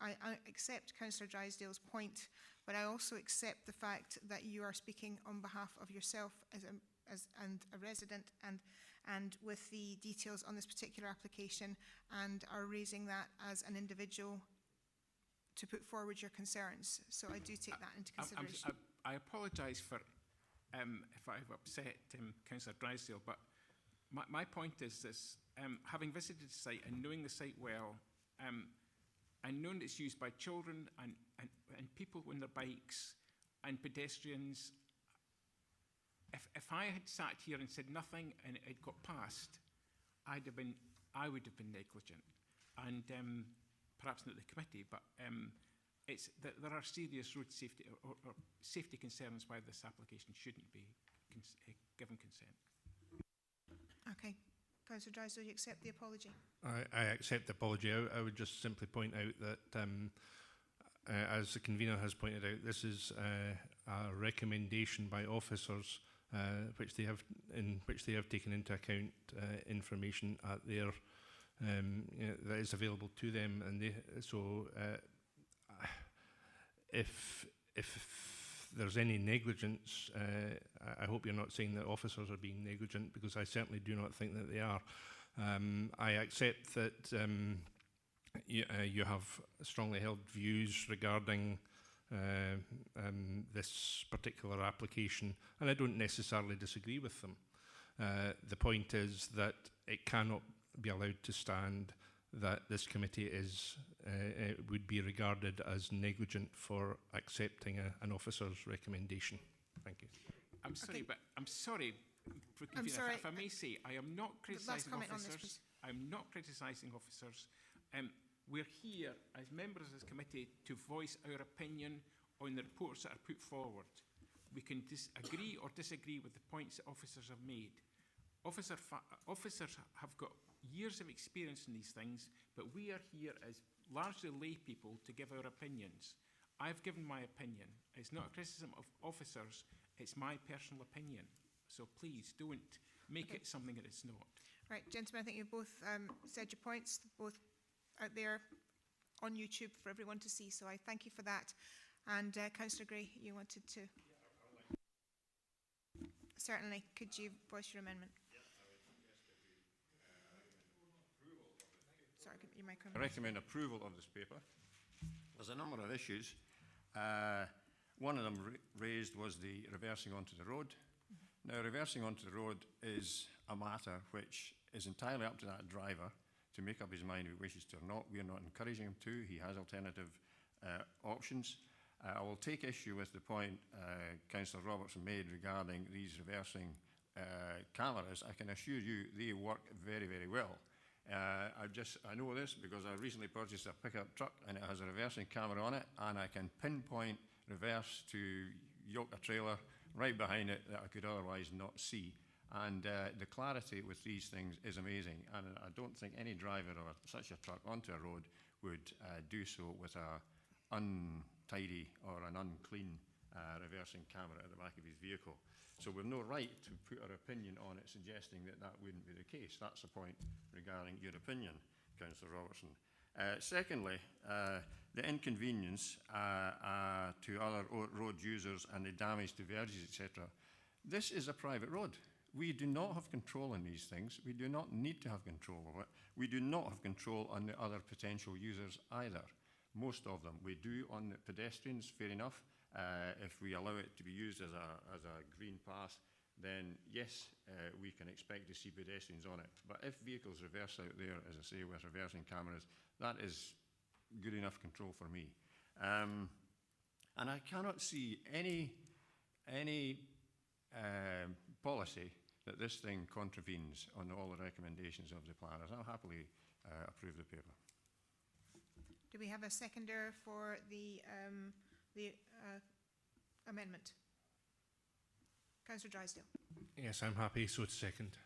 I accept Councillor Drysdale's point, but I also accept the fact that you are speaking on behalf of yourself and a resident and with the details on this particular application, and are raising that as an individual to put forward your concerns. So I do take that into consideration. I apologise for if I've upset Councillor Drysdale, but my point is this. Having visited the site and knowing the site well, and knowing it's used by children and people on their bikes and pedestrians, if I had sat here and said nothing and it got passed, I would have been negligent, and perhaps not the committee, but there are serious road safety or safety concerns why this application shouldn't be given consent. Okay. Councillor Drysdale, you accept the apology? I accept the apology. I would just simply point out that, as the convener has pointed out, this is a recommendation by officers which they have taken into account information at their that is available to them, and if there's any negligence, I hope you're not saying that officers are being negligent, because I certainly do not think that they are. I accept that you have strongly held views regarding this particular application, and I don't necessarily disagree with them. The point is that it cannot be allowed to stand that this committee would be regarded as negligent for accepting an officer's recommendation. Thank you. I'm sorry, but I'm sorry. I'm sorry. If I may say, I am not criticising officers. This, I'm not criticising officers. We're here as members of this committee to voice our opinion on the reports that are put forward. We can agree or disagree with the points that officers have made. Officers have got years of experience in these things, but we are here as largely lay people to give our opinions. I've given my opinion. It's not a criticism of officers, it's my personal opinion. So please don't make it something that it's not. Right, gentlemen, I think you've both said your points, both out there on YouTube for everyone to see, so I thank you for that. And Councillor Gray, you wanted to? Certainly, could you voice your amendment? Sorry, your microphone. I recommend approval of this paper. There's a number of issues. One of them raised was the reversing onto the road. Now, reversing onto the road is a matter which is entirely up to that driver to make up his mind if he wishes to or not. We are not encouraging him to. He has alternative options. I will take issue with the point Councillor Robertson made regarding these reversing cameras. I can assure you they work very, very well. I know this because I recently purchased a pickup truck and it has a reversing camera on it, and I can pinpoint reverse to yoke a trailer right behind it that I could otherwise not see. And the clarity with these things is amazing, and I don't think any driver of such a truck onto a road would do so with a untidy or an unclean reversing camera at the back of his vehicle. So we've no right to put our opinion on it suggesting that that wouldn't be the case. That's the point regarding your opinion, Councillor Robertson. Secondly, the inconvenience to other road users and the damage to verges, etc. This is a private road. We do not have control on these things. We do not need to have control of it. We do not have control on the other potential users either. Most of them. We do on the pedestrians, fair enough. If we allow it to be used as a green path, then yes, we can expect to see pedestrians on it. But if vehicles reverse out there, as I say, with reversing cameras, that is good enough control for me. And I cannot see any policy that this thing contravenes on all the recommendations of the planners. I'll happily approve the paper. Do we have a seconder for the amendment? Councillor Drysdale. Yes, I'm happy so to second.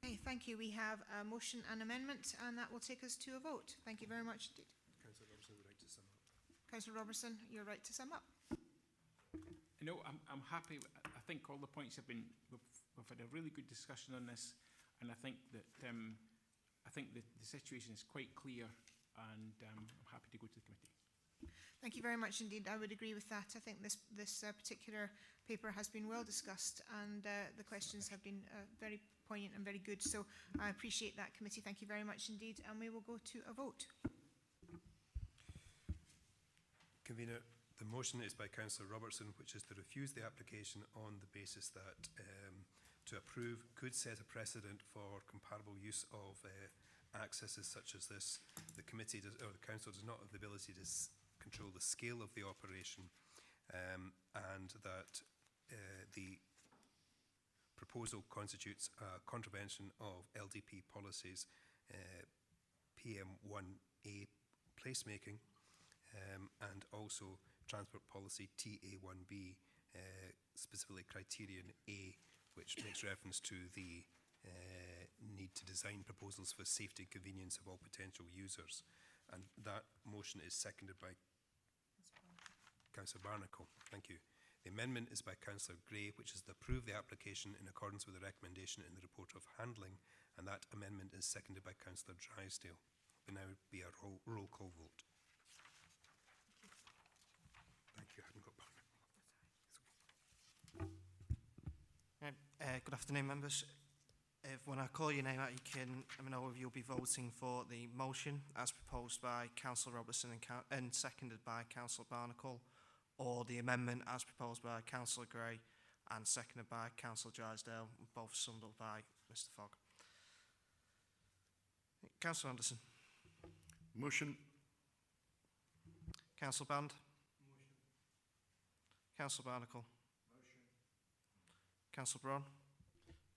Okay, thank you. We have a motion and amendment, and that will take us to a vote. Thank you very much indeed. Councillor Robertson would like to sum up. Councillor Robertson, you're right to sum up. No, I'm happy. I think all the points have been. We've had a really good discussion on this, and I think that the situation is quite clear, and I'm happy to go to the committee. Thank you very much indeed. I would agree with that. I think this particular paper has been well discussed, and the questions have been very poignant and very good. So I appreciate that, committee. Thank you very much indeed, and we will go to a vote. Convener, the motion is by Councillor Robertson, which is to refuse the application on the basis that to approve could set a precedent for comparable use of accesses such as this. The committee or the council does not have the ability to control the scale of the operation, and that the proposal constitutes a contravention of LDP policies PM1A placemaking, and also Transport Policy TA1B, specifically Criterion A, which makes reference to the need to design proposals for safety and convenience of all potential users. And that motion is seconded by Councillor Barnacle. Thank you. The amendment is by Councillor Gray, which is to approve the application in accordance with the recommendation in the report of handling, and that amendment is seconded by Councillor Drysdale. It will now be a roll call vote. Thank you. I haven't got Barnacle. Good afternoon, members. When I call your name out, you can know if you'll be voting for the motion as proposed by Councillor Robertson and seconded by Councillor Barnacle, or the amendment as proposed by Councillor Gray and seconded by Councillor Drysdale, both summed up by Mr. Fogg. Councillor Anderson. Motion. Councillor Band. Motion. Councillor Barnacle. Motion. Councillor Braun.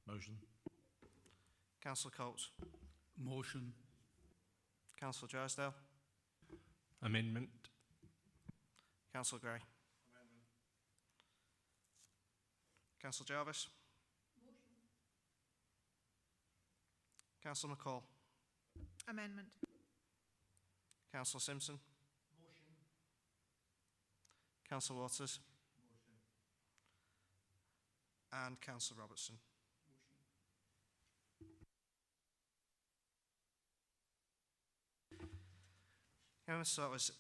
Motion. Councillor Coates. Motion. Councillor Drysdale. Amendment. Councillor Gray. Amendment. Councillor Jarvis. Motion. Councillor McCall. Amendment. Councillor Simpson. Motion. Councillor Waters. Motion. And Councillor Robertson. So it was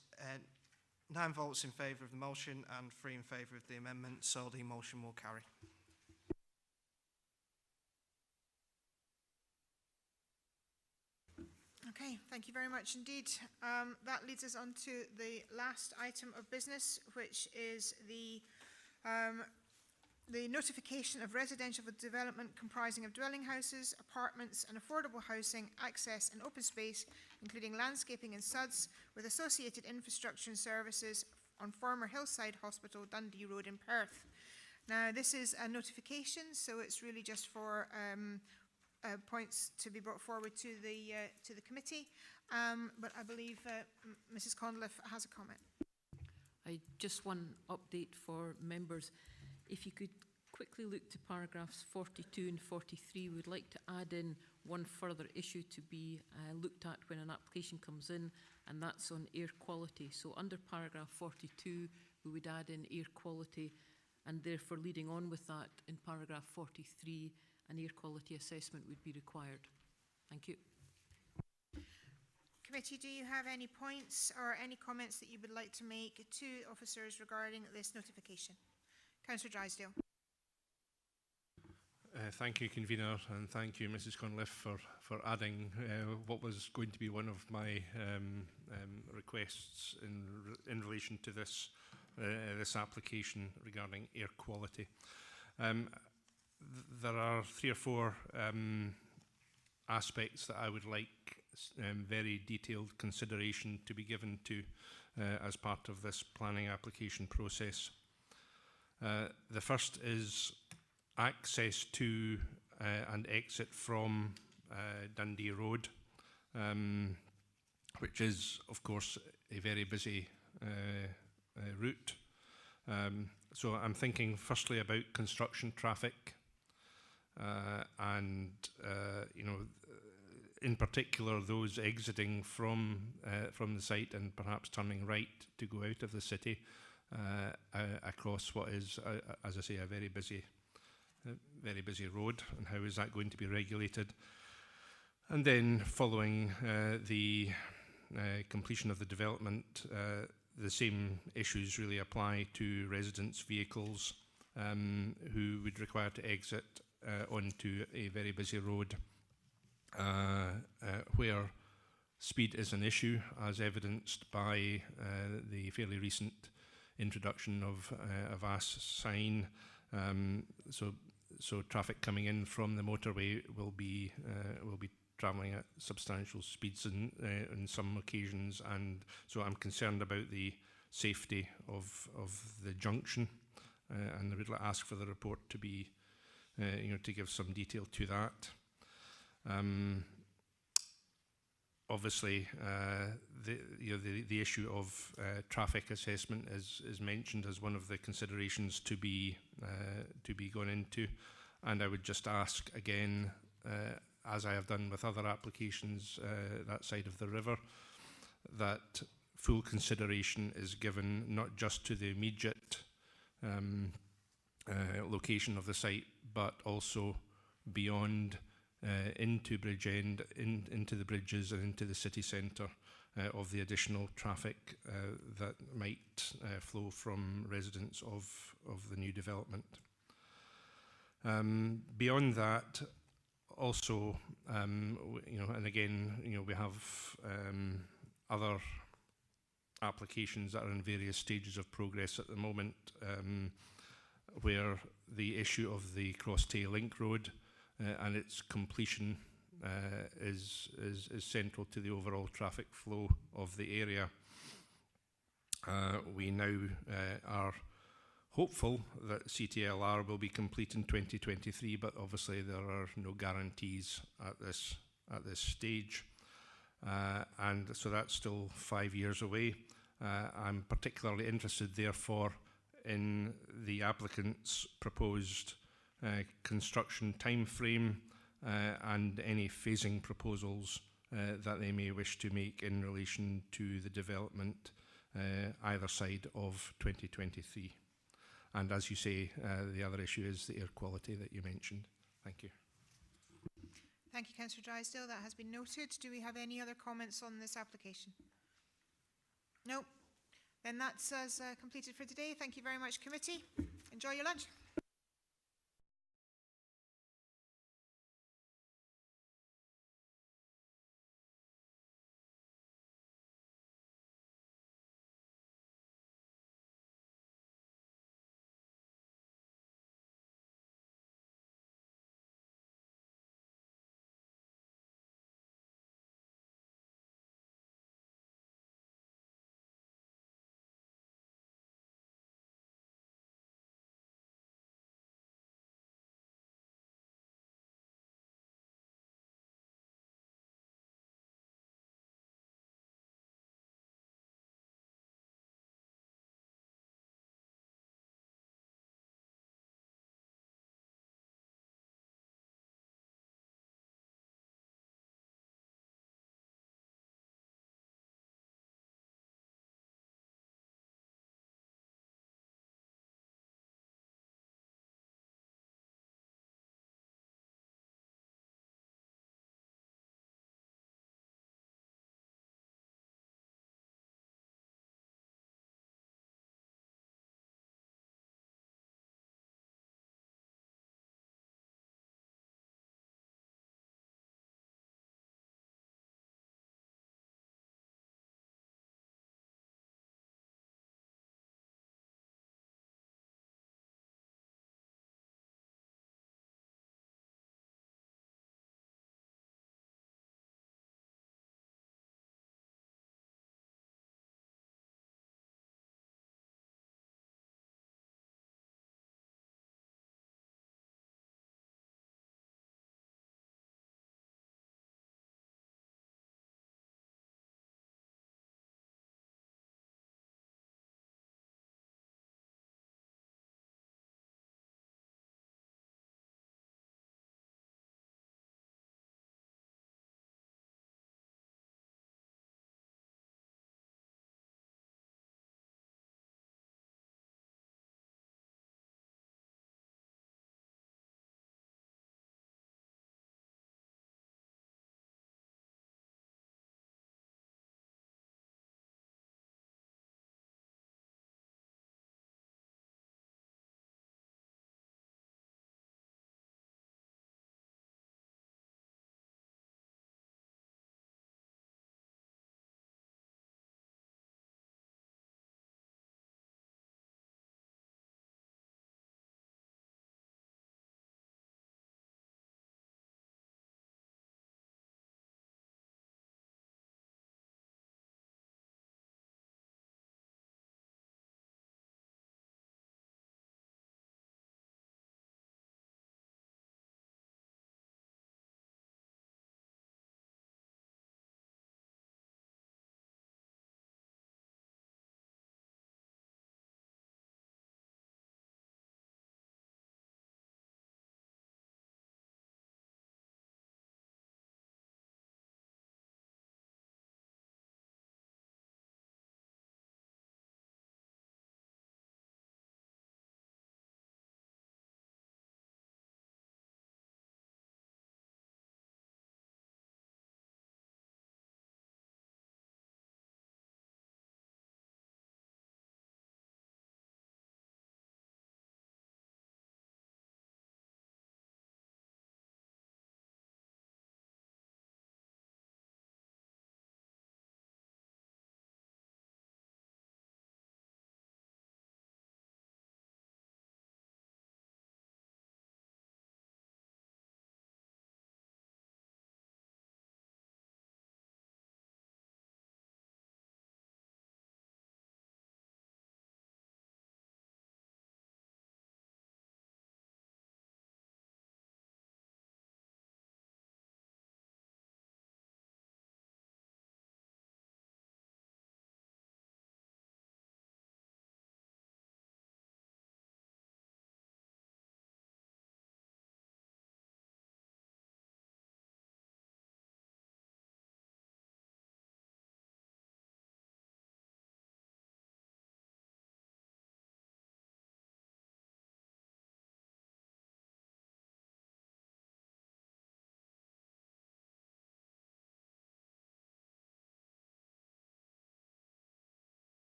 9 votes in favour of the motion and 3 in favour of the amendment, so the motion will carry. Okay, thank you very much indeed. That leads us on to the last item of business, which is the notification of residential development comprising of dwelling houses, apartments and affordable housing, access and open space, including landscaping and SUDS, with associated infrastructure and services on former Hillside Hospital, Dundee Road in Perth. Now, this is a notification, so it's really just for points to be brought forward to the committee. But I believe Mrs. Conliffe has a comment. Just one update for members. If you could quickly look to paragraphs 42 and 43, we'd like to add in one further issue to be looked at when an application comes in, and that's on air quality. So under paragraph 42, we would add in air quality, and therefore leading on with that, in paragraph 43, an air quality assessment would be required. Thank you. Committee, do you have any points or any comments that you would like to make to officers regarding this notification? Councillor Drysdale. Thank you, Convener, and thank you, Mrs. Conliffe, for adding what was going to be one of my requests in relation to this this application regarding air quality. There are 3 or 4 aspects that I would like very detailed consideration to be given to as part of this planning application process. The first is access to and exit from Dundee Road, which is, of course, a very busy route. So I'm thinking firstly about construction traffic and, you know, in particular those exiting from the site and perhaps turning right to go out of the city across what is, as I say, a very busy road, and how is that going to be regulated? And then following the completion of the development, the same issues really apply to residents' vehicles who would require to exit onto a very busy road where speed is an issue, as evidenced by the fairly recent introduction of a VAS sign. So traffic coming in from the motorway will be travelling at substantial speeds in some occasions, and so I'm concerned about the safety of the junction, and I would ask for the report to be, you know, to give some detail to that. obviously, the issue of traffic assessment is mentioned as one of the considerations to be gone into, and I would just ask again, as I have done with other applications that side of the river, that full consideration is given not just to the immediate location of the site, but also beyond into Bridgend, into the bridges and into the city centre of the additional traffic that might flow from residents of the new development. Beyond that, also, and again, we have other applications that are in various stages of progress at the moment, where the issue of the Cross-Tay Link Road and its completion is central to the overall traffic flow of the area. We now are hopeful that CTLR will be complete in 2023, but obviously there are no guarantees at this stage, and so that's still 5 years away. I'm particularly interested, therefore, in the applicant's proposed construction time frame and any phasing proposals that they may wish to make in relation to the development either side of 2023. And as you say, the other issue is the air quality that you mentioned. Thank you. Thank you, Councillor Drysdale. That has been noted. Do we have any other comments on this application? No. Then that's us completed for today. Thank you very much, committee. Enjoy your lunch.